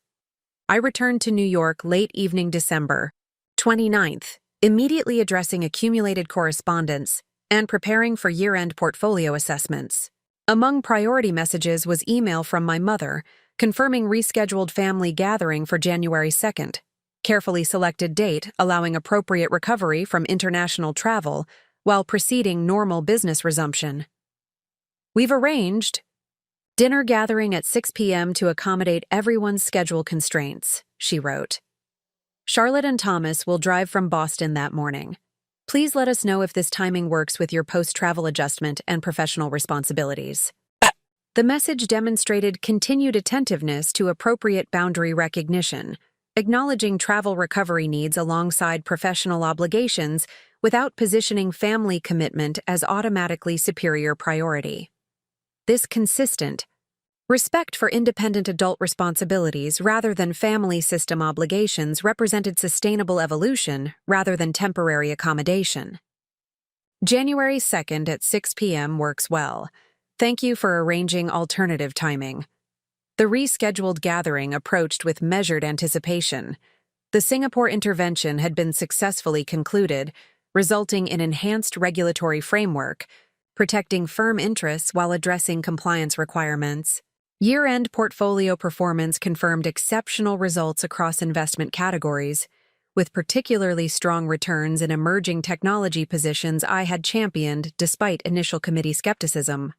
I returned to New York late evening December 29th, immediately addressing accumulated correspondence and preparing for year-end portfolio assessments. Among priority messages was email from my mother, confirming rescheduled family gathering for January 2nd, carefully selected date allowing appropriate recovery from international travel while preceding normal business resumption. We've arranged dinner gathering at 6 p.m. to accommodate everyone's schedule constraints, she wrote. Charlotte and Thomas will drive from Boston that morning. Please let us know if this timing works with your post-travel adjustment and professional responsibilities. The message demonstrated continued attentiveness to appropriate boundary recognition, acknowledging travel recovery needs alongside professional obligations without positioning family commitment as automatically superior priority. This consistent respect for independent adult responsibilities rather than family system obligations represented sustainable evolution rather than temporary accommodation. January 2nd at 6 p.m. works well. Thank you for arranging alternative timing. The rescheduled gathering approached with measured anticipation. The Singapore intervention had been successfully concluded, resulting in enhanced regulatory framework, protecting firm interests while addressing compliance requirements. Year-end portfolio performance confirmed exceptional results across investment categories, with particularly strong returns in emerging technology positions I had championed despite initial committee skepticism.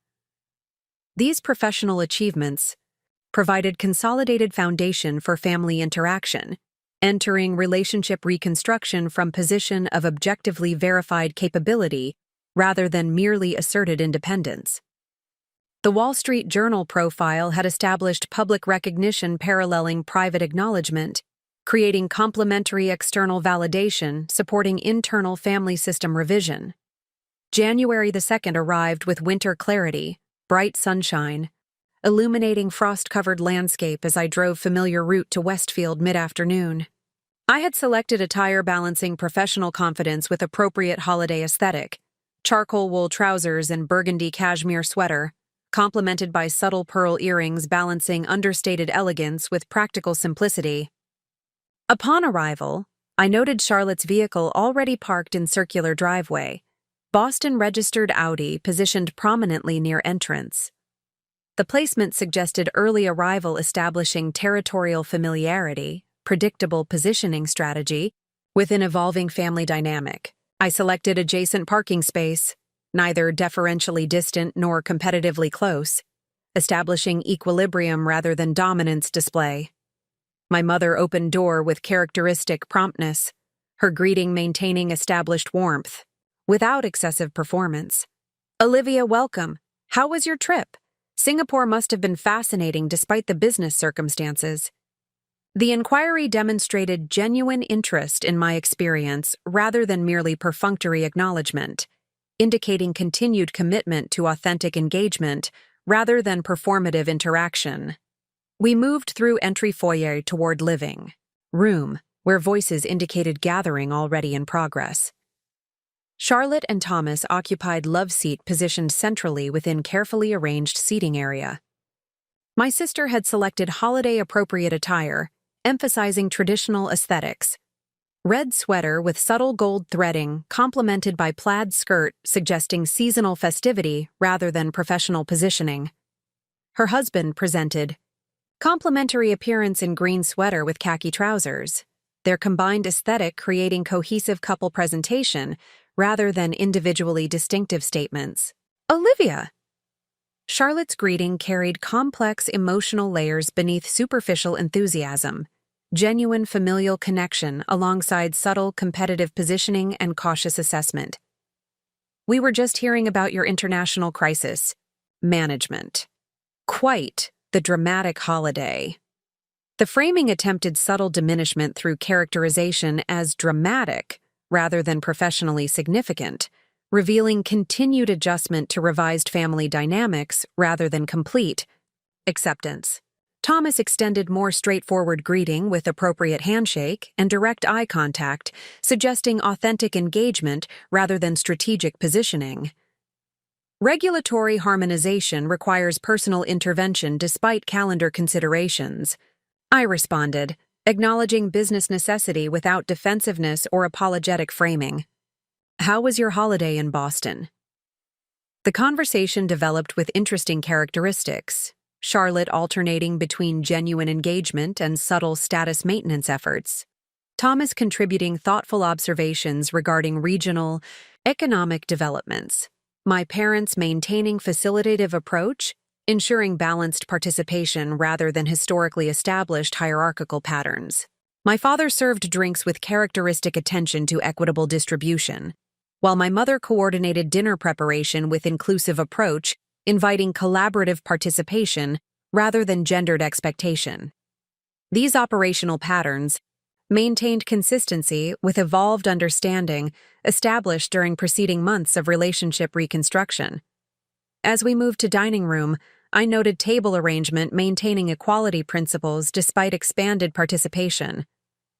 These professional achievements provided consolidated foundation for family interaction, entering relationship reconstruction from position of objectively verified capability rather than merely asserted independence. The Wall Street Journal profile had established public recognition paralleling private acknowledgement, creating complementary external validation supporting internal family system revision. January the 2nd arrived with winter clarity, bright sunshine, illuminating frost-covered landscape as I drove familiar route to Westfield mid-afternoon. I had selected attire balancing professional confidence with appropriate holiday aesthetic, charcoal wool trousers and burgundy cashmere sweater, complemented by subtle pearl earrings balancing understated elegance with practical simplicity. Upon arrival, I noted Charlotte's vehicle already parked in circular driveway, Boston-registered Audi positioned prominently near entrance. The placement suggested early arrival establishing territorial familiarity, predictable positioning strategy, with an evolving family dynamic. I selected adjacent parking space, neither deferentially distant nor competitively close, establishing equilibrium rather than dominance display. My mother opened door with characteristic promptness, her greeting maintaining established warmth, without excessive performance. Olivia, welcome. How was your trip? Singapore must have been fascinating despite the business circumstances. The inquiry demonstrated genuine interest in my experience rather than merely perfunctory acknowledgement, indicating continued commitment to authentic engagement rather than performative interaction. We moved through entry foyer toward living room, where voices indicated gathering already in progress. Charlotte and Thomas occupied love seat positioned centrally within carefully arranged seating area. My sister had selected holiday-appropriate attire, emphasizing traditional aesthetics. Red sweater with subtle gold threading, complemented by plaid skirt suggesting seasonal festivity rather than professional positioning. Her husband presented complementary appearance in green sweater with khaki trousers, their combined aesthetic creating cohesive couple presentation rather than individually distinctive statements. Olivia! Charlotte's greeting carried complex emotional layers beneath superficial enthusiasm, genuine familial connection alongside subtle competitive positioning and cautious assessment. We were just hearing about your international crisis management. Quite the dramatic holiday. The framing attempted subtle diminishment through characterization as dramatic rather than professionally significant, revealing continued adjustment to revised family dynamics rather than complete acceptance. Thomas extended more straightforward greeting with appropriate handshake and direct eye contact, suggesting authentic engagement rather than strategic positioning. Regulatory harmonization requires personal intervention despite calendar considerations. I responded, acknowledging business necessity without defensiveness or apologetic framing. How was your holiday in Boston? The conversation developed with interesting characteristics, Charlotte alternating between genuine engagement and subtle status maintenance efforts, Thomas contributing thoughtful observations regarding regional, economic developments, my parents maintaining facilitative approach, ensuring balanced participation rather than historically established hierarchical patterns. My father served drinks with characteristic attention to equitable distribution, while my mother coordinated dinner preparation with inclusive approach, inviting collaborative participation rather than gendered expectation. These operational patterns maintained consistency with evolved understanding established during preceding months of relationship reconstruction. As we moved to dining room, I noted table arrangement maintaining equality principles despite expanded participation.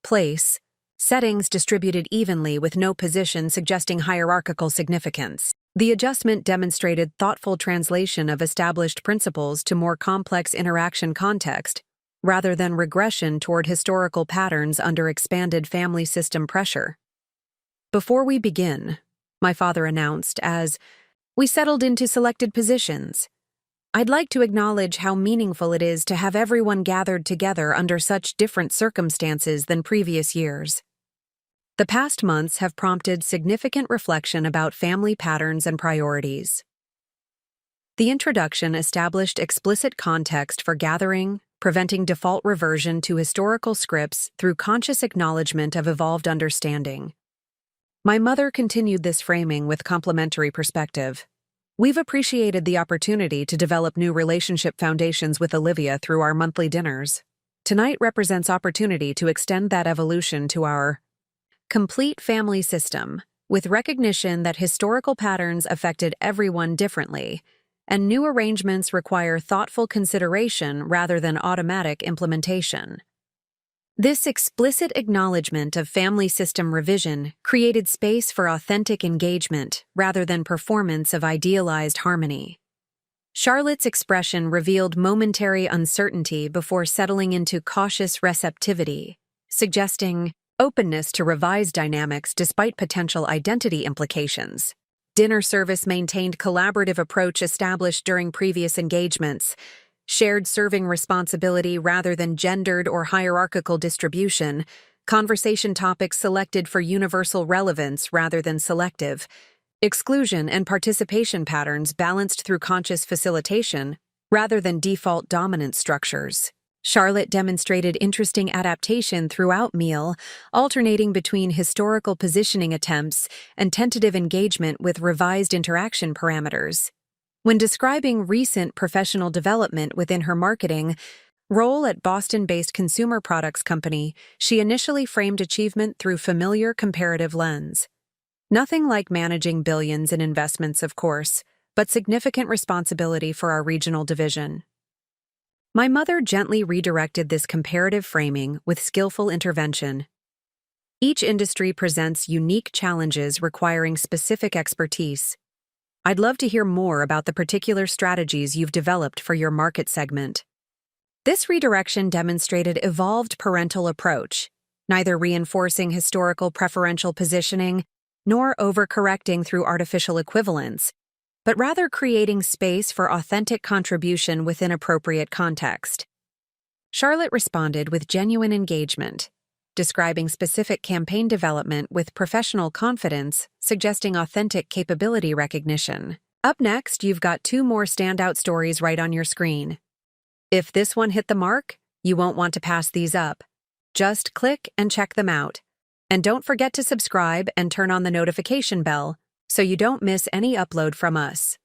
Place, settings distributed evenly with no position suggesting hierarchical significance. The adjustment demonstrated thoughtful translation of established principles to more complex interaction context, rather than regression toward historical patterns under expanded family system pressure. Before we begin, my father announced as we settled into selected positions, I'd like to acknowledge how meaningful it is to have everyone gathered together under such different circumstances than previous years. The past months have prompted significant reflection about family patterns and priorities. The introduction established explicit context for gathering, preventing default reversion to historical scripts through conscious acknowledgement of evolved understanding. My mother continued this framing with complementary perspective. We've appreciated the opportunity to develop new relationship foundations with Olivia through our monthly dinners. Tonight represents opportunity to extend that evolution to our complete family system, with recognition that historical patterns affected everyone differently, and new arrangements require thoughtful consideration rather than automatic implementation. This explicit acknowledgement of family system revision created space for authentic engagement rather than performance of idealized harmony. Charlotte's expression revealed momentary uncertainty before settling into cautious receptivity, suggesting openness to revised dynamics despite potential identity implications. Dinner service maintained collaborative approach established during previous engagements, shared serving responsibility rather than gendered or hierarchical distribution, conversation topics selected for universal relevance rather than selective, exclusion and participation patterns balanced through conscious facilitation rather than default dominant structures. Charlotte demonstrated interesting adaptation throughout meal, alternating between historical positioning attempts and tentative engagement with revised interaction parameters. When describing recent professional development within her marketing role at Boston-based consumer products company, she initially framed achievement through familiar comparative lens. Nothing like managing billions in investments, of course, but significant responsibility for our regional division. My mother gently redirected this comparative framing with skillful intervention. Each industry presents unique challenges requiring specific expertise. I'd love to hear more about the particular strategies you've developed for your market segment. This redirection demonstrated evolved parental approach, neither reinforcing historical preferential positioning nor overcorrecting through artificial equivalence, but rather creating space for authentic contribution within appropriate context. Charlotte responded with genuine engagement, describing specific campaign development with professional confidence, suggesting authentic capability recognition. Up next, you've got 2 more standout stories right on your screen. If this one hit the mark, you won't want to pass these up. Just click and check them out. And don't forget to subscribe and turn on the notification bell so you don't miss any upload from us.